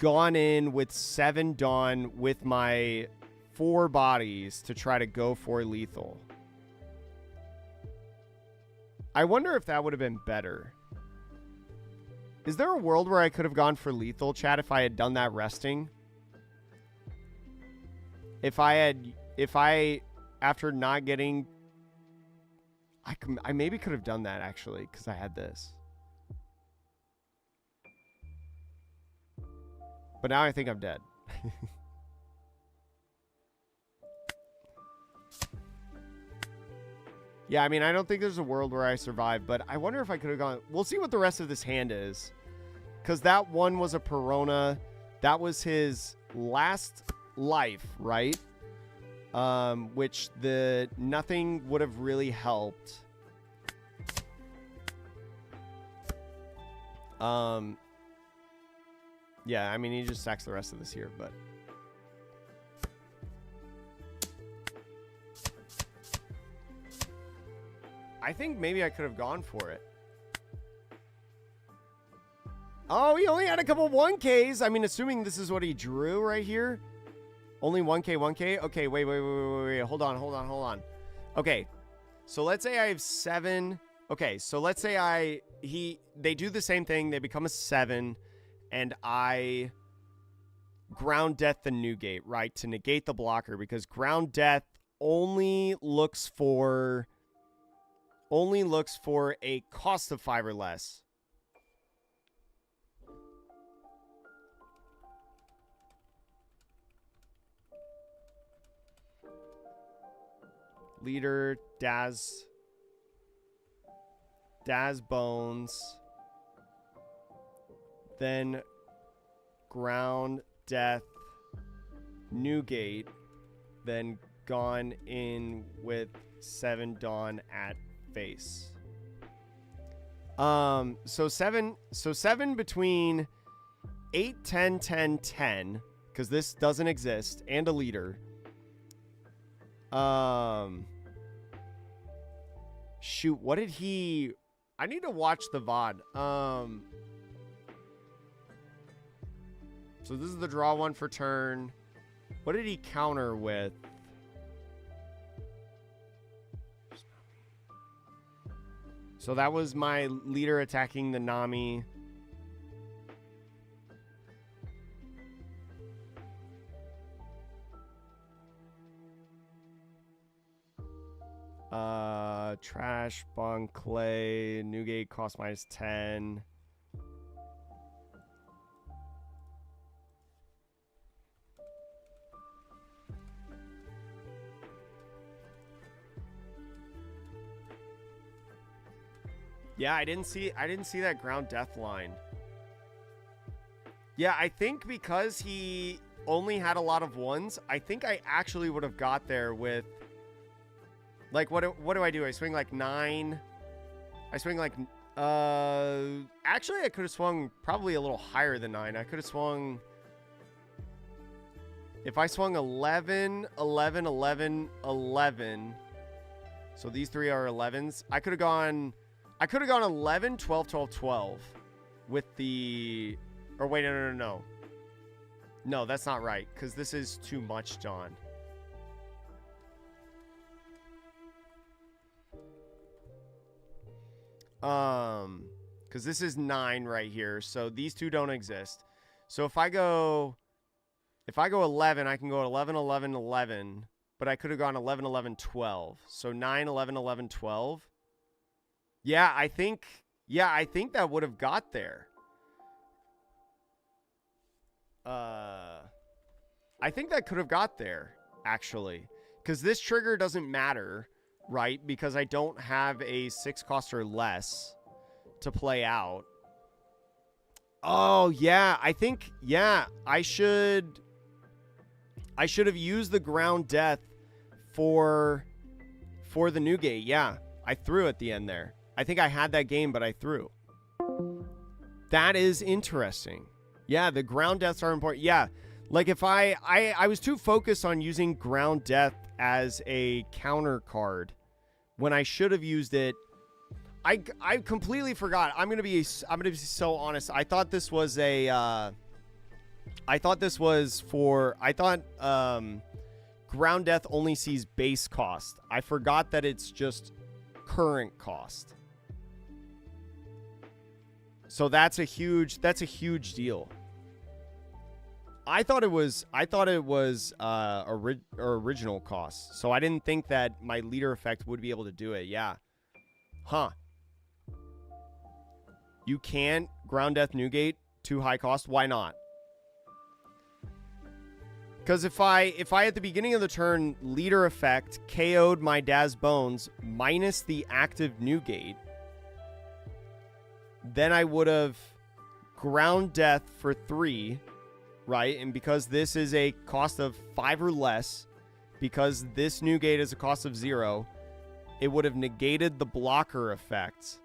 gone in with 7 Dawn with my 4 bodies to try to go for lethal. I wonder if that would have been better. Is there a world where I could have gone for lethal, chat, if I had done that resting? If I, after not getting... I maybe could have done that, actually, because I had this. But now I think I'm dead. Yeah, I mean, I don't think there's a world where I survive, but I wonder if I could have gone... We'll see what the rest of this hand is. Because that one was a Perona. That was his last life, right? Which nothing would have really helped. Yeah, I mean, he just sacks the rest of this here, but... I think maybe I could have gone for it. Oh, he only had a couple 1Ks. I mean, assuming this is what he drew right here. Only 1K, 1K? Okay, wait. Hold on. Okay, so let's say I have 7. Okay, so let's say they do the same thing. They become a 7, and I Ground Death the new gate, right? To negate the blocker, because Ground Death only looks for... only looks for a cost of 5 or less. Leader, Daz Bones. Then Ground, Death, Newgate. Then gone in with 7 Dawn at face. So 7 between 8, 10, 10, 10, because this doesn't exist, and a leader. Shoot, what did he... I need to watch the VOD. So this is the draw one for turn. What did he counter with? So that was my leader attacking the Nami. Trash, Bunk, Clay, Newgate cost -10. Yeah, I didn't see that ground death line. Yeah, I think because he only had a lot of ones, I think I actually would have got there with, like, what do I do? I swing like 9. I swing like actually I could have swung probably a little higher than 9. I could have swung, if I swung 11, 11, 11, 11. So these 3 are 11s. I could have gone 11, 12, 12, 12 with the... Or wait, no. No, that's not right, because this is too much, John. Because this is 9 right here, so these 2 don't exist. So if I go 11, I can go 11, 11, 11, but I could have gone 11, 11, 12. So 9, 11, 11, 12. Yeah, I think that would have got there. I think that could have got there, actually. Because this trigger doesn't matter, right? Because I don't have a 6 cost or less to play out. Oh, yeah. I think, yeah, I should have used the ground death for the Newgate. Yeah, I threw at the end there. I think I had that game, but I threw. That is interesting. Yeah, the ground deaths are important. Yeah, like if I was too focused on using ground death as a counter card when I should have used it. I completely forgot. I'm gonna be so honest. I thought this was ground death only sees base cost. I forgot that it's just current cost. So that's a huge deal. I thought it was original cost. So I didn't think that my leader effect would be able to do it. Yeah. Huh. You can't ground death Newgate too high cost. Why not? Because if I at the beginning of the turn leader effect KO'd my Daz Bones minus the active Newgate, then I would have ground death for 3, right? And because this is a cost of 5 or less, because this Newgate is a cost of 0, it would have negated the blocker effects.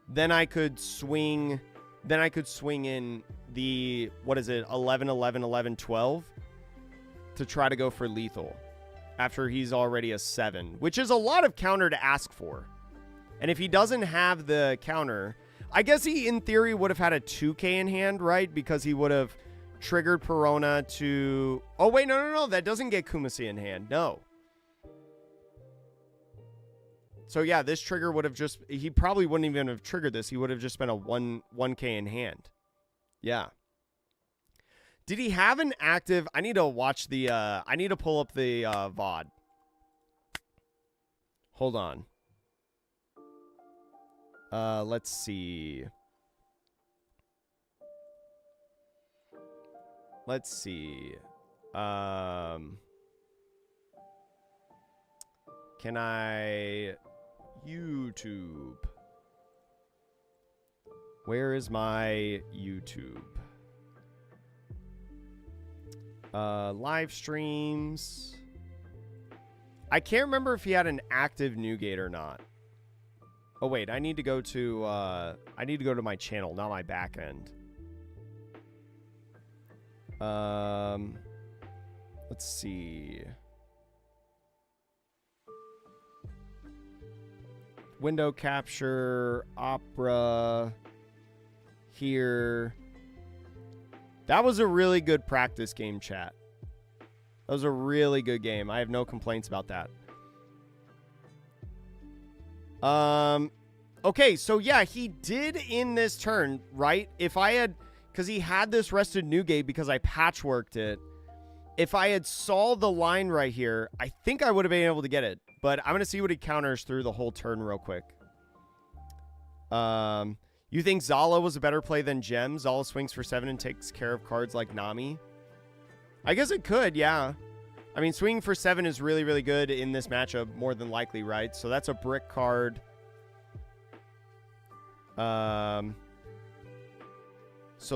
Then I could swing in the, what is it, 11, 11, 11, 12 to try to go for lethal after he's already a 7, which is a lot of counter to ask for. And if he doesn't have the counter, I guess he, in theory, would have had a 2K in hand, right? Because he would have triggered Perona to... Oh, wait, no. That doesn't get Kumasi in hand. No. So, yeah, this trigger would have just... He probably wouldn't even have triggered this. He would have just been a 1K in hand. Yeah. Did he have an active... I need to watch the... I need to pull up the VOD. Hold on. Let's see. Let's see. Can I YouTube? Where is my YouTube? Live streams. I can't remember if he had an active Newgate or not. Oh wait, I need to go to my channel, not my back end. Let's see. Window capture, Opera, here. That was a really good practice game, chat. That was a really good game. I have no complaints about that. Okay, so yeah, he did in this turn, right? If I had, because he had this rested Newgate because I patchworked it. If I had saw the line right here, I think I would have been able to get it. But I'm going to see what he counters through the whole turn real quick. You think Zala was a better play than Gem? Zala swings for 7 and takes care of cards like Nami? I guess it could, yeah. I mean, swinging for 7 is really, really good in this matchup, more than likely, right? So that's a brick card. So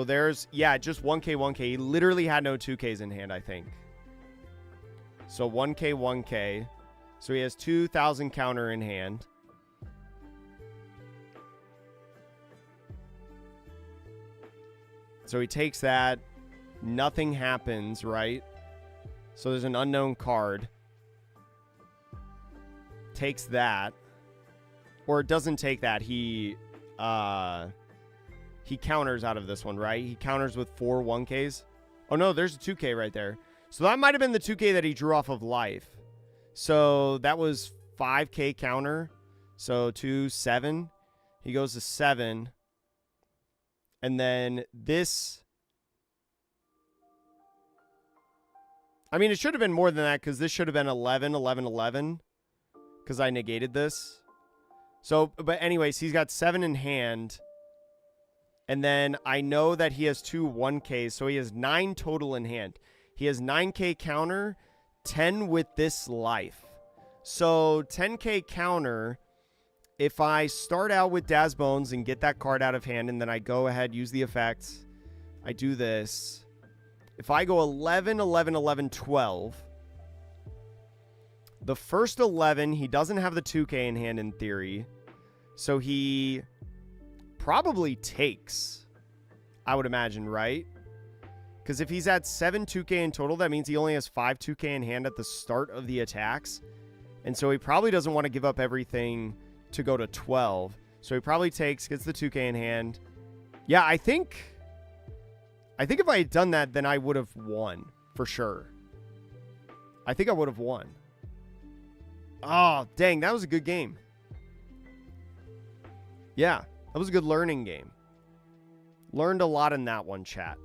there's, yeah, just 1K, 1K. He literally had no 2Ks in hand, I think. So 1K, 1K. So he has 2,000 counter in hand. So he takes that. Nothing happens, right? So there's an unknown card. Takes that. Or it doesn't take that. He counters out of this one, right? He counters with 4 1Ks. Oh, no, there's a 2K right there. So that might have been the 2K that he drew off of life. So that was 5K counter. So 2, 7. He goes to 7. And then this. I mean, it should have been more than that because this should have been 11, 11, 11. Because I negated this. So, but anyways, he's got 7 in hand. And then I know that he has 2 1Ks. So he has 9 total in hand. He has 9K counter, 10 with this life. So 10K counter. If I start out with Daz Bones and get that card out of hand, and then I go ahead, use the effect, I do this. If I go 11, 11, 11, 12, the first 11, he doesn't have the 2K in hand in theory. So he probably takes, I would imagine, right? Because if he's at 7 2K in total, that means he only has 5 2K in hand at the start of the attacks. And so he probably doesn't want to give up everything to go to 12. So he probably takes, gets the 2K in hand. Yeah, I think if I had done that, then I would have won for sure. I think I would have won. Oh, dang, that was a good game. Yeah, that was a good learning game. Learned a lot in that one, chat.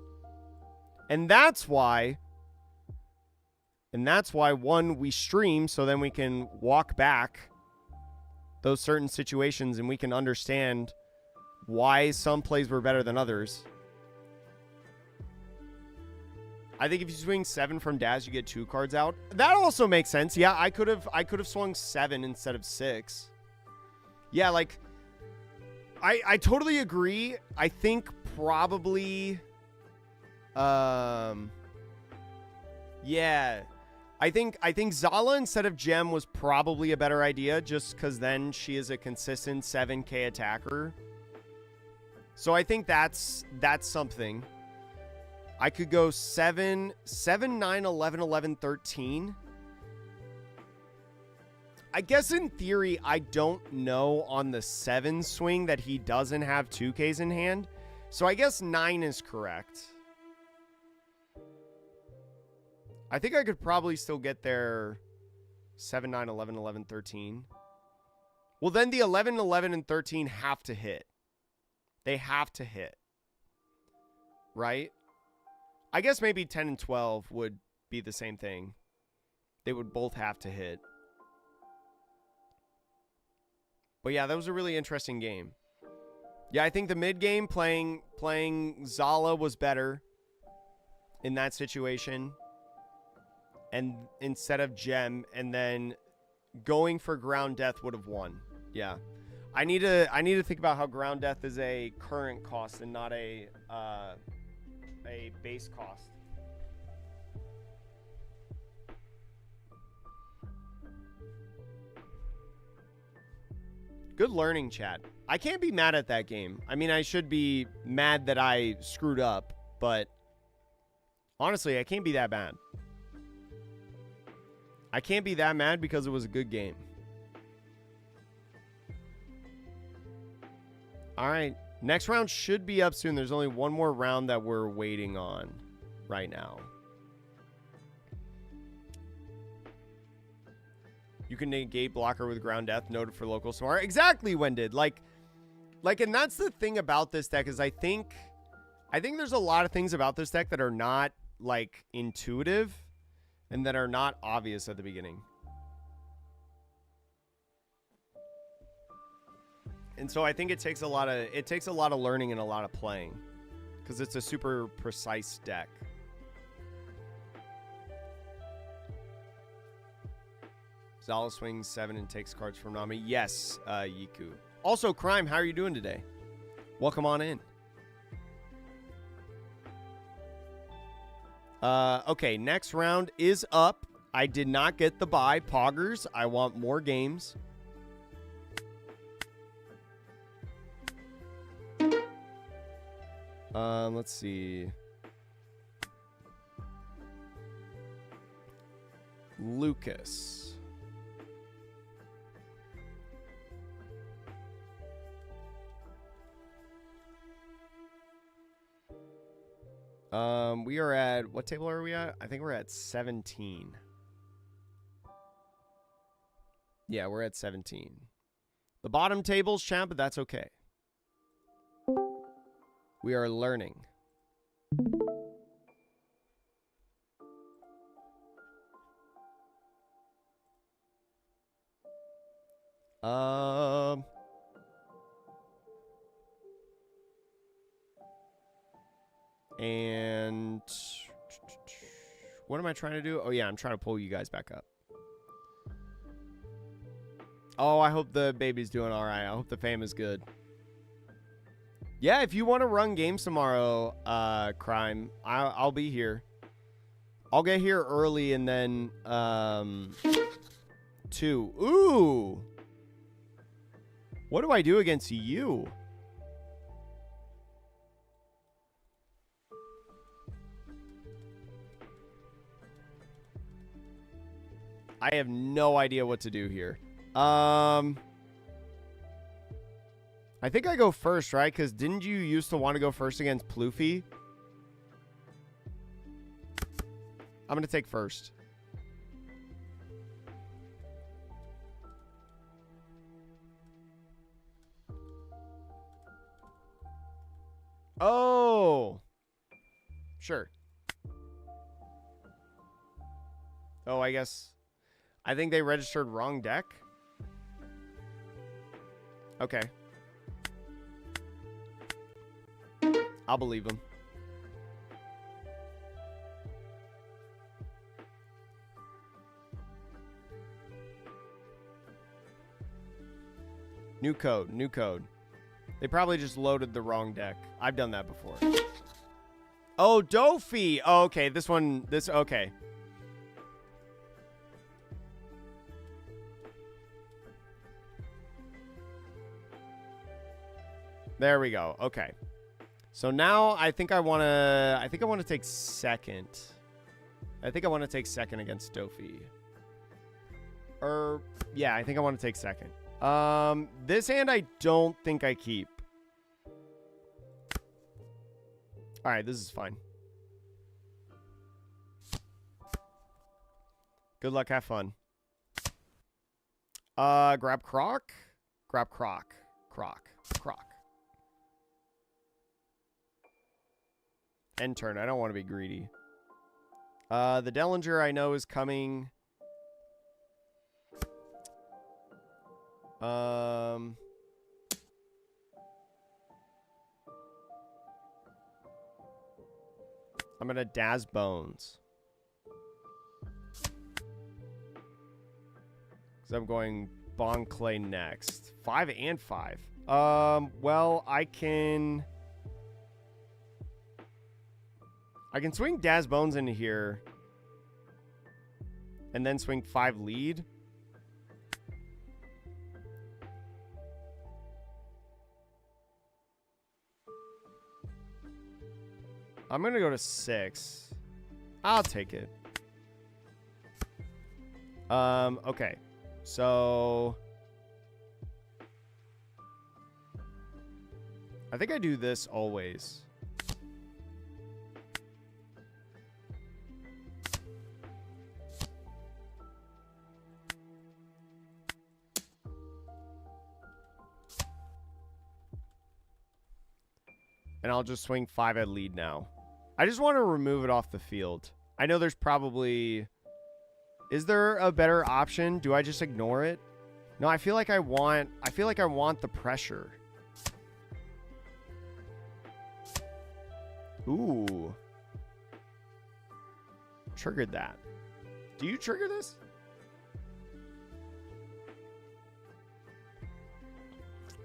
And that's why, one, we stream so then we can walk back those certain situations and we can understand why some plays were better than others. I think if you swing 7 from Daz, you get 2 cards out. That also makes sense. Yeah, I could have swung 7 instead of 6. Yeah, like I totally agree. I think probably yeah. I think Zala instead of Gem was probably a better idea just because then she is a consistent 7K attacker. So I think that's something. I could go 7, 9, 11, 11, 13. I guess in theory, I don't know on the 7 swing that he doesn't have 2Ks in hand. So I guess 9 is correct. I think I could probably still get there 7, 9, 11, 11, 13. Well, then the 11, 11, and 13 have to hit. They have to hit. Right? I guess maybe 10 and 12 would be the same thing. They would both have to hit. But yeah, that was a really interesting game. Yeah, I think the mid game playing Zala was better in that situation, and instead of Gem, and then going for Ground Death would have won. Yeah, I need to think about how Ground Death is a current cost and not a base cost. Good learning, chat. I can't be mad at that game. I mean, I should be mad that I screwed up, but honestly, I can't be that mad. I can't be that mad because it was a good game. All right. Next round should be up soon. There's only one more round that we're waiting on right now. You can negate blocker with Ground Death, noted for local smart. Exactly, Wended. Like, and that's the thing about this deck is I think there's a lot of things about this deck that are not, like, intuitive and that are not obvious at the beginning. And so I think it takes a lot of learning and a lot of playing because it's a super precise deck. Zala swings 7 and takes cards from Nami. Yes, Yiku. Also, Crime, how are you doing today? Welcome on in. Okay, next round is up. I did not get the bye. Poggers, I want more games. Let's see. Lucas. We are at, what table are we at? I think we're at 17. Yeah, we're at 17. The bottom table's champ, but that's okay. We are learning. And what am I trying to do? Oh, yeah, I'm trying to pull you guys back up. Oh, I hope the baby's doing all right. I hope the fam is good. Yeah, if you want to run games tomorrow, Crime, I'll be here. I'll get here early and then 2. Ooh. What do I do against you? I have no idea what to do here. I think I go first, right? Because didn't you used to want to go first against Ploofy? I'm going to take first. Oh. Sure. Oh, I guess. I think they registered wrong deck. Okay. I'll believe him. New code, new code. They probably just loaded the wrong deck. I've done that before. Oh, Dofi. Oh, okay. Okay. There we go. Okay. So now I think I want to take second. I think I want to take second against Dofi. Yeah, I think I want to take second. This hand I don't think I keep. All right, this is fine. Good luck, have fun. Grab Croc. Grab Croc. Croc. End turn. I don't want to be greedy. The Dellinger I know is coming. I'm going to Daz Bones. Because I'm going Bon Clay next. 5 and 5. Well, I can swing Daz Bones into here. And then swing 5 lead. I'm going to go to 6. I'll take it. Okay. So I think I do this always. And I'll just swing 5 at lead now. I just want to remove it off the field. I know there's probably... Is there a better option? Do I just ignore it? No, I feel like I want the pressure. Ooh. Triggered that. Do you trigger this?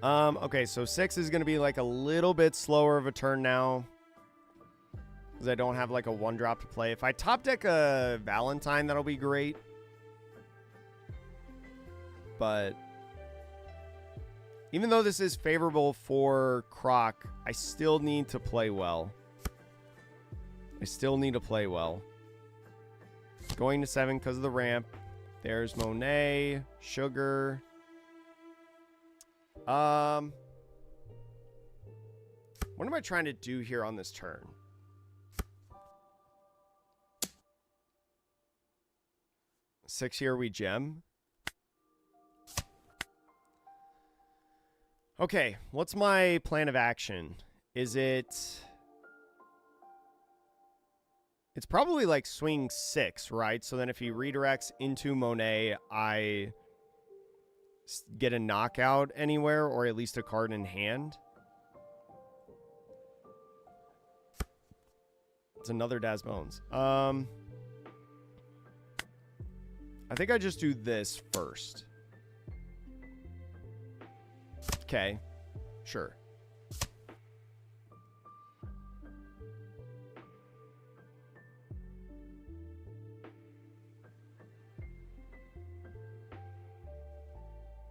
Okay, so 6 is going to be like a little bit slower of a turn now. Because I don't have like a 1-drop to play. If I top deck a Valentine, that'll be great. But even though this is favorable for Croc, I still need to play well. Going to 7 because of the ramp. There's Monet, Sugar. What am I trying to do here on this turn? Six here, we gem. Okay, what's my plan of action? Is it... It's probably like swing 6, right? So then if he redirects into Monet, I get a knockout anywhere, or at least a card in hand. It's another Daz Bones. I think I just do this first. Okay, sure.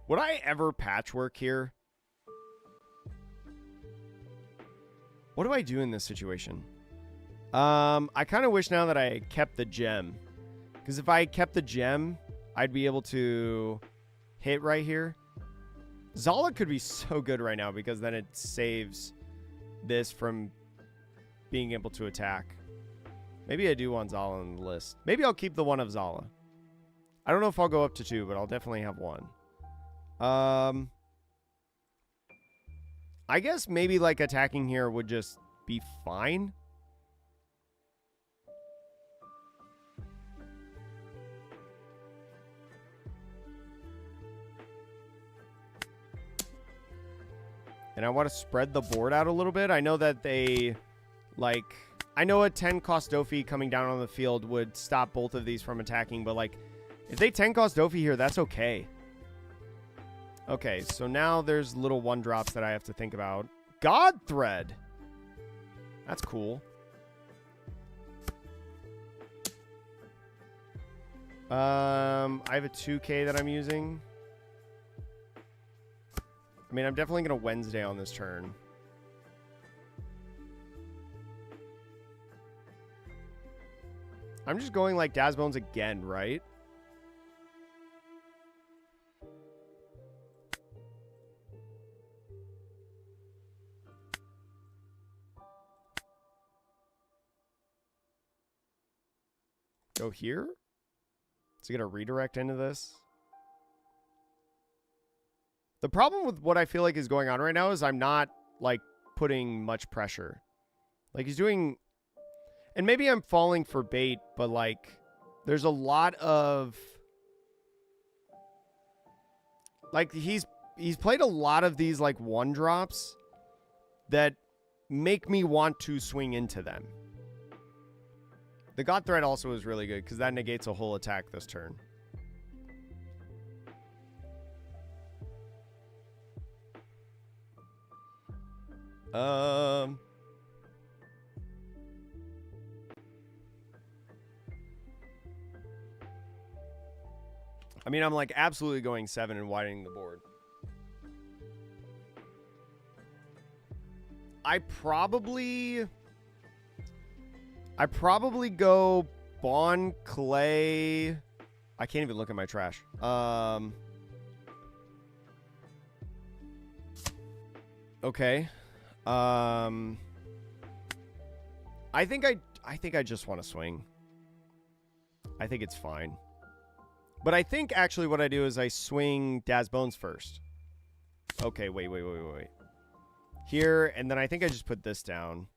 Would I ever patchwork here? What do I do in this situation? I kind of wish now that I kept the gem. Because if I kept the gem, I'd be able to hit right here. Zala could be so good right now because then it saves this from being able to attack. Maybe I do want Zala on the list. Maybe I'll keep the one of Zala. I don't know if I'll go up to 2, but I'll definitely have 1. I guess maybe like attacking here would just be fine. And I want to spread the board out a little bit. I know that they, like... I know a 10 cost Dofi coming down on the field would stop both of these from attacking, but, like, if they 10 cost Dofi here, that's okay. Okay, so now there's little 1-drops that I have to think about. God Thread! That's cool. I have a 2K that I'm using. I mean, I'm definitely going to Wednesday on this turn. I'm just going like Daz Bones again, right? Go here? Is he going to redirect into this? The problem with what I feel like is going on right now is I'm not, like, putting much pressure. Like, he's doing... And maybe I'm falling for bait, but, like, there's a lot of... Like, he's played a lot of these, like, 1-drops that make me want to swing into them. The God Threat also is really good because that negates a whole attack this turn. I mean, I'm like absolutely going 7 and widening the board. I probably go Bon Clay. I can't even look at my trash. Okay. I think I just want to swing. I think it's fine. But I think actually what I do is I swing Daz Bones first. Okay, wait. Here, and then I think I just put this down.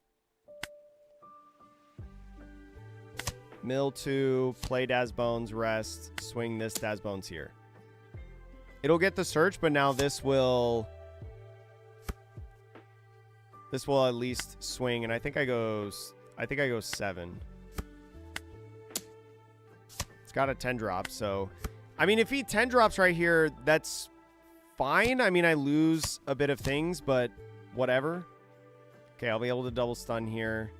Mill 2, play Daz Bones, rest, swing this Daz Bones here. It'll get the search, but now this will at least swing, and I think I go 7. It's got a 10 drop, so I mean if he 10 drops right here, that's fine. I mean I lose a bit of things, but whatever. Okay, I'll be able to double stun here.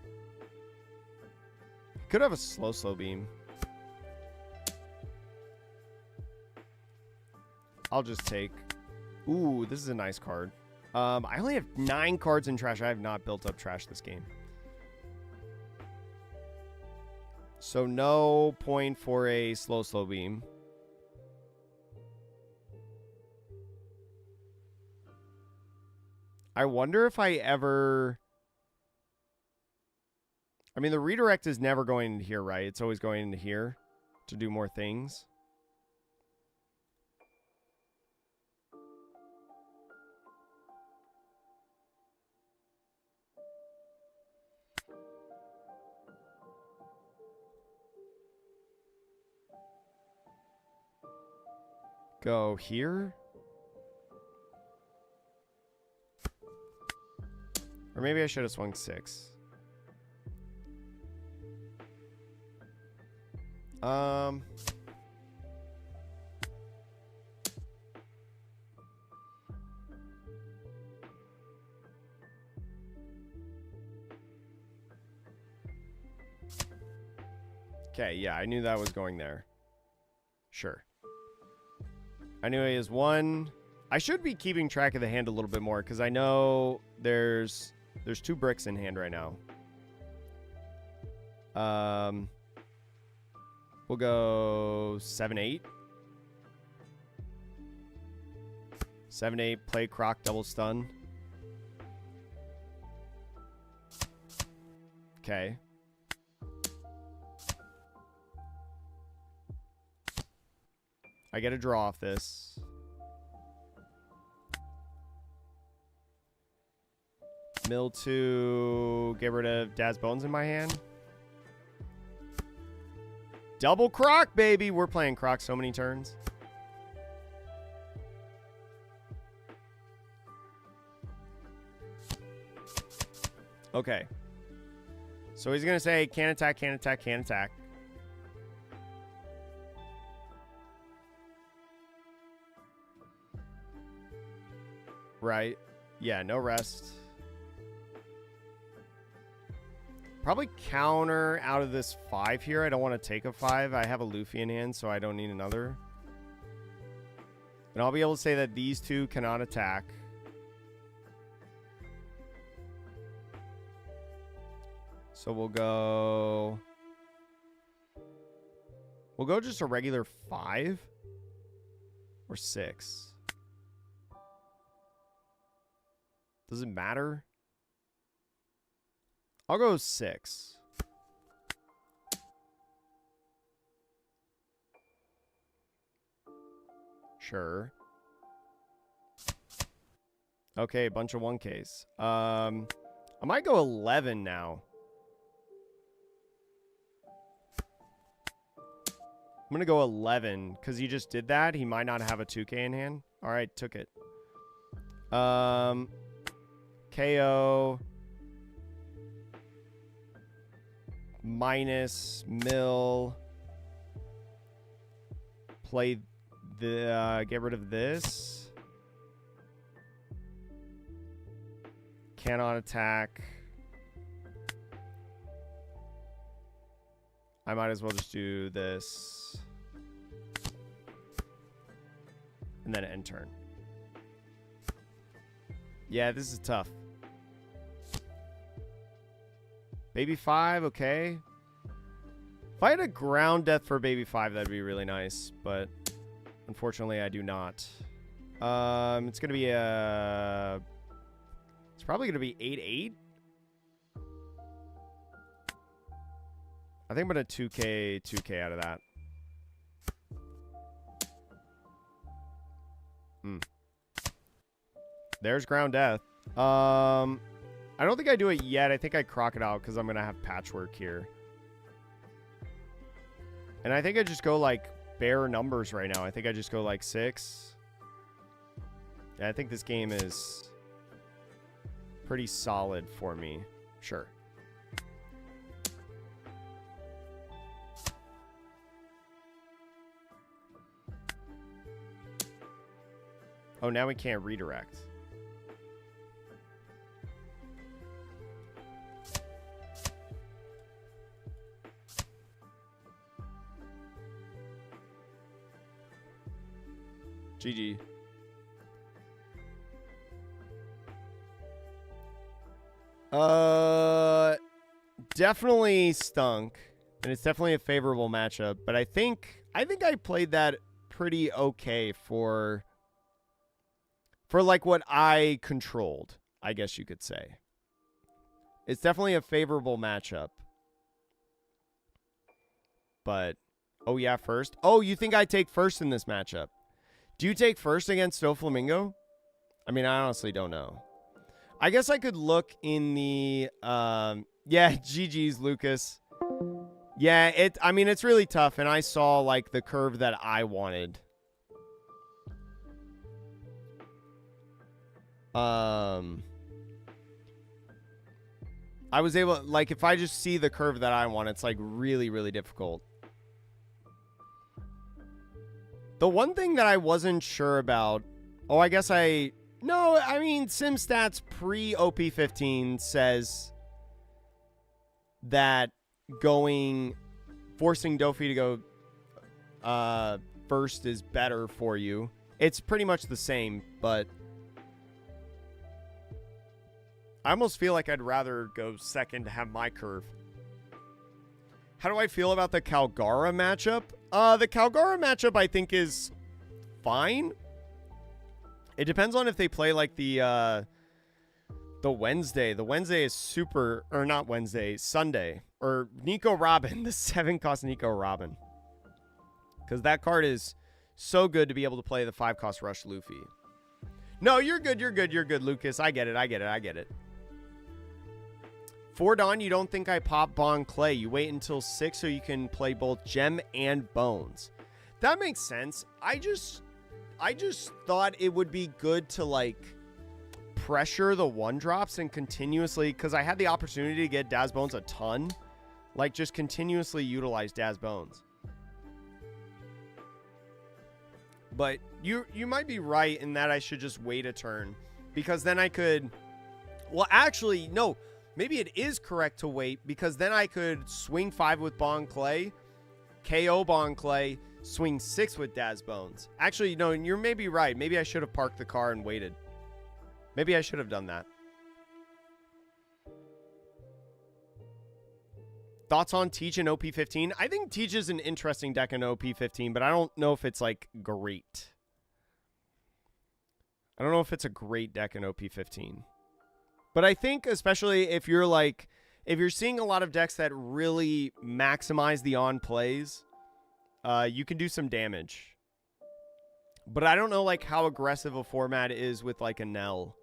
Could have a slow beam. I'll just take. Ooh, this is a nice card. I only have 9 cards in trash. I have not built up trash this game. So no point for a slow beam. I wonder if I ever... I mean, the redirect is never going into here, right? It's always going into here to do more things. Go here. Or maybe I should have swung 6. Okay, yeah, I knew that was going there. Sure. I knew he is 1. I should be keeping track of the hand a little bit more because I know there's 2 bricks in hand right now. We'll go 7-8. 7-8, play Croc, double stun. Okay. I get a draw off this. Mill 2, get rid of Daz Bones in my hand. Double Croc, baby! We're playing Croc so many turns. Okay. So he's going to say, can't attack, can't attack, can't attack. Right. Yeah, no rest. Probably counter out of this 5 here. I don't want to take a 5. I have a Luffy in hand, so I don't need another. And I'll be able to say that these 2 cannot attack. So we'll go just a regular 5 or 6. Does it matter? I'll go 6. Sure. Okay, a bunch of 1Ks. I might go 11 now. I'm going to go 11 because he just did that. He might not have a 2K in hand. All right, took it. KO. minus mill. Play the get rid of this. Cannot attack. I might as well just do this. And then end turn. Yeah, this is tough. Baby 5, okay. If I had a ground death for Baby 5, that'd be really nice. But unfortunately, I do not. It's going to be a... It's probably going to be 8-8. I think I'm going to 2K out of that. There's ground death. I don't think I do it yet. I think I Crocodile because I'm going to have patchwork here. And I think I just go like bare numbers right now. I think I just go like 6. Yeah, I think this game is pretty solid for me. Sure. Oh, now we can't redirect. GG. Definitely stunk, and it's definitely a favorable matchup, but I think I played that pretty okay for like what I controlled, I guess you could say. It's definitely a favorable matchup. But oh yeah, first. Oh, you think I take first in this matchup? Do you take first against Doflamingo? I mean, I honestly don't know. I guess I could look in the yeah, GG's Lucas. Yeah, I mean, it's really tough, and I saw like the curve that I wanted. I was able, like, if I just see the curve that I want, it's like really, really difficult. The one thing that I wasn't sure about, no, I mean, SimStats pre-OP15 says that forcing Dofi to go first is better for you. It's pretty much the same, but I almost feel like I'd rather go second to have my curve. How do I feel about the Calgara matchup? The Calgara matchup I think is fine. It depends on if they play like the Wednesday. The Wednesday is super, or not Wednesday, Sunday. Or Nico Robin, the 7-cost Nico Robin. Because that card is so good to be able to play the 5-cost Rush Luffy. No, you're good, Lucas. I get it. For Dawn, you don't think I pop Bon Clay. You wait until 6 so you can play both Gem and Bones. That makes sense. I just thought it would be good to like pressure the 1-drops and continuously, because I had the opportunity to get Daz Bones a ton, like just continuously utilize Daz Bones. But you might be right in that I should just wait a turn, because then I could, well, actually, no, maybe it is correct to wait, because then I could swing 5 with Bon Clay, KO Bon Clay, swing 6 with Daz Bones. Actually, no, you're maybe right. Maybe I should have parked the car and waited. Maybe I should have done that. Thoughts on Teach and OP15? I think Teach is an interesting deck in OP15, but I don't know if it's like great. I don't know if it's a great deck in OP15. But I think especially if you're seeing a lot of decks that really maximize the on plays, you can do some damage. But I don't know like how aggressive a format is with like a Nell.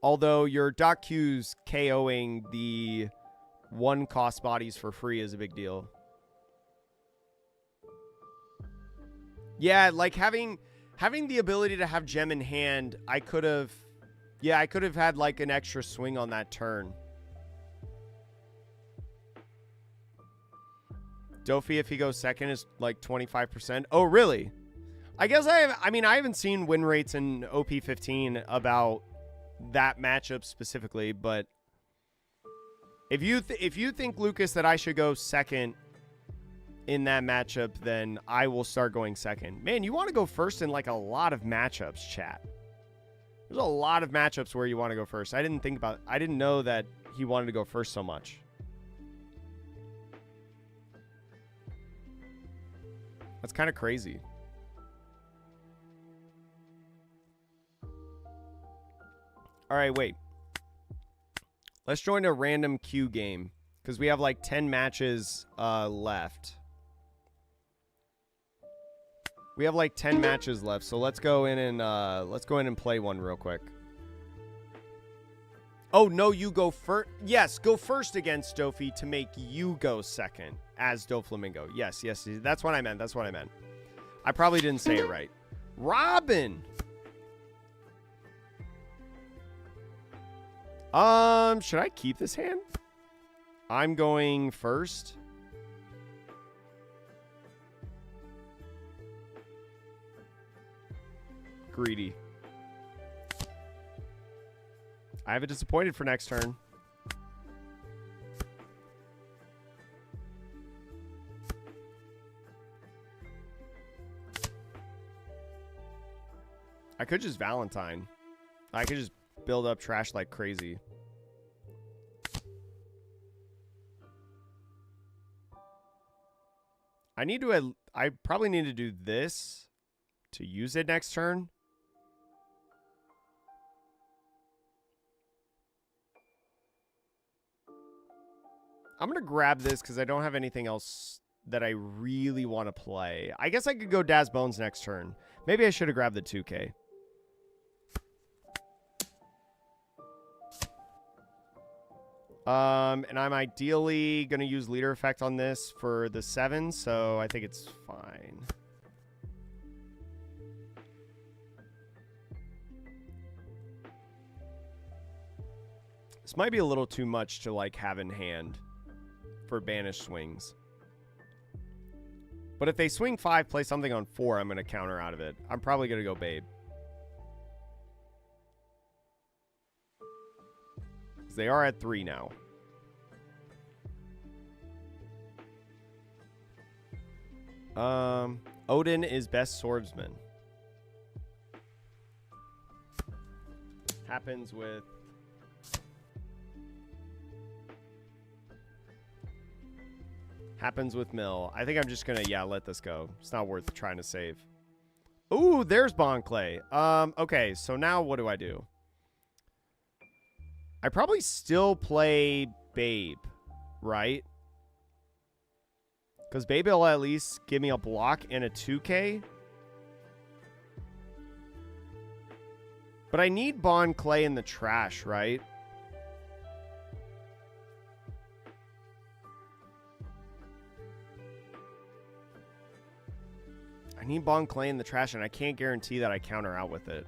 Although your Doc Q's KOing the 1-cost bodies for free is a big deal. Yeah, like having the ability to have Gem in hand, I could have had like an extra swing on that turn. Dofi, if he goes second, is like 25%. Oh, really? I guess I mean, I haven't seen win rates in OP15 about that matchup specifically, but if you think, Lucas, that I should go second in that matchup, then I will start going second. Man, you want to go first in like a lot of matchups, chat. There's a lot of matchups where you want to go first. I didn't know that he wanted to go first so much. That's kind of crazy. All right, wait. Let's join a random queue game because we have like 10 matches left. We have like 10 matches left, so let's go in and play one real quick. Oh no, you go first. Yes, go first against Dofi to make you go second as Doflamingo. Yes, that's what I meant. That's what I meant. I probably didn't say it right. Robin. Should I keep this hand? I'm going first. Greedy. I have a disappointed for next turn. I could just Valentine. I could just build up trash like crazy. I probably need to do this to use it next turn. I'm going to grab this because I don't have anything else that I really want to play. I guess I could go Daz Bones next turn. Maybe I should have grabbed the 2K. And I'm ideally going to use leader effect on this for the 7, so I think it's fine. This might be a little too much to like have in hand for banish swings. But if they swing 5, play something on 4, I'm going to counter out of it. I'm probably going to go Babe. They are at 3 now. Odin is best swordsman. Happens with Mill. I think I'm just gonna let this go. It's not worth trying to save. Ooh, there's Bon Clay. Okay, so now what do I do? I probably still play Babe, right? Because Babe will at least give me a block and a 2K. But I need Bon Clay in the trash, right? I need Bon Clay in the trash, and I can't guarantee that I counter out with it.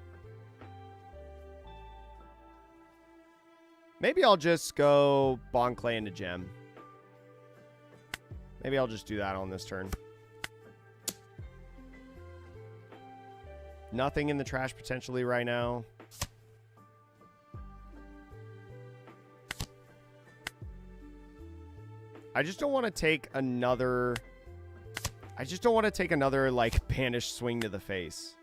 Maybe I'll just go Bon Clay into Gem. Maybe I'll just do that on this turn. Nothing in the trash potentially right now. I just don't want to take another... like, banished swing to the face.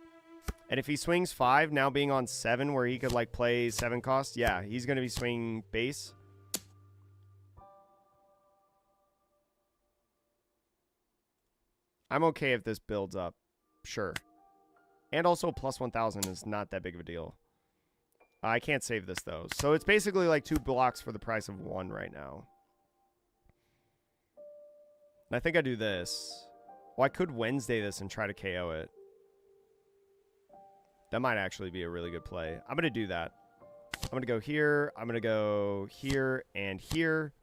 And if he swings 5, now being on 7, where he could, like, play 7 cost, yeah, he's going to be swinging base. I'm okay if this builds up. Sure. And also, plus 1,000 is not that big of a deal. I can't save this, though. So it's basically, like, 2 blocks for the price of 1 right now. And I think I do this. Well, I could Wednesday this and try to KO it. That might actually be a really good play. I'm going to do that. I'm going to go here. I'm going to go here and here.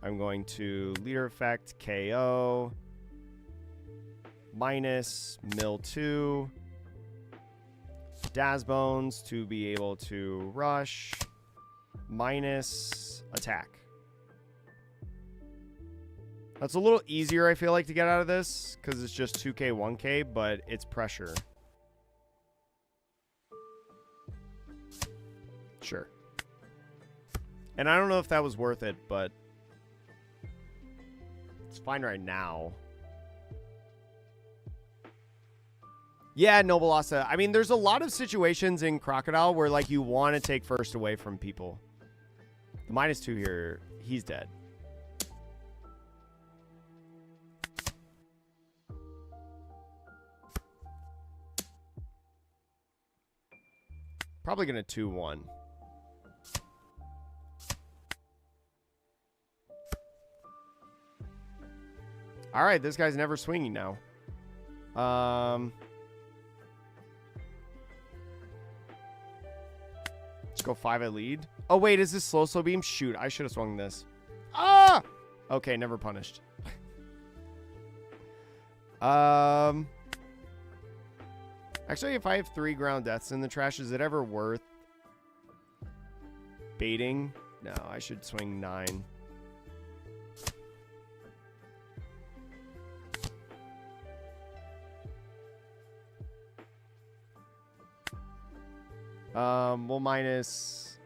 I'm going to leader effect, KO. Minus, mill 2. Daz Bones to be able to rush. Minus, attack. That's a little easier, I feel like, to get out of this because it's just 2k, 1k, but it's pressure. Sure. And I don't know if that was worth it, but it's fine right now. Yeah, Noblasa. I mean, there's a lot of situations in Crocodile where, like, you want to take first away from people. The -2 here, he's dead. Probably going to 2-1. All right, this guy's never swinging now. Let's go 5 at lead. Oh, wait, is this slow beam? Shoot, I should have swung this. Ah! Okay, never punished. Actually, if I have 3 ground deaths in the trash, is it ever worth baiting? No, I should swing 9. We'll minus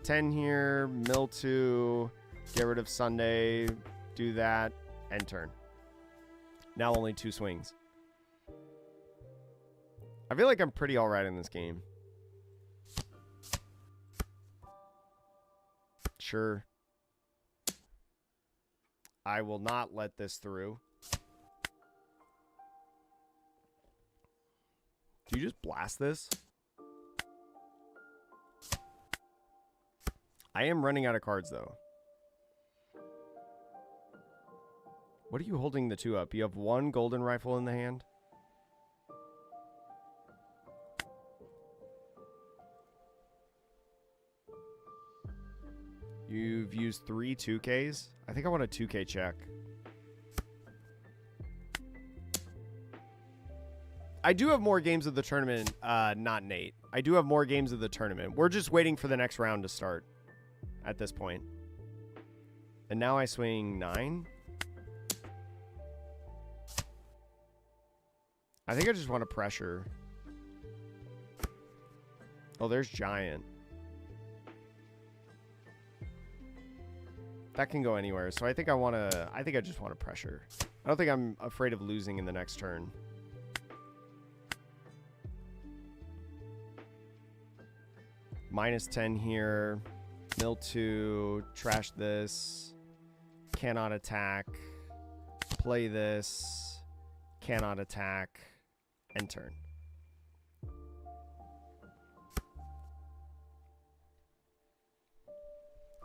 10 here, mill 2, get rid of Sunday, do that, end turn. Now only 2 swings. I feel like I'm pretty alright in this game. Sure. I will not let this through. Do you just blast this? I am running out of cards, though. What are you holding the 2 up? You have 1 golden rifle in the hand? You've used 3 2Ks? I think I want a 2K check. I do have more games of the tournament, not Nate. I do have more games of the tournament. We're just waiting for the next round to start at this point. And now I swing 9. I think I just want to pressure. Oh, there's Giant. That can go anywhere. So I think I just want to pressure. I don't think I'm afraid of losing in the next turn. -10 here. Mill 2, trash this, cannot attack, play this, cannot attack, end turn.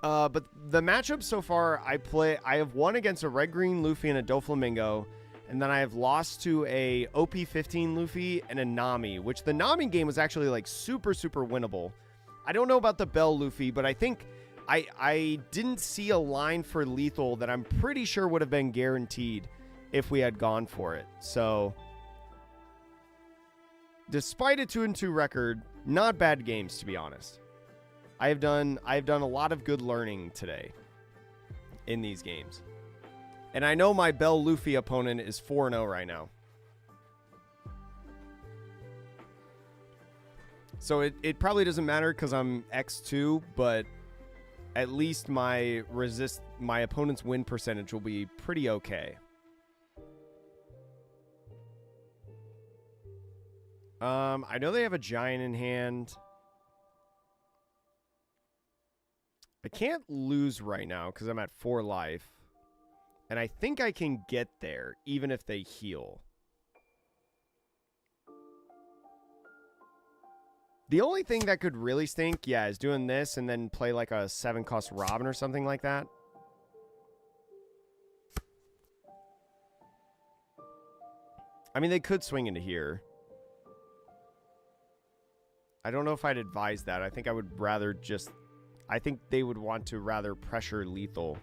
But the matchup so far, I have won against a red-green Luffy and a Doflamingo, and then I have lost to a OP-15 Luffy and a Nami, which the Nami game was actually like super, super winnable. I don't know about the Bell Luffy, but I think I didn't see a line for lethal that I'm pretty sure would have been guaranteed if we had gone for it. So, despite a 2-2 record, not bad games, to be honest. I've done a lot of good learning today in these games. And I know my Bell Luffy opponent is 4-0 right now. So it probably doesn't matter because I'm X2, but at least my opponent's win percentage will be pretty okay. I know they have a Giant in hand. I can't lose right now because I'm at 4 life. And I think I can get there even if they heal. The only thing that could really stink, yeah, is doing this and then play like a 7-cost Robin or something like that. I mean, they could swing into here. I don't know if I'd advise that. I think I would rather just... I think they would want to rather pressure lethal.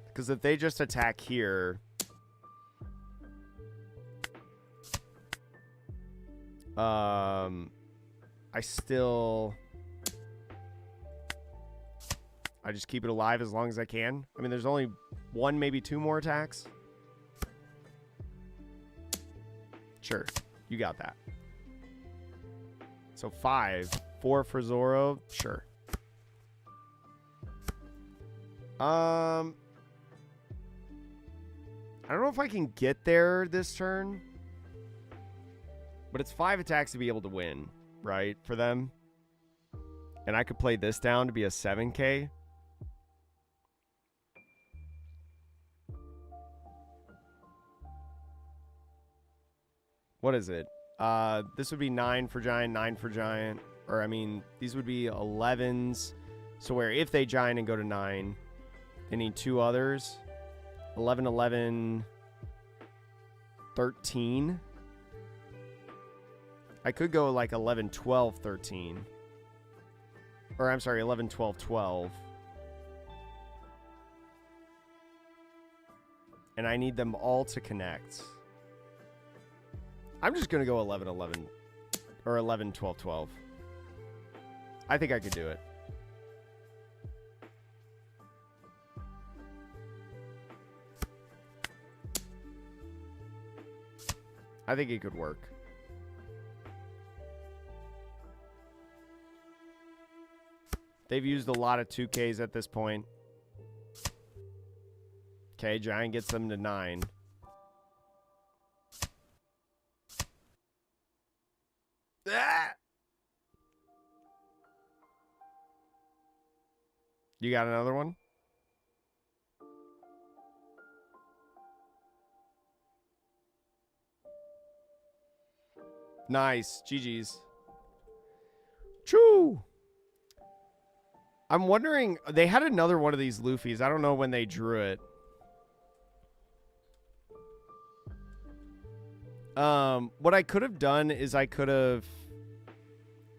Because if they just attack here... I still... I just keep it alive as long as I can. I mean, there's only 1, maybe 2 more attacks. Sure, you got that. So 5, 4 for Zoro. Sure. I don't know if I can get there this turn, but it's 5 attacks to be able to win, right? For them. And I could play this down to be a 7K. What is it? This would be 9 for Giant, 9 for Giant. Or, I mean, these would be 11s. So where if they Giant and go to 9, they need 2 others. 11, 11, 13. I could go like 11, 12, 13. Or I'm sorry, 11, 12, 12. And I need them all to connect. I'm just going to go 11, 11. Or 11, 12, 12. I think I could do it. I think it could work. They've used a lot of 2Ks at this point. Okay, Giant gets them to 9. Ah! You got another one? Nice. GG's. Choo! I'm wondering, they had another one of these Luffys. I don't know when they drew it. What I could have done is I could have,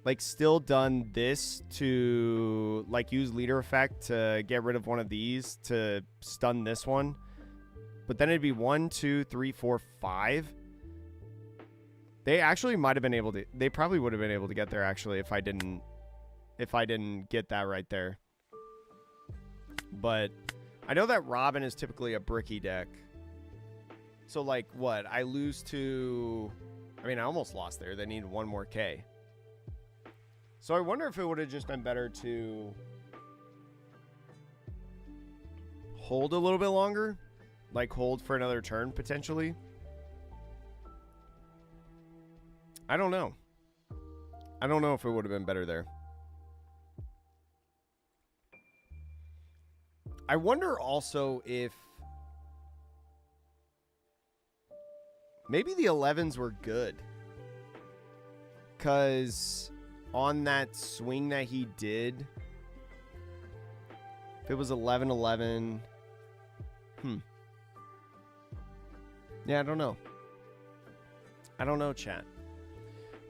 like, still done this to, like, use leader effect to get rid of one of these to stun this one. But then it'd be 1, 2, 3, 4, 5. They actually might have been able to, they probably would have been able to get there, actually, if I didn't get that right there. But I know that Robin is typically a bricky deck. So, like, what? I lose to, I mean, I almost lost there. They need 1 more K. So I wonder if it would have just been better to hold a little bit longer. Like, hold for another turn, potentially. I don't know. I don't know if it would have been better there. I wonder also if maybe the 11s were good. Because on that swing that he did, if it was 11-11, yeah, I don't know. I don't know, chat.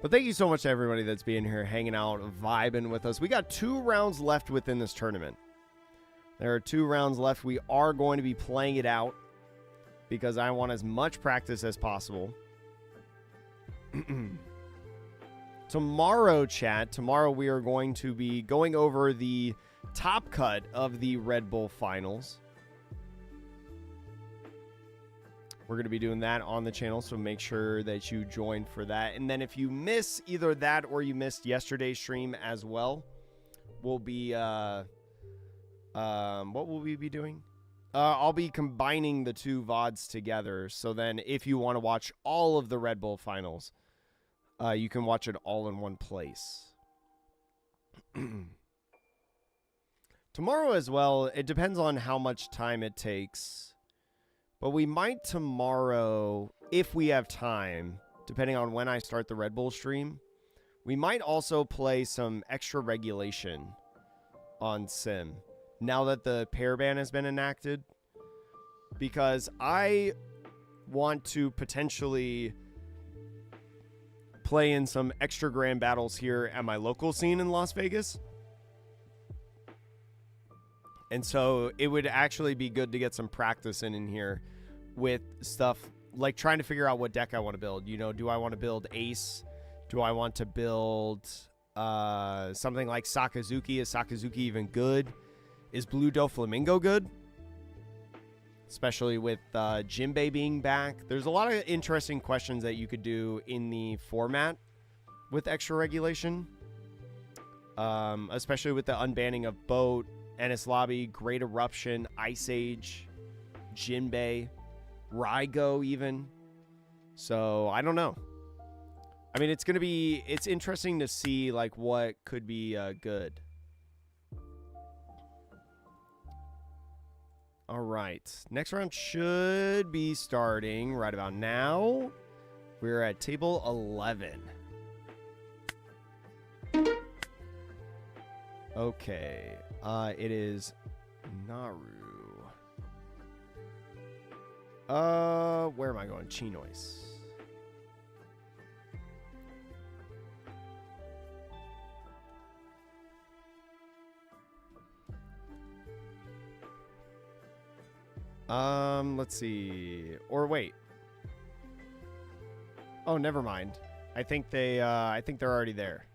But thank you so much to everybody that's being here, hanging out, vibing with us. We got 2 rounds left within this tournament. There are 2 rounds left. We are going to be playing it out because I want as much practice as possible. Tomorrow, chat, tomorrow we are going to be going over the top cut of the Red Bull Finals. We're going to be doing that on the channel, so make sure that you join for that. And then if you miss either that or you missed yesterday's stream as well, we'll be, what will we be doing? I'll be combining the 2 VODs together. So then if you want to watch all of the Red Bull Finals, you can watch it all in one place. Tomorrow as well, it depends on how much time it takes. But we might tomorrow, if we have time, depending on when I start the Red Bull stream, we might also play some extra regulation on Sim now that the pair ban has been enacted. Because I want to potentially play in some extra grand battles here at my local scene in Las Vegas. And so it would actually be good to get some practice in here with stuff like trying to figure out what deck I want to build. You know, do I want to build Ace? Do I want to build something like Sakazuki? Is Sakazuki even good? Is Blue Doflamingo good? Especially with Jinbei being back. There's a lot of interesting questions that you could do in the format with extra regulation. Especially with the unbanning of Boat, Ennis Lobby, Great Eruption, Ice Age, Jinbei, Raigo even. So, I don't know. I mean, it's interesting to see, like, what could be good. All right. Next round should be starting right about now. We're at table 11. Okay. It is Naru. Where am I going? Chinois. Let's see. Or wait. Oh, never mind. I think they're already there.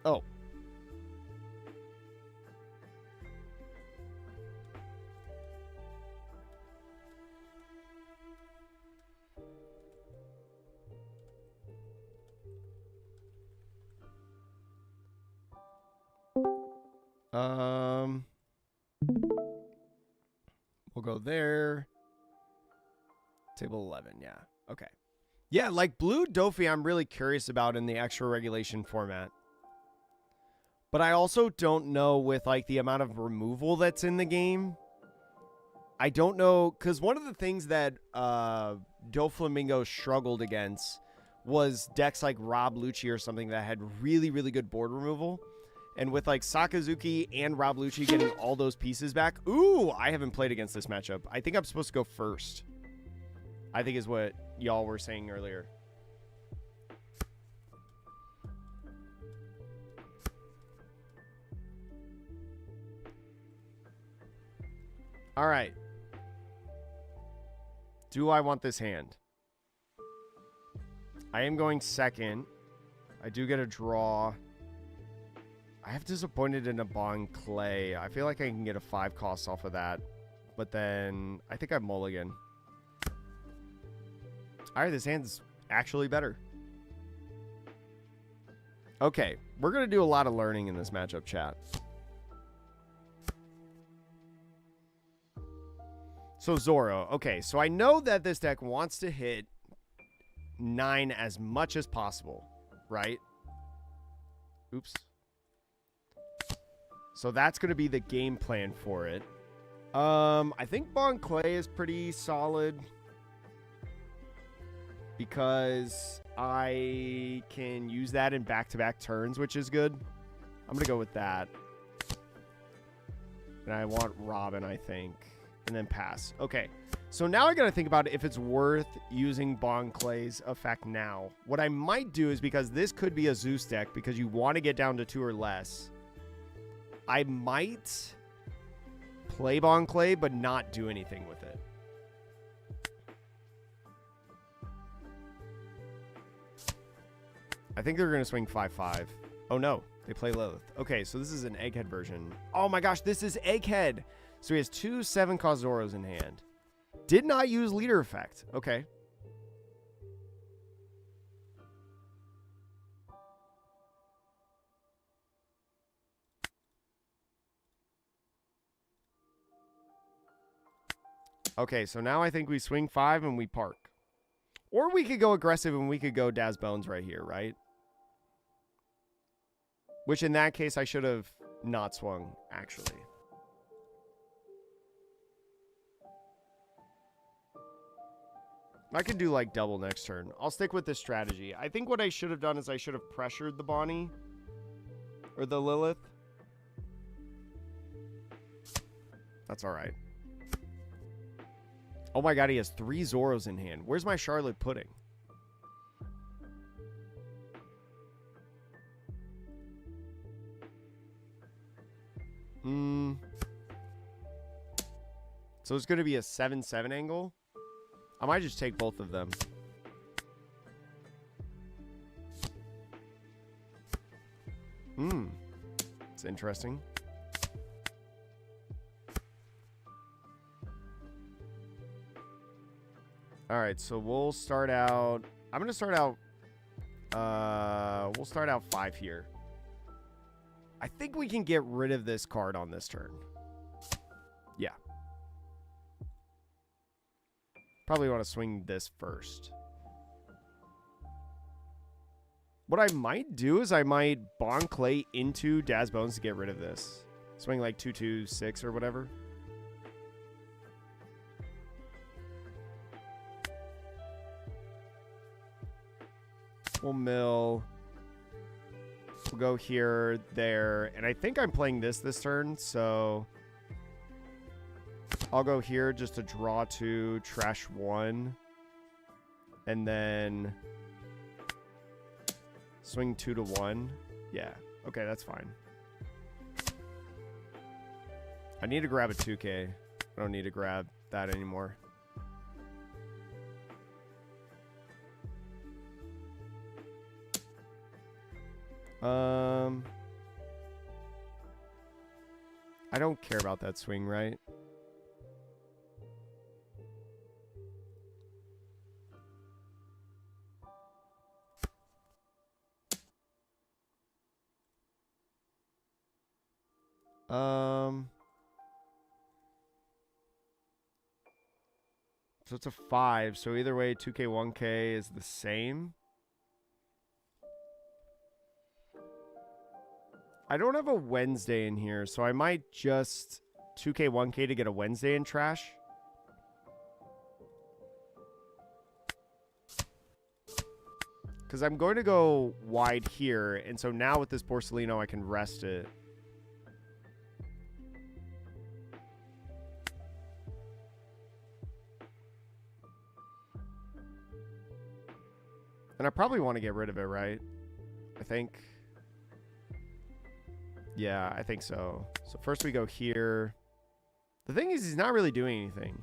Oh. We'll go there. Table 11, yeah. Okay. Yeah, like Blue Dofi I'm really curious about in the extra regulation format. But I also don't know with like the amount of removal that's in the game. I don't know, because one of the things that Doflamingo struggled against was decks like Rob Lucci or something that had really, really good board removal. And with like Sakazuki and Rob Lucci getting all those pieces back. Ooh, I haven't played against this matchup. I think I'm supposed to go first. I think is what y'all were saying earlier. All right. Do I want this hand? I am going second. I do get a draw. I have disappointed in a Bon Clay. I feel like I can get a 5 cost off of that. But then I think I mulligan. Alright, this hand's actually better. Okay, we're going to do a lot of learning in this matchup, chat. So Zoro. Okay, so I know that this deck wants to hit 9 as much as possible, right? Oops. So that's going to be the game plan for it. I think Bon Clay is pretty solid because I can use that in back-to-back turns, which is good. I'm going to go with that. And I want Robin, I think. And then pass. Okay. So now I got to think about if it's worth using Bon Clay's effect now. What I might do is, because this could be a Zeus deck because you want to get down to 2 or less, I might play Bon Clay but not do anything with it. I think they're going to swing 5-5. Oh no, they play Lilith. Okay, so this is an Egghead version. Oh my gosh, this is Egghead. So he has 2 7-cost Zoros in hand. Did not use leader effect. Okay. Okay, so now I think we swing 5 and we park. Or we could go aggressive and we could go Daz Bones right here, right? Which in that case I should have not swung, actually. I could do like double next turn. I'll stick with this strategy. I think what I should have done is I should have pressured the Bonnie. Or the Lilith. That's alright. Oh my god, he has 3 Zoros in hand. Where's my Charlotte Pudding? So it's going to be a 7-7 angle. I might just take both of them. It's interesting. All right, so we'll start out. I'm going to start out. We'll start out 5 here. I think we can get rid of this card on this turn. Yeah. Probably want to swing this first. What I might do is I might Bon Clay into Daz Bones to get rid of this. Swing like 2/2/6 or whatever. We'll mill. We'll go here, there. And I think I'm playing this turn, so I'll go here just to draw 2, trash 1. And then swing 2 to 1. Yeah. Okay, that's fine. I need to grab a 2K. I don't need to grab that anymore. I don't care about that swing, right? So it's a 5. So either way, 2K, 1K is the same. I don't have a Wednesday in here, so I might just 2K, 1K to get a Wednesday in trash. Because I'm going to go wide here, and so now with this Porcelino, I can rest it. And I probably want to get rid of it, right? I think. Yeah, I think so. So first we go here. The thing is, he's not really doing anything.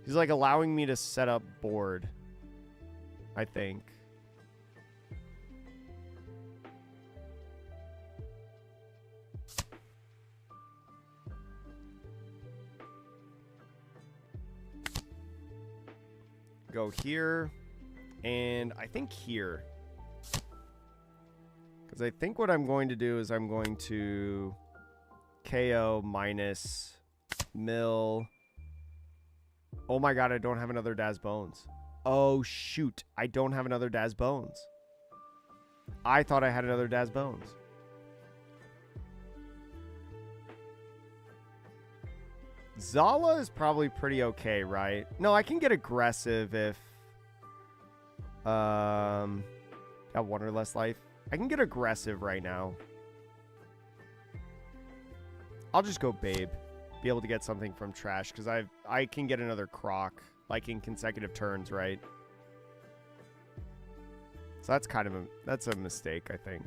He's like allowing me to set up board, I think. Go here. And I think here. Because I think what I'm going to do is I'm going to KO minus mill. Oh my god, I don't have another Daz Bones. Oh shoot, I don't have another Daz Bones. I thought I had another Daz Bones. Zala is probably pretty okay, right? No, I can get aggressive if... got 1 or less life. I can get aggressive right now. I'll just go Babe. Be able to get something from trash because I can get another Croc like in consecutive turns, right? So that's kind of that's a mistake, I think.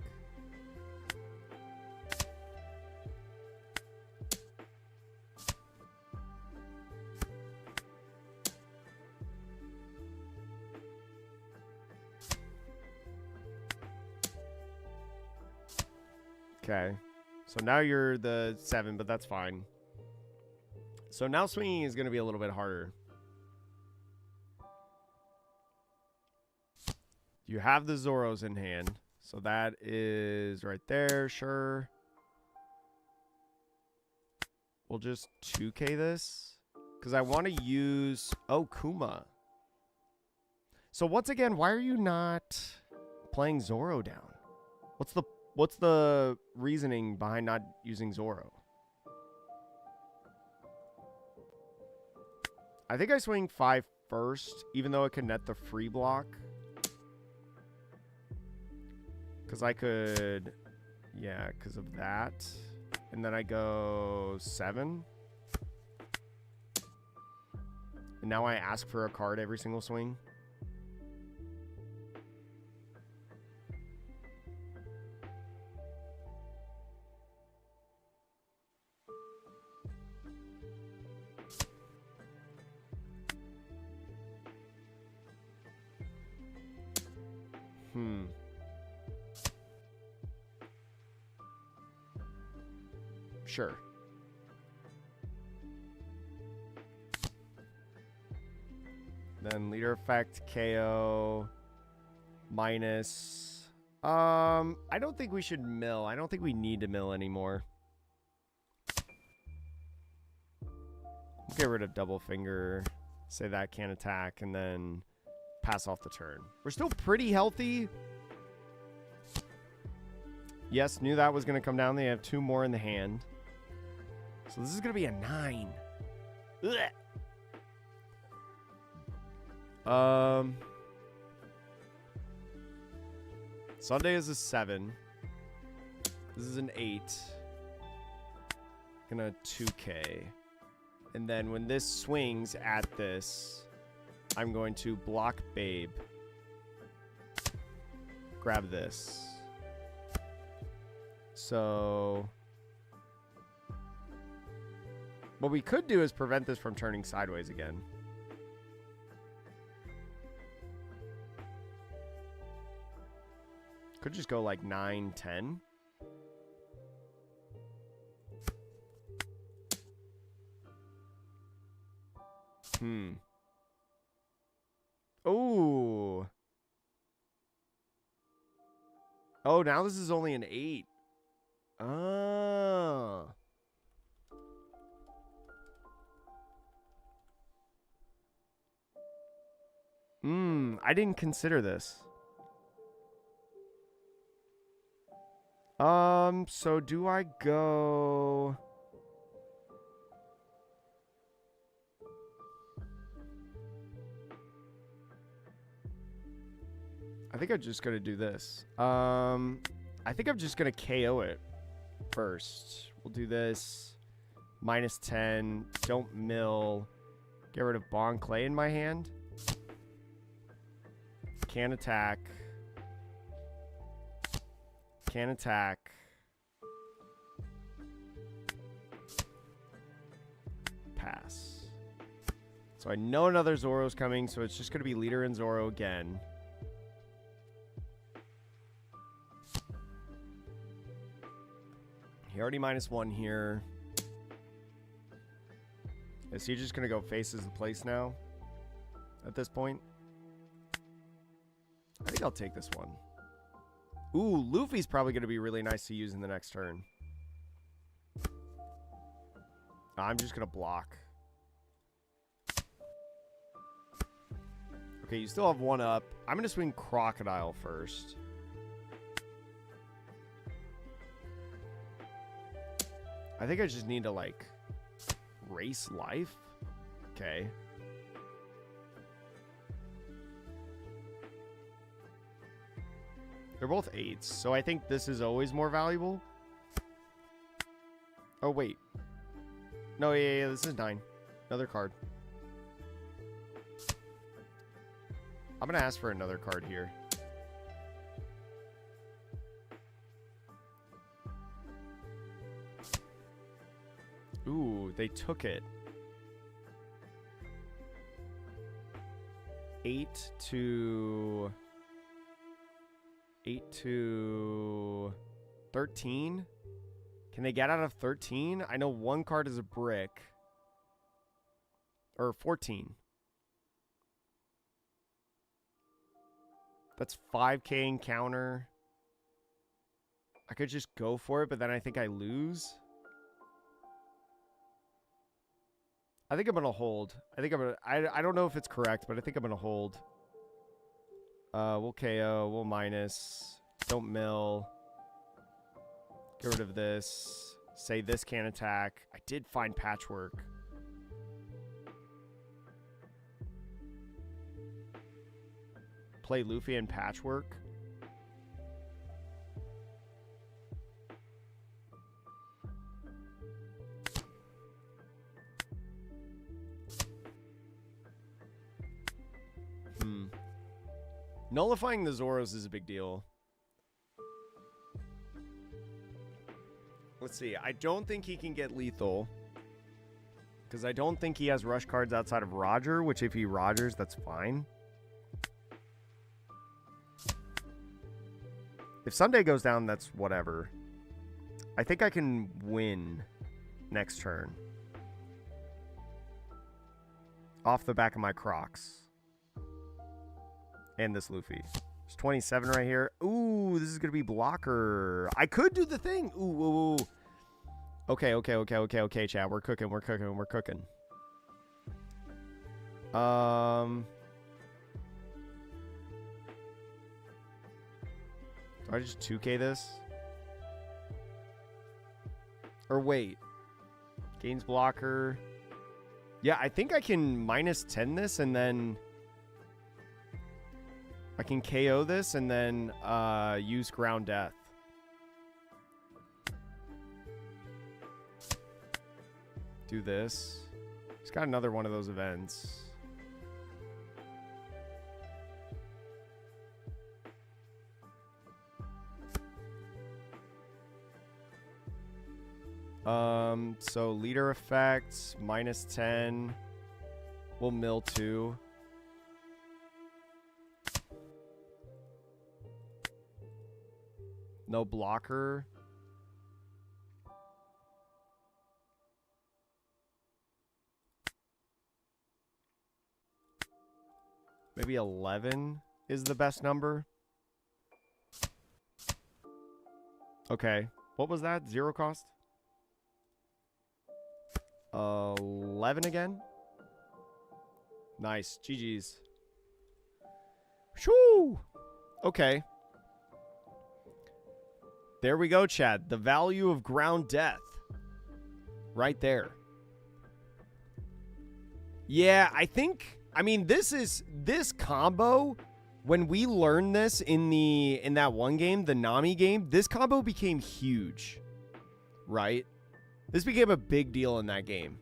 Okay, so now you're the 7, but that's fine. So now swinging is going to be a little bit harder. You have the Zoros in hand, so that is right there, sure. We'll just 2K this, because I want to use... Oh, Kuma. So once again, why are you not playing Zoro down? What's the reasoning behind not using Zoro? I think I swing 5 first, even though it can net the free block. Because I could... Yeah, because of that. And then I go 7. And now I ask for a card every single swing. Sure. Then leader effect, KO, minus. I don't think we should mill. I don't think we need to mill anymore. Get rid of double finger. Say that can't attack, and then pass off the turn. We're still pretty healthy. Yes, knew that was going to come down. They have 2 more in the hand. So this is going to be a 9. Ugh. Sunday is a 7. This is an 8. Gonna 2K. And then when this swings at this, I'm going to block Babe. Grab this. So what we could do is prevent this from turning sideways again. Could just go like 9, 10. Oh. Oh, now this is only an 8. Oh. I didn't consider this. So do I go... I think I'm just going to do this. I think I'm just going to KO it first. We'll do this. Minus 10. Don't mill. Get rid of Bon Clay in my hand. Can't attack. Can't attack. Pass. So I know another Zoro's coming, so it's just going to be leader and Zoro again. He already -1 here. Is he just going to go faces the place now? At this point? I think I'll take this one. Ooh, Luffy's probably going to be really nice to use in the next turn. I'm just going to block. Okay, you still have 1 up. I'm going to swing Crocodile first. I think I just need to, like, race life. Okay. They're both 8s, so I think this is always more valuable. Oh, wait. No, yeah, this is 9. Another card. I'm going to ask for another card here. Ooh, they took it. 8 to 13. Can they get out of 13? I know 1 card is a brick. Or 14. That's 5k encounter. I could just go for it, but then I think I lose. I think I'm going to hold. I don't know if it's correct, but I think I'm going to hold. We'll KO. We'll minus. Don't mill. Get rid of this. Say this can't attack. I did find Patchwork. Play Luffy and Patchwork. Nullifying the Zoros is a big deal. Let's see. I don't think he can get lethal. Because I don't think he has rush cards outside of Roger, which if he Rogers, that's fine. If Sunday goes down, that's whatever. I think I can win. next turn. Off the back of my Crocs. And this Luffy. There's 27 right here. Ooh, this is going to be blocker. I could do the thing. Ooh. Okay, chat. We're cooking. Do I just 2K this? Or wait. Gains blocker. Yeah, I think I can -10 this and then I can KO this and then use ground death. Do this. He's got another one of those events. So leader effects, -10. We'll mill 2. No blocker. Maybe 11 is the best number. Okay. What was that? 0 cost? 11 again? Nice. GG's. Shoo! Okay. There we go, Chad. The value of ground death. Right there. Yeah, I mean, this combo, when we learned this in that one game, the Nami game, this combo became huge. Right? This became a big deal in that game.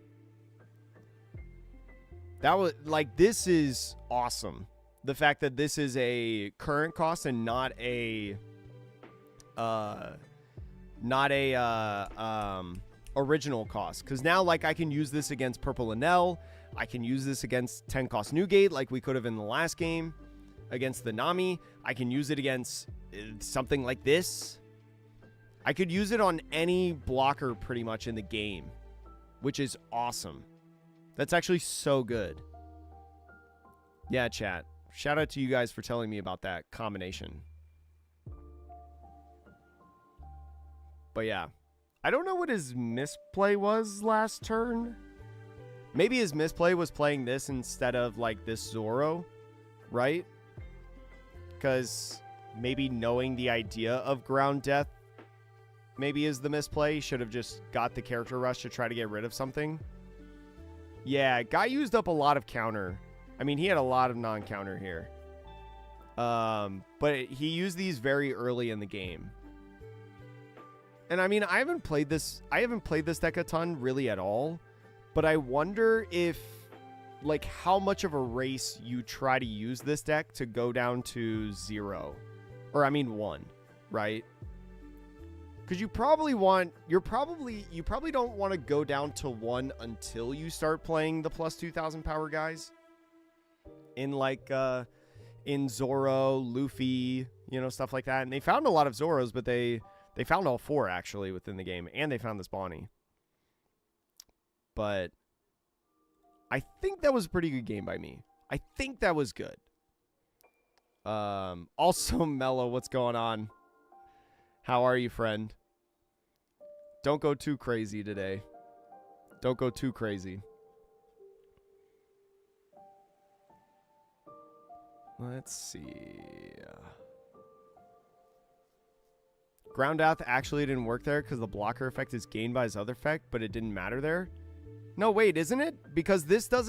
That was like, this is awesome. The fact that this is a current cost and not a original cost. Because now, like, I can use this against Purple Enel. I can use this against 10 cost Newgate, like we could have in the last game against the Nami. I can use it against something like this. I could use it on any blocker pretty much in the game, which is awesome. That's actually so good. Yeah, chat. Shout out to you guys for telling me about that combination. But yeah, I don't know what his misplay was last turn. Maybe his misplay was playing this instead of like this Zoro, right? Because maybe knowing the idea of ground death maybe is the misplay. Should have just got the character rush to try to get rid of something. Yeah, guy used up a lot of counter. I mean, he had a lot of non-counter here. But he used these very early in the game. And I mean, I haven't played this deck a ton really at all. But I wonder if, like, how much of a race you try to use this deck to go down to 0. Or, I mean, 1, right? Because you probably don't want to go down to 1 until you start playing the plus 2,000 power guys. In, like, in Zoro, Luffy, you know, stuff like that. And they found a lot of Zoros, but they found all 4, actually, within the game. And they found this Bonnie. But I think that was a pretty good game by me. I think that was good. Also, Mello, what's going on? How are you, friend? Don't go too crazy today. Don't go too crazy. Let's see. Ground Death actually didn't work there because the blocker effect is gained by his other effect, but it didn't matter there. No, wait, isn't it? Because this is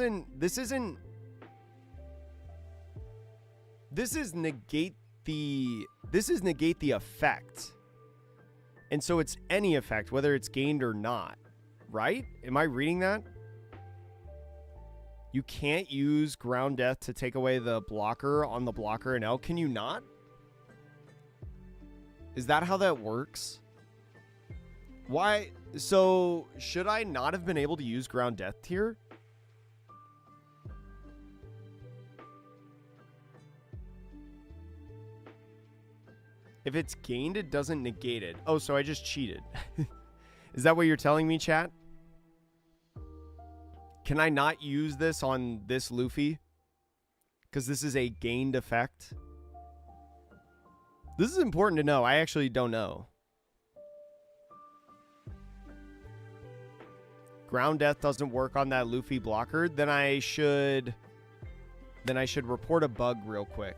negate the effect. And so it's any effect, whether it's gained or not. Right? Am I reading that? You can't use Ground Death to take away the blocker on the blocker and L. Can you not? Is that how that works? Why? So, should I not have been able to use Ground Death here? If it's gained, it doesn't negate it. Oh, so I just cheated. Is that what you're telling me, chat? Can I not use this on this Luffy? Because this is a gained effect. This is important to know. I actually don't know. Ground Death doesn't work on that Luffy blocker. Then I should report a bug real quick.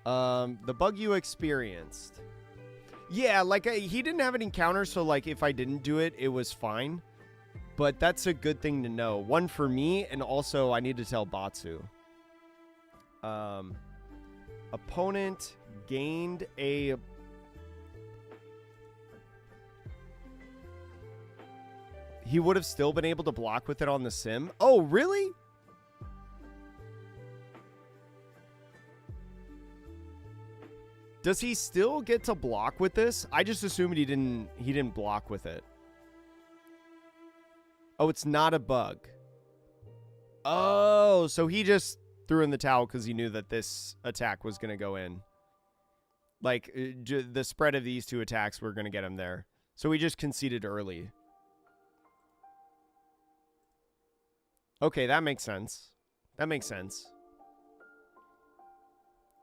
The bug you experienced. Yeah, like he didn't have any counters, so like if I didn't do it, it was fine. But that's a good thing to know. One for me, and also I need to tell Batsu. Opponent gained a... He would have still been able to block with it on the sim. Oh, really? Does he still get to block with this? I just assumed he didn't block with it. Oh, it's not a bug. Oh, so he just threw in the towel because he knew that this attack was going to go in. Like, the spread of these two attacks were going to get him there. So he just conceded early. Okay, that makes sense. That makes sense.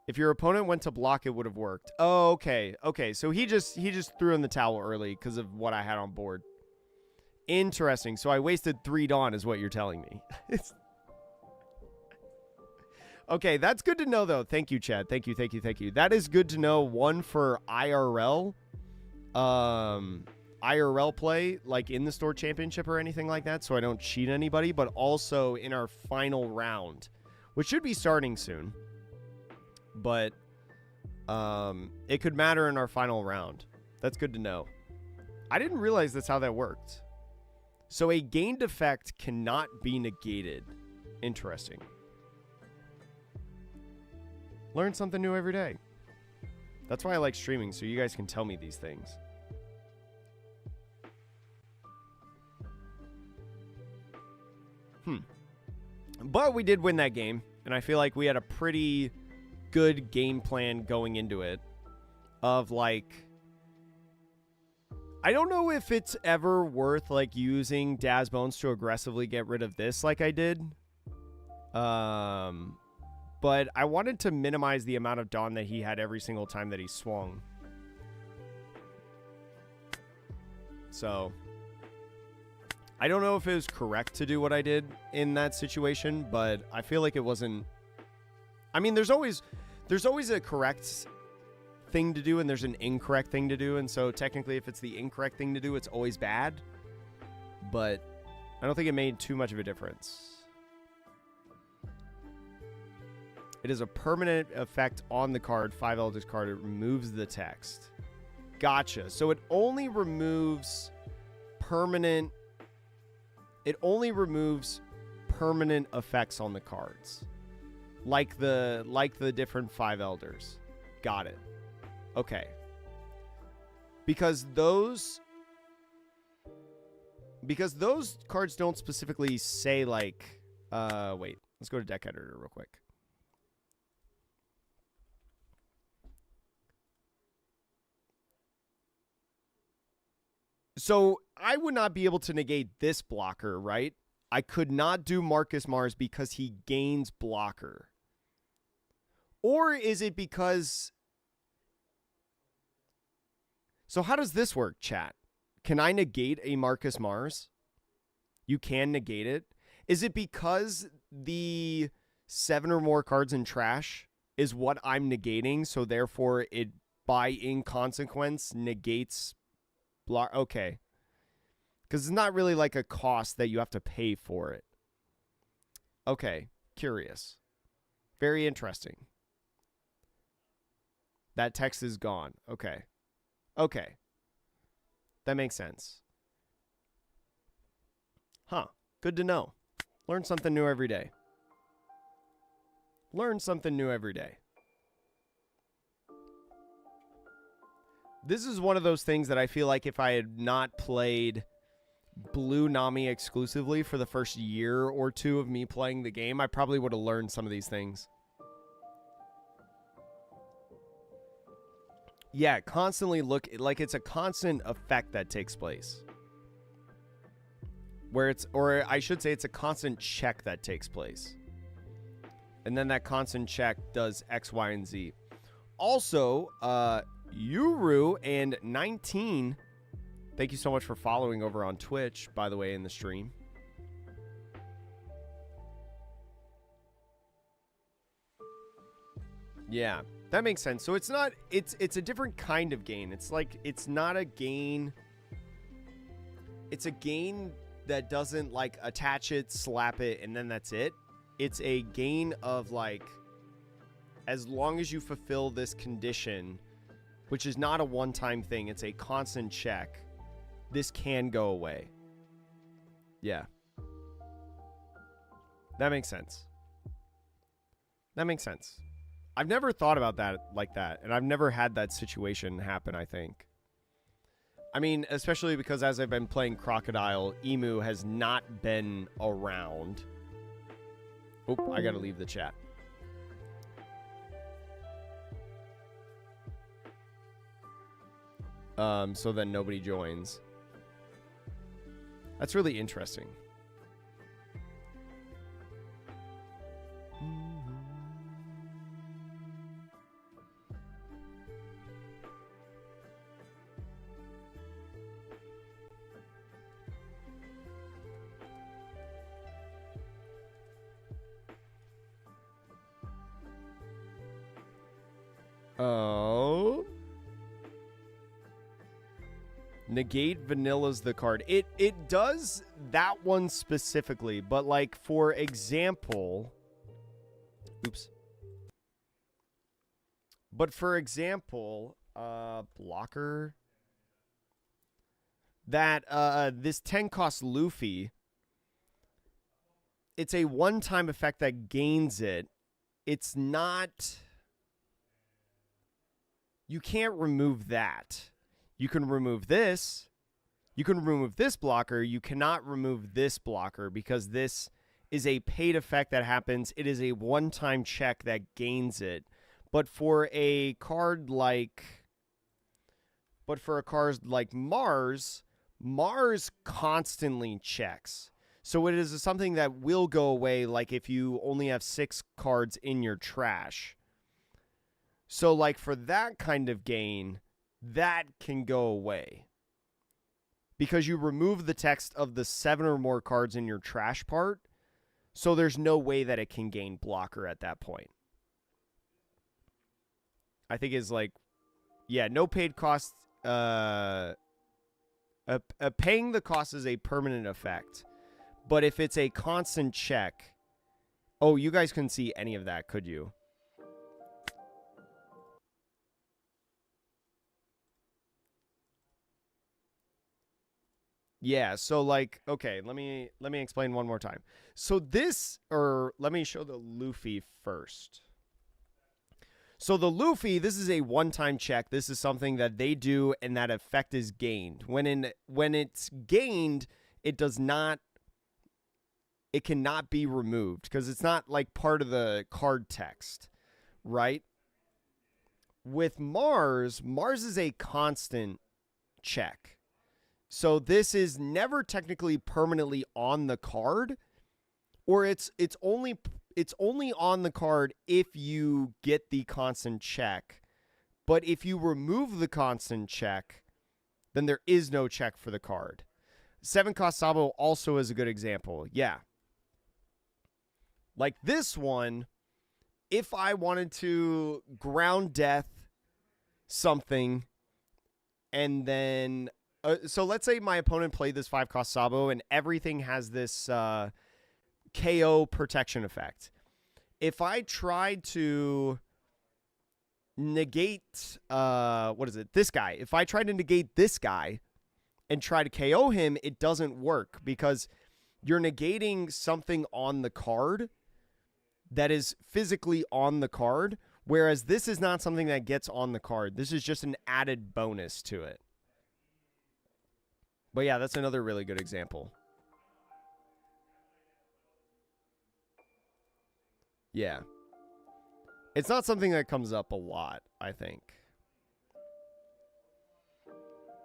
If your opponent went to block, it would have worked. Oh, okay. Okay, so he just threw in the towel early because of what I had on board. Interesting. So I wasted 3 Dawn is what you're telling me. Okay, that's good to know, though. Thank you, Chad. Thank you, thank you, thank you. That is good to know. One for IRL. IRL play, like in the store championship or anything like that, so I don't cheat anybody, but also in our final round, which should be starting soon. But it could matter in our final round. That's good to know. I didn't realize that's how that worked. So a gained effect cannot be negated. Interesting. Learn something new every day. That's why I like streaming, so you guys can tell me these things. But we did win that game, and I feel like we had a pretty good game plan going into it. Of like, I don't know if it's ever worth like using Daz Bones to aggressively get rid of this like I did. But I wanted to minimize the amount of Dawn that he had every single time that he swung. So I don't know if it was correct to do what I did in that situation, but I feel like it wasn't. I mean, there's always a correct thing to do and there's an incorrect thing to do, and so technically if it's the incorrect thing to do, it's always bad. But I don't think it made too much of a difference. It is a permanent effect on the card, 5 Eldritch card. It removes the text. Gotcha. So it only removes permanent. It only removes permanent effects on the cards. Like the different 5 Elders. Got it. Okay. Because those cards don't specifically say like wait, let's go to deck editor real quick. So I would not be able to negate this blocker, right? I could not do Marcus Mars because he gains blocker. Or is it because... So how does this work, chat? Can I negate a Marcus Mars? You can negate it. Is it because the 7 or more cards in trash is what I'm negating, so therefore it, by inconsequence, negates... Okay. Because it's not really like a cost that you have to pay for it. Okay. Curious. Very interesting. That text is gone. Okay. Okay. That makes sense. Huh. Good to know. Learn something new every day. Learn something new every day. This is one of those things that I feel like if I had not played Blue Nami exclusively for the first year or 2 of me playing the game, I probably would have learned some of these things. Yeah, constantly look, like it's a constant effect that takes place. where it's, or I should say it's a constant check that takes place. And then that constant check does X, Y, and Z. Also, Yuru and 19, thank you so much for following over on Twitch, by the way, in the stream. Yeah, that makes sense. So it's not, it's a different kind of gain. It's like, it's not a gain. It's a gain that doesn't like attach it, slap it, and then that's it. It's a gain of like, as long as you fulfill this condition, which is not a one-time thing, it's a constant check, this can go away. Yeah. That makes sense. That makes sense. I've never thought about that like that, and I've never had that situation happen, I think. I mean, especially because as I've been playing Crocodile, Emu has not been around. Oop, I gotta leave the chat. So then nobody joins. That's really interesting. Oh. Negate Vanilla's the card. It does that one specifically, but like for example, oops. But for example, blocker that this 10 cost Luffy, it's a one-time effect that gains it. It's not, you can't remove that. You can remove this. You can remove this blocker. You cannot remove this blocker because this is a paid effect that happens. It is a one-time check that gains it. But for a card like Mars, Mars constantly checks. So it is something that will go away like if you only have 6 cards in your trash. So like for that kind of gain, that can go away because you remove the text of the 7 or more cards in your trash part. So there's no way that it can gain blocker at that point. I think is like, yeah, no paid cost. Paying the cost is a permanent effect. But if it's a constant check, oh, you guys couldn't see any of that, could you? Yeah, so like, okay, let me explain one more time. So this, or let me show the Luffy first. So the Luffy, this is a one-time check. This is something that they do and that effect is gained. When it's gained, it cannot be removed because it's not like part of the card text, right? With Mars is a constant check. So this is never technically permanently on the card, or it's only on the card if you get the constant check. But if you remove the constant check, then there is no check for the card. 7 cost Sabo also is a good example. Yeah. Like this one, if I wanted to ground death something and then so let's say my opponent played this 5 cost Sabo and everything has this KO protection effect. If I tried to negate, this guy. If I tried to negate this guy and try to KO him, it doesn't work because you're negating something on the card that is physically on the card, whereas this is not something that gets on the card. This is just an added bonus to it. But yeah, that's another really good example. Yeah. It's not something that comes up a lot, I think.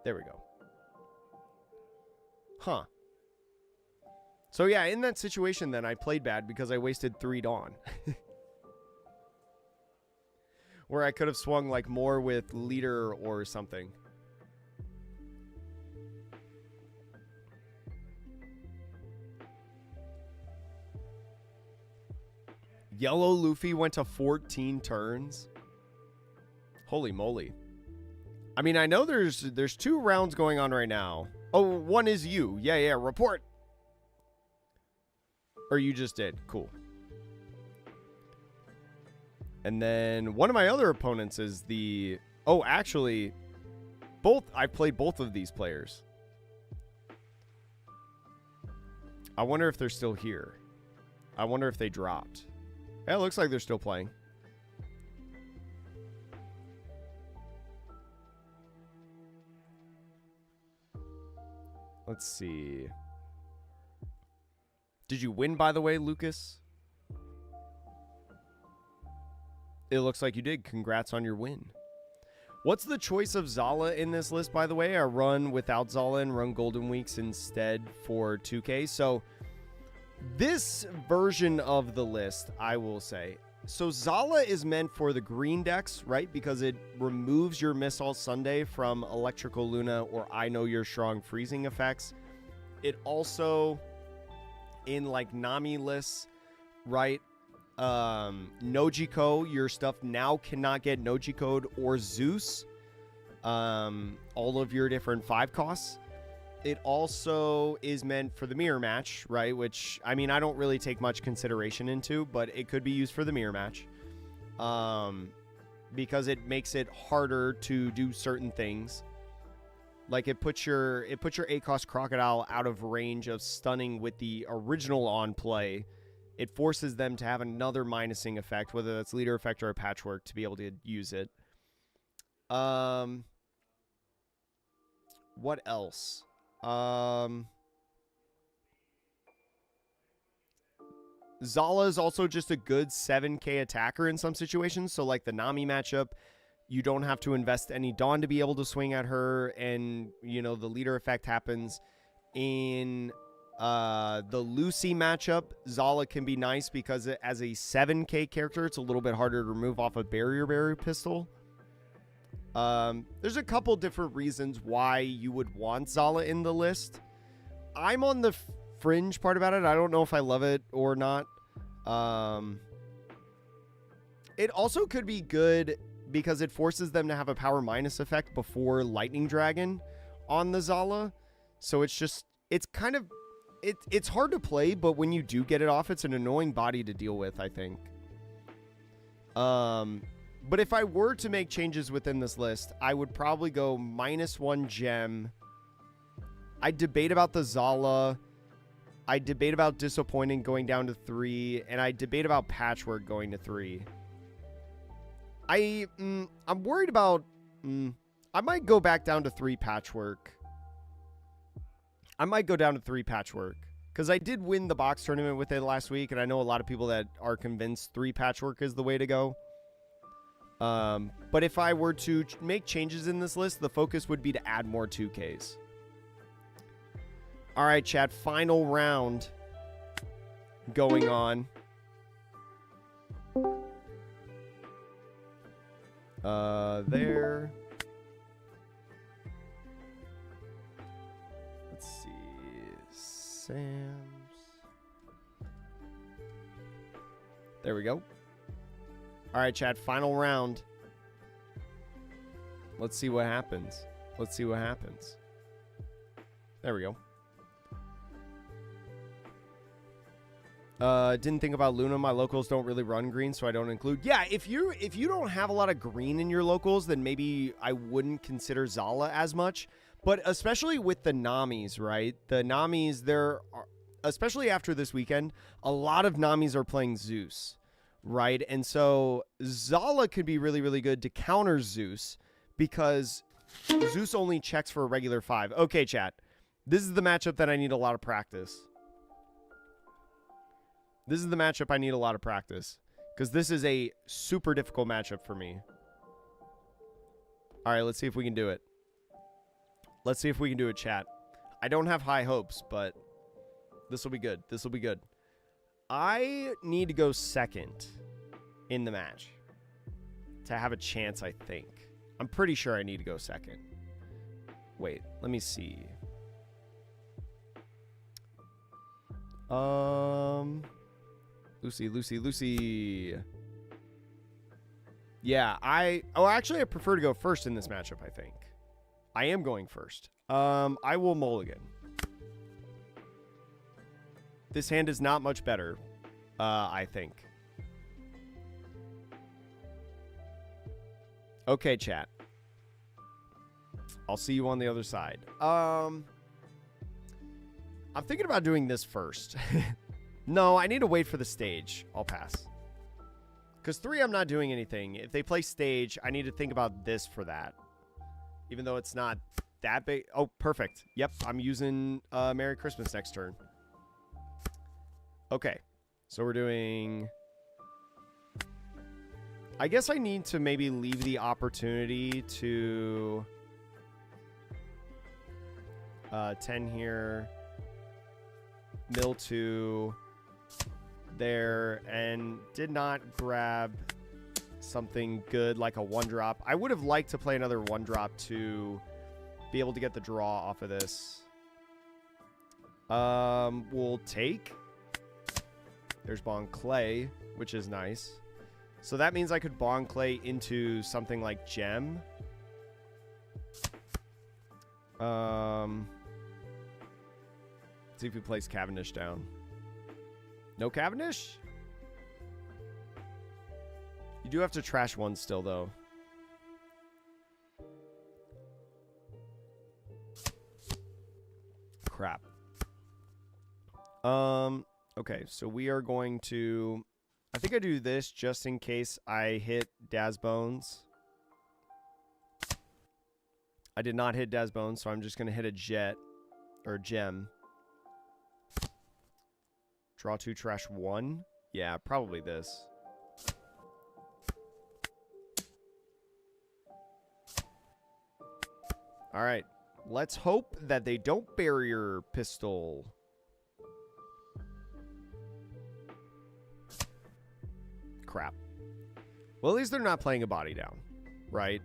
There we go. Huh. So yeah, in that situation then, I played bad because I wasted 3 Dawn. Where I could have swung like more with leader or something. Yellow Luffy went to 14 turns. Holy moly. I mean, I know there's 2 rounds going on right now. Oh, one is you. Yeah, report. Or you just did. Cool. And then one of my other opponents is the... Oh, actually, I played both of these players. I wonder if they're still here. I wonder if they dropped. Yeah, it looks like they're still playing. Let's see. Did you win, by the way, Lucas? It looks like you did. Congrats on your win. What's the choice of Zala in this list, by the way? I run without Zala and run Golden Weeks instead for 2K. So this version of the list, I will say. So Zala is meant for the green decks, right? Because it removes your Miss All Sunday from Electrical Luna or I Know You're Strong freezing effects. It also, in like Nami lists, right? Nojiko, your stuff now cannot get Nojiko'd or Zeus. All of your different 5 costs. It also is meant for the mirror match, right? Which, I mean, I don't really take much consideration into, but it could be used for the mirror match. Because it makes it harder to do certain things. Like it puts your 8-cost Crocodile out of range of stunning with the original on play. It forces them to have another minusing effect, whether that's leader effect or a patchwork, to be able to use it. What else? Zala is also just a good 7k attacker in some situations. So like the Nami matchup, you don't have to invest any Dawn to be able to swing at her. And, you know, the leader effect happens. In the Lucy matchup, Zala can be nice because as a 7k character, it's a little bit harder to remove off a barrier pistol. There's a couple different reasons why you would want Zala in the list. I'm on the fringe part about it. I don't know if I love it or not. It also could be good because it forces them to have a power minus effect before Lightning Dragon on the Zala. So it's kind of, it's hard to play, but when you do get it off, it's an annoying body to deal with, I think. But if I were to make changes within this list, I would probably go -1 gem. I'd debate about the Zala. I'd debate about Disappointing going down to 3. And I'd debate about Patchwork going to 3. I'm worried about... I might go back down to 3 Patchwork. Because I did win the box tournament with it last week. And I know a lot of people that are convinced 3 Patchwork is the way to go. But if I were to make changes in this list, the focus would be to add more 2Ks. All right, chat. Final round going on. There. Let's see. Sam's. There we go. All right, chat. Final round. Let's see what happens. There we go. Didn't think about Luna. My locals don't really run green, so I don't include. Yeah, if you don't have a lot of green in your locals, then maybe I wouldn't consider Zala as much. But especially with the Namis, right? The Namis, there are, especially after this weekend, a lot of Namis are playing Zeus, right? And so Zala could be really, really good to counter Zeus because Zeus only checks for a regular 5. Okay, chat. This is the matchup that I need a lot of practice. This is the matchup I need a lot of practice. Because this is a super difficult matchup for me. Alright, let's see if we can do it. Chat. I don't have high hopes, but This will be good. This will be good. I need to go second in the match to have a chance, I think. I'm pretty sure I need to go second. Wait, let me see. Lucy. Yeah, actually I prefer to go first in this matchup, I think. I am going first. I will mulligan. This hand is not much better, I think. Okay, chat. I'll see you on the other side. I'm thinking about doing this first. No, I need to wait for the stage. I'll pass. Because 3, I'm not doing anything. If they play stage, I need to think about this for that. Even though it's not that big. Oh, perfect. Yep, I'm using Merry Christmas next turn. Okay, so we're doing... I guess I need to maybe leave the opportunity to... 10 here. Mill 2. There. And did not grab something good like a 1-drop. I would have liked to play another 1-drop to be able to get the draw off of this. We'll take... There's Bon Clay, which is nice. So that means I could Bon Clay into something like Gem. Let's see if he plays Cavendish down. No Cavendish? You do have to trash 1 still, though. Crap. Okay, so we are going to... I think I do this just in case I hit Daz Bones. I did not hit Daz Bones, so I'm just going to hit a Jet or Gem. Draw 2, trash 1. Yeah, probably this. All right. Let's hope that they don't barrier pistol. Crap. Well, at least they're not playing a body down, right?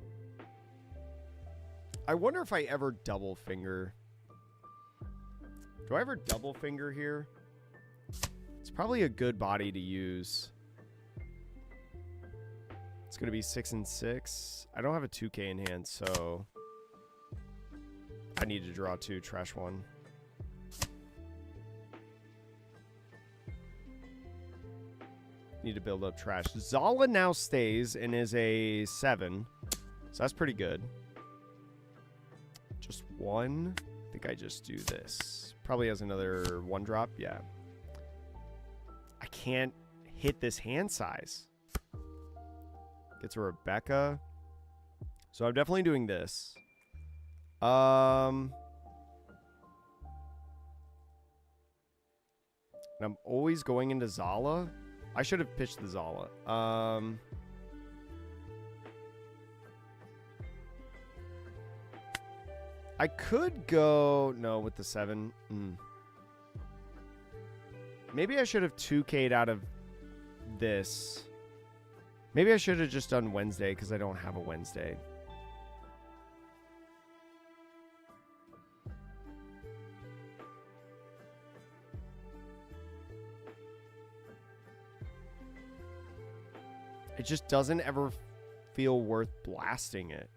I wonder if I ever double finger. Do I ever double finger here? It's probably a good body to use. It's going to be 6 and 6. I don't have a 2K in hand, so I need to draw 2, trash 1. Need to build up trash. Zala now stays and is a 7. So that's pretty good. Just 1. I think I just do this. Probably has another 1-drop. Yeah. I can't hit this hand size. Gets a Rebecca. So I'm definitely doing this. And I'm always going into Zala. I should have pitched the Zala. I could go... No, with the 7. Maybe I should have 2K'd out of this. Maybe I should have just done Wednesday because I don't have a Wednesday. It just doesn't ever feel worth blasting it.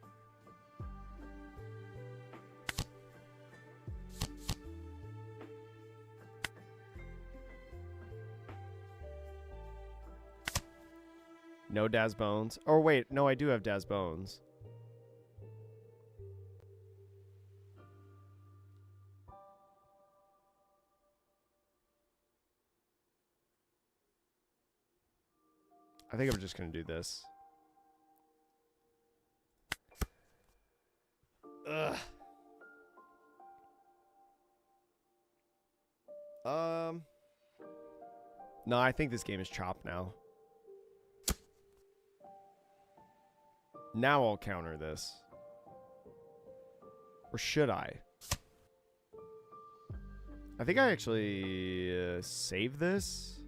No Daz Bones. Or wait, no, I do have Daz Bones. I think I'm just going to do this. Ugh. No, I think this game is chopped now. Now I'll counter this. Or should I? I think I actually save this.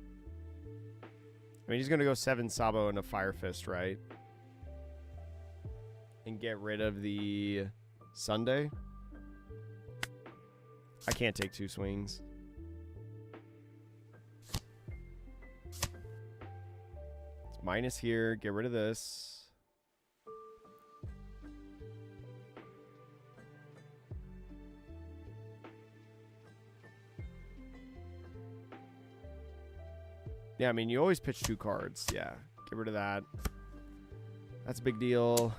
I mean, he's going to go 7 Sabo and a Fire Fist, right? And get rid of the Sunday. I can't take 2 swings. It's minus here. Get rid of this. Yeah, I mean, you always pitch 2 cards. Yeah, get rid of that. That's a big deal.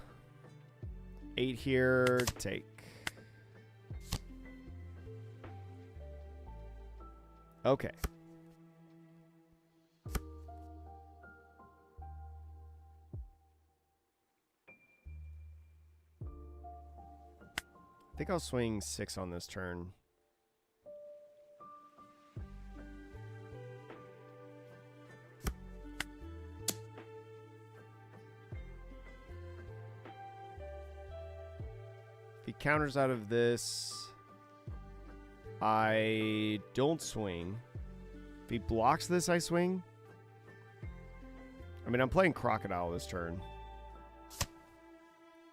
8 here, take. Okay. I think I'll swing 6 on this turn. If he counters out of this, I don't swing. If he blocks this, I swing. I mean, I'm playing Crocodile this turn.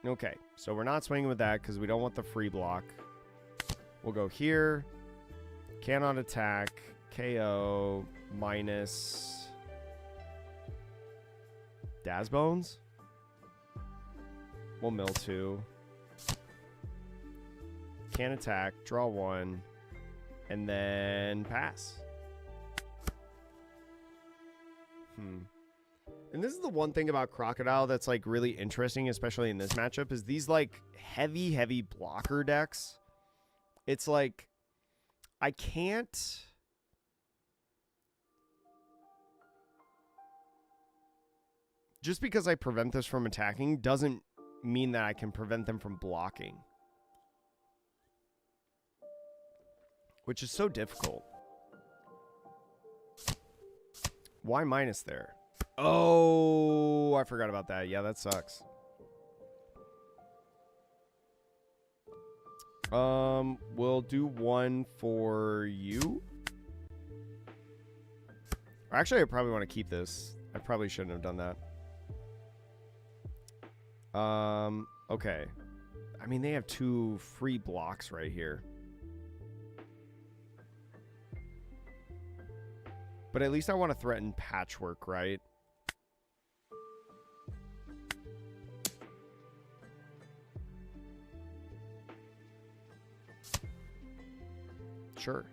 Okay, so we're not swinging with that because we don't want the free block. We'll go here. Cannot attack. KO. Minus. Daz Bones. We'll mill 2. Can't attack. Draw 1. And then pass. And this is the one thing about Crocodile that's like really interesting, especially in this matchup, is these like heavy blocker decks. It's like I can't just because I prevent this from attacking doesn't mean that I can prevent them from blocking, which is so difficult. Why minus there? Oh, I forgot about that. Yeah, that sucks. We'll do 1 for you. Actually, I probably want to keep this. I probably shouldn't have done that. Okay. I mean, they have 2 free blocks right here. But at least I want to threaten Patchwork, right? Sure.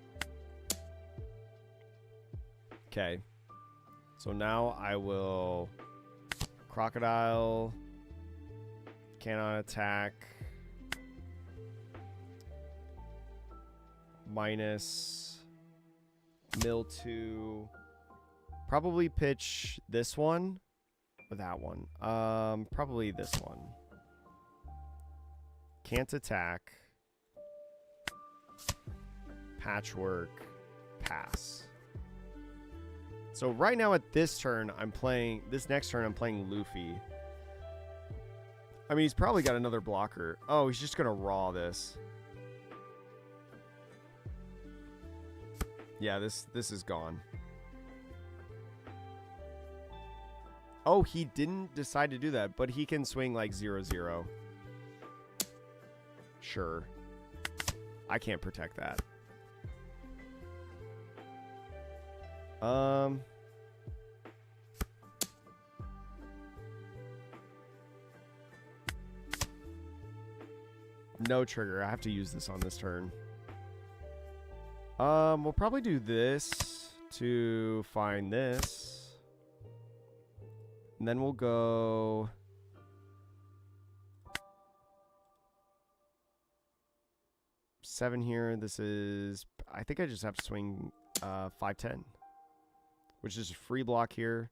Okay. So now I will Crocodile. Cannot attack. Minus mill 2. Probably pitch this one or that one. Probably this one. Can't attack. Patchwork. Pass. So right now at this turn, I'm playing... This next turn, I'm playing Luffy. I mean, he's probably got another blocker. Oh, he's just going to raw this. Yeah, this is gone. Oh, he didn't decide to do that, but he can swing like 0-0. Sure. I can't protect that. No trigger. I have to use this on this turn. We'll probably do this to find this. And then we'll go... seven here. This is... I think I just have to swing 5-10. Which is a free block here.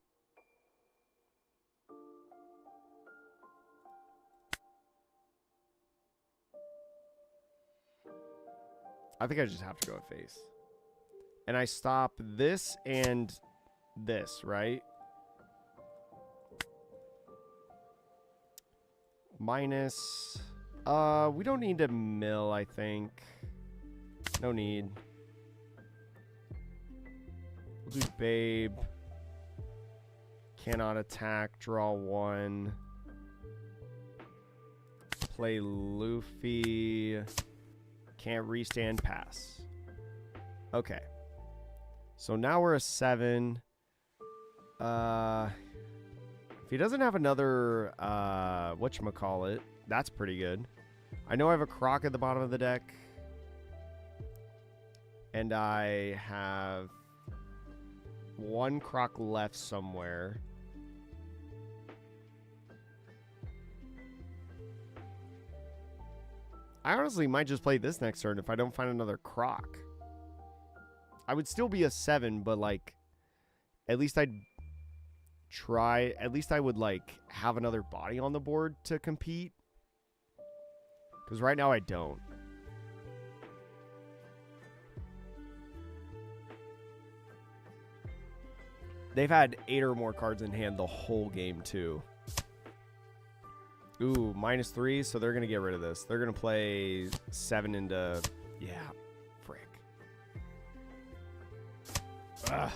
I think I just have to go at face. And I stop this and this, right? Minus... we don't need to mill, I think. No need. We'll do Babe. Cannot attack. Draw 1. Play Luffy. Can't restand, pass. Okay. So now we're a 7. If he doesn't have another, whatchamacallit, that's pretty good. I know I have a Croc at the bottom of the deck. And I have 1 Croc left somewhere. I honestly might just play this next turn if I don't find another Croc. I would still be a 7, but, like, at least I'd try. At least I would, like, have another body on the board to compete. Because right now I don't. They've had 8 or more cards in hand the whole game, too. Ooh, -3, so they're going to get rid of this. They're going to play 7 into... Yeah, frick. Ugh.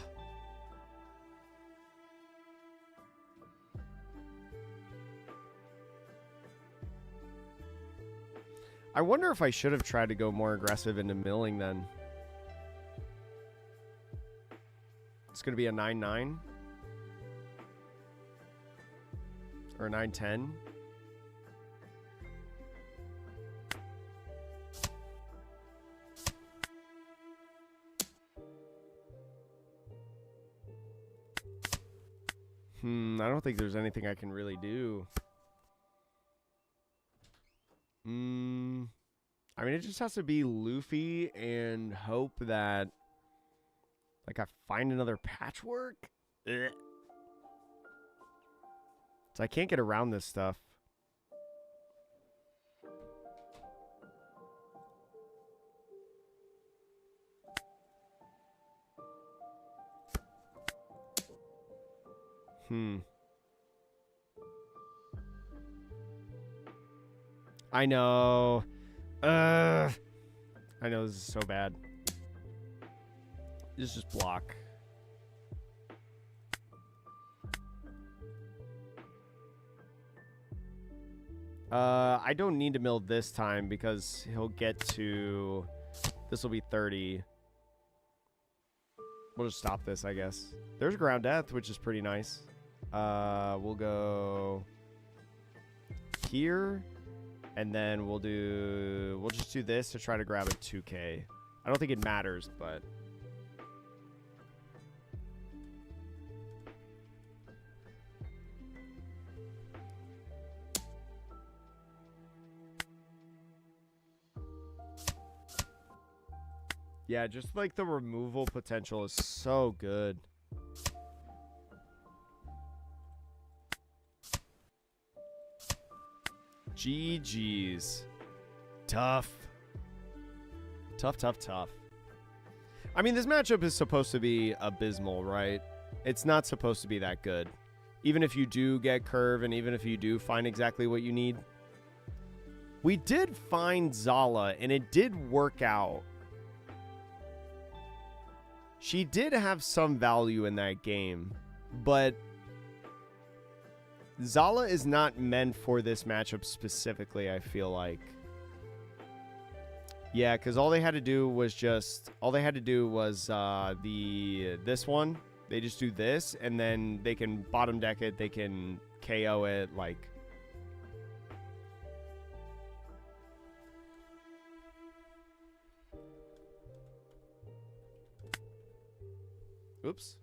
I wonder if I should have tried to go more aggressive into milling then. It's going to be a 9-9. Or a 9-10. I don't think there's anything I can really do. I mean, it just has to be Luffy and hope that, like, I find another patchwork. Ugh. So I can't get around this stuff. I know. I know this is so bad. This is just block. I don't need to mill this time because he'll get to... This will be 30. We'll just stop this, I guess. There's Ground Death, which is pretty nice. We'll go here, and then we'll just do this to try to grab a 2K. I don't think it matters, but yeah, just like the removal potential is so good. GG's. Tough. Tough. I mean, this matchup is supposed to be abysmal, right? It's not supposed to be that good. Even if you do get curve and even if you do find exactly what you need. We did find Zala, and it did work out. She did have some value in that game, but Zala is not meant for this matchup specifically, I feel like. Yeah, because all they had to do was this one. They just do this, and then they can bottom deck it. They can KO it, like. Oops.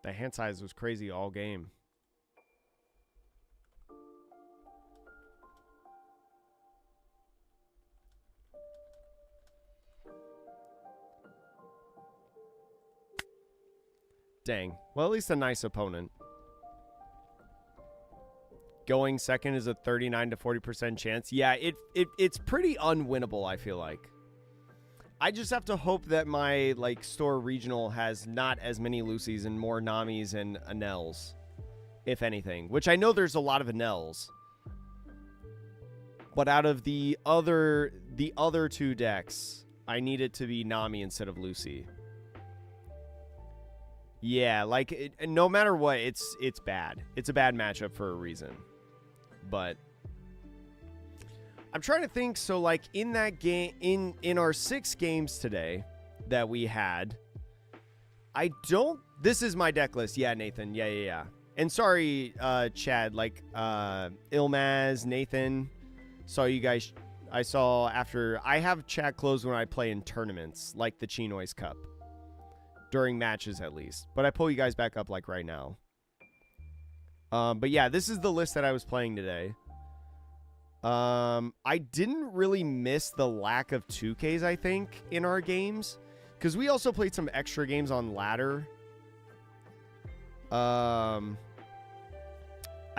The hand size was crazy all game. Dang. Well, at least a nice opponent. Going second is a 39 to 40% chance. Yeah, it's pretty unwinnable, I feel like. I just have to hope that my store regional has not as many Lucys and more Namis and Anels, if anything. Which I know there's a lot of Anels, But out of the other 2 decks, I need it to be Nami instead of Lucy. Yeah, like no matter what, it's bad. It's a bad matchup for a reason. But I'm trying to think. So like in that game, in our 6 games today that we had, I don't. This is my deck list. Yeah, Nathan. Yeah. And sorry, Chad. Like Ilmaz, Nathan. Saw you guys. I saw after. I have chat closed when I play in tournaments, like the Chinois Cup. During matches, at least. But I pull you guys back up, like, right now. But yeah, this is the list that I was playing today. I didn't really miss the lack of 2Ks, I think, in our games. Because we also played some extra games on ladder. I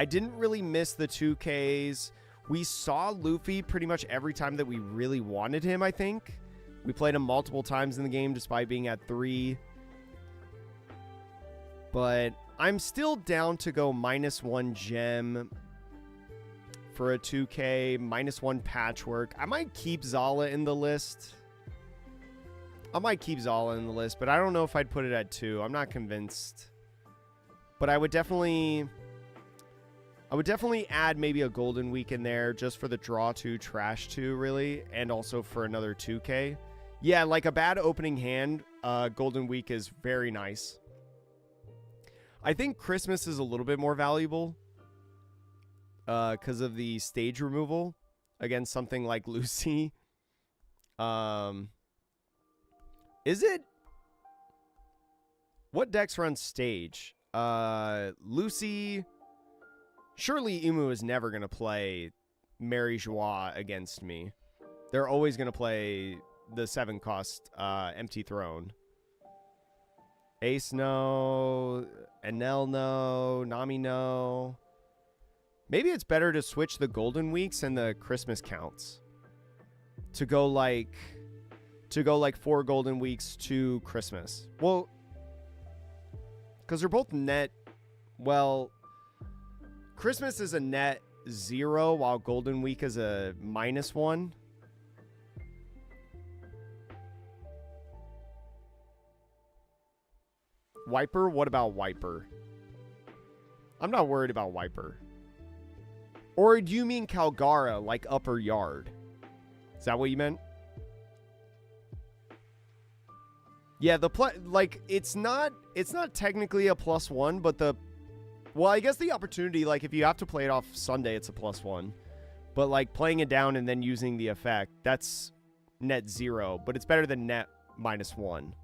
didn't really miss the 2Ks. We saw Luffy pretty much every time that we really wanted him, I think. We played him multiple times in the game despite being at 3. But I'm still down to go -1 gem for a 2K, -1 patchwork. I might keep Zala in the list. But I don't know if I'd put it at 2. I'm not convinced. But I would definitely add maybe a Golden Week in there just for the draw 2, trash 2, really, and also for another 2K. Yeah, like a bad opening hand, Golden Week is very nice. I think Christmas is a little bit more valuable because of the stage removal against something like Lucy. Is it? What decks run stage? Lucy. Surely Imu is never going to play Mary Joie against me. They're always going to play the 7-cost Empty Throne. Ace no, Enel no, Nami no. Maybe it's better to switch the Golden Weeks and the Christmas counts. To go like 4 Golden Weeks to Christmas. Well, because they're both net. Well, Christmas is a net 0 while Golden Week is a -1. Wiper? What about Wiper? I'm not worried about Wiper. Or do you mean Calgara, like upper yard? Is that what you meant? Yeah, it's not technically a +1, but well, I guess the opportunity, like if you have to play it off Sunday, it's a +1. But like playing it down and then using the effect, that's net 0, but it's better than net -1.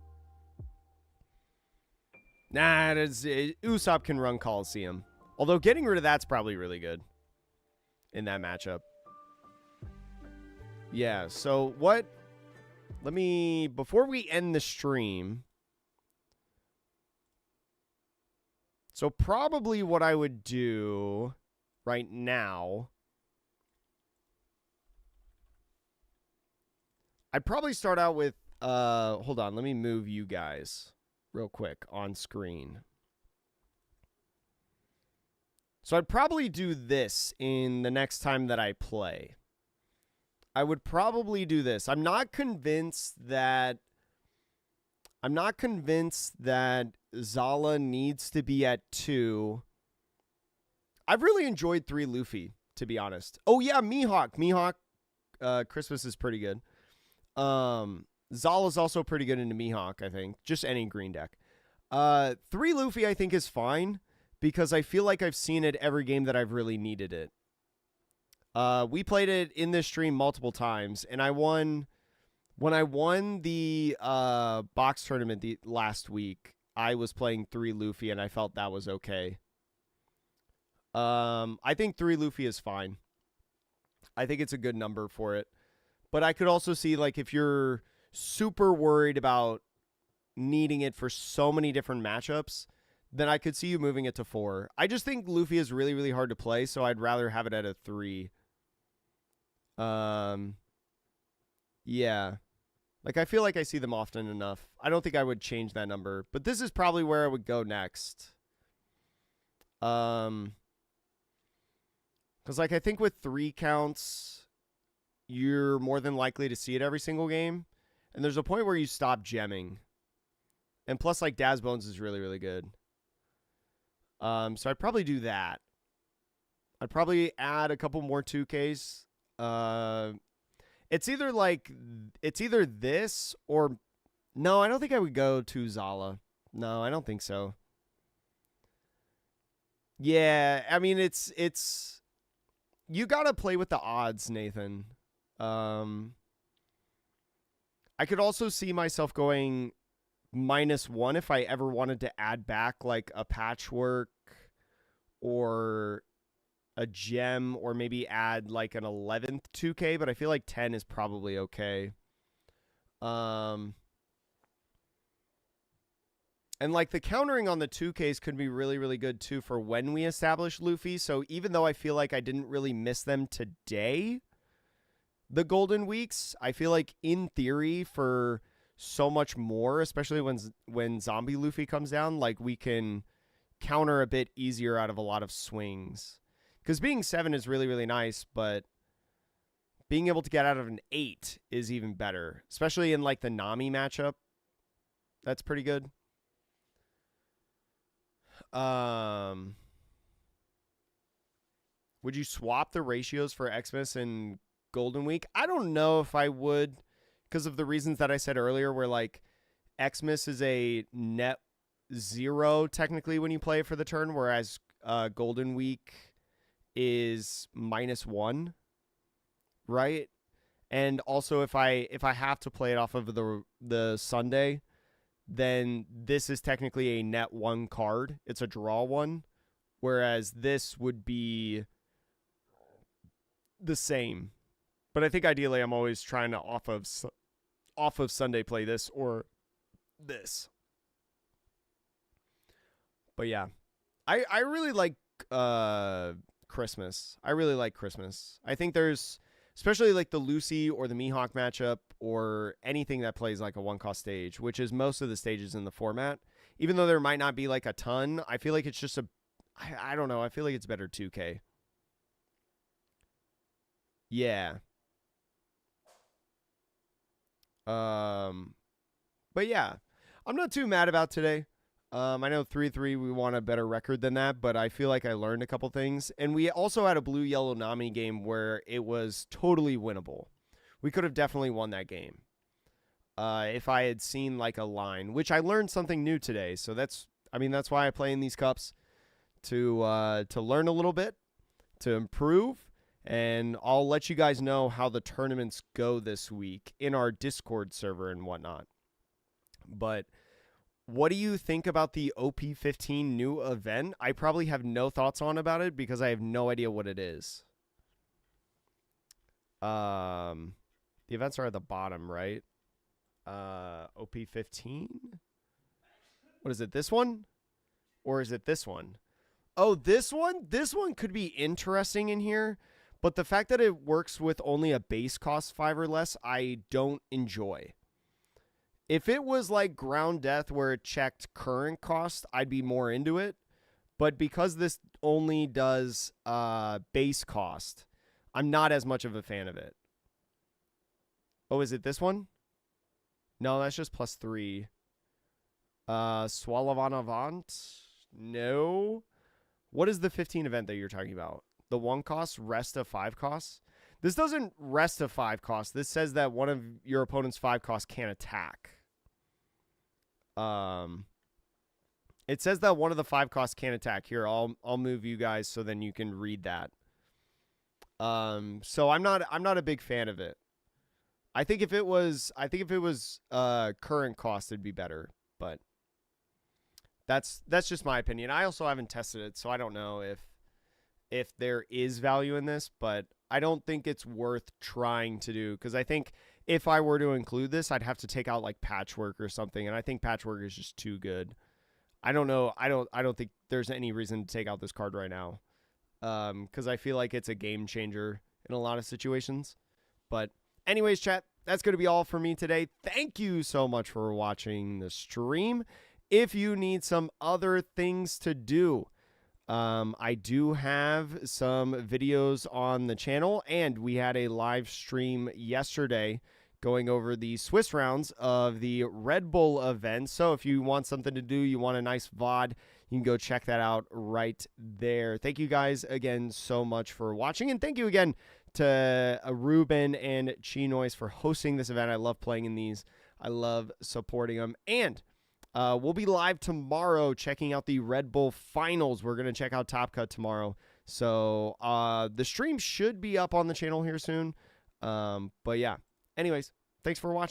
Nah, Usopp can run Coliseum. Although getting rid of that's probably really good in that matchup. Yeah, so what... Before we end the stream... So probably what I would do right now... I'd probably start out with... hold on, let me move you guys real quick on screen. So I'd probably do this in the next time that I play. I would probably do this. I'm not convinced that Zala needs to be at 2. I've really enjoyed 3 Luffy, to be honest. Oh yeah, Mihawk. Christmas is pretty good. Zala's also pretty good into Mihawk, I think. Just any green deck. 3 Luffy, I think, is fine because I feel like I've seen it every game that I've really needed it. We played it in this stream multiple times, and I won. When I won the box tournament last week, I was playing 3 Luffy, and I felt that was okay. I think 3 Luffy is fine. I think it's a good number for it. But I could also see, like, if you're super worried about needing it for so many different matchups, then I could see you moving it to 4. I just think Luffy is really, really hard to play, so I'd rather have it at a 3. Yeah. Like, I feel like I see them often enough. I don't think I would change that number, but this is probably where I would go next. Because, like, I think with 3 counts, you're more than likely to see it every single game. And there's a point where you stop gemming. And plus, like, Daz Bones is really, really good. So I'd probably do that. I'd probably add a couple more 2Ks. It's either this or... No, I don't think I would go to Zala. No, I don't think so. Yeah, I mean, it's... You gotta play with the odds, Nathan. I could also see myself going -1 if I ever wanted to add back like a patchwork or a gem, or maybe add like an 11th 2K, but I feel like 10 is probably okay. And like the countering on the 2Ks could be really, really good too for when we establish Luffy. So even though I feel like I didn't really miss them today, the Golden Weeks, I feel like in theory for so much more, especially when Zombie Luffy comes down, like we can counter a bit easier out of a lot of swings. Because being 7 is really, really nice, but being able to get out of an 8 is even better, especially in like the Nami matchup. That's pretty good. Would you swap the ratios for Xmas and Golden Week? I don't know if I would, because of the reasons that I said earlier, where like Xmas is a net 0 technically when you play it for the turn, whereas Golden Week is -1, right? And also if I have to play it off of the Sunday, then this is technically a net 1 card. It's a draw 1, whereas this would be the same. But I think ideally I'm always trying to off of Sunday play this or this. But yeah, I really like Christmas. I really like Christmas. I think there's, especially like the Lucy or the Mihawk matchup or anything that plays like a 1-cost stage, which is most of the stages in the format. Even though there might not be like a ton, I feel like it's just I don't know. I feel like it's better 2K. Yeah. But yeah, I'm not too mad about today. I know 3-3, we want a better record than that, but I feel like I learned a couple things. And we also had a blue-yellow Nami game where it was totally winnable. We could have definitely won that game if I had seen like a line, which I learned something new today. So that's why I play in these cups, to learn a little bit, to improve. And I'll let you guys know how the tournaments go this week in our Discord server and whatnot. But what do you think about the OP15 new event? I probably have no thoughts about it because I have no idea what it is. The events are at the bottom, right? OP15? What is it, this one? Or is it this one? Oh, this one? This one could be interesting in here. But the fact that it works with only a base cost 5 or less, I don't enjoy. If it was like Ground Death where it checked current cost, I'd be more into it. But because this only does base cost, I'm not as much of a fan of it. Oh, is it this one? No, that's just +3. Swallow Avant? No. What is the 15 event that you're talking about? The 1 cost, rest of 5 costs? This doesn't rest of 5 costs. This says that one of your opponent's 5 costs can't attack. It says that one of the 5 costs can't attack. Here, I'll move you guys so then you can read that. So I'm not a big fan of it. I think if it was current cost, it'd be better, but that's just my opinion. I also haven't tested it, so I don't know if there is value in this, but I don't think it's worth trying to do, because I think if I were to include this, I'd have to take out like Patchwork or something, and I think Patchwork is just too good. I don't know. I don't think there's any reason to take out this card right now, because I feel like it's a game changer in a lot of situations. But anyways, chat, that's going to be all for me today. Thank you so much for watching the stream. If you need some other things to do, I do have some videos on the channel, and we had a live stream yesterday going over the Swiss rounds of the Red Bull event. So if you want something to do, you want a nice VOD, you can go check that out right there. Thank you guys again so much for watching, and thank you again to Ruben and Chinois for hosting this event. I love playing in these. I love supporting them. And we'll be live tomorrow checking out the Red Bull finals. We're going to check out Top Cut tomorrow. So the stream should be up on the channel here soon. But yeah, anyways, thanks for watching.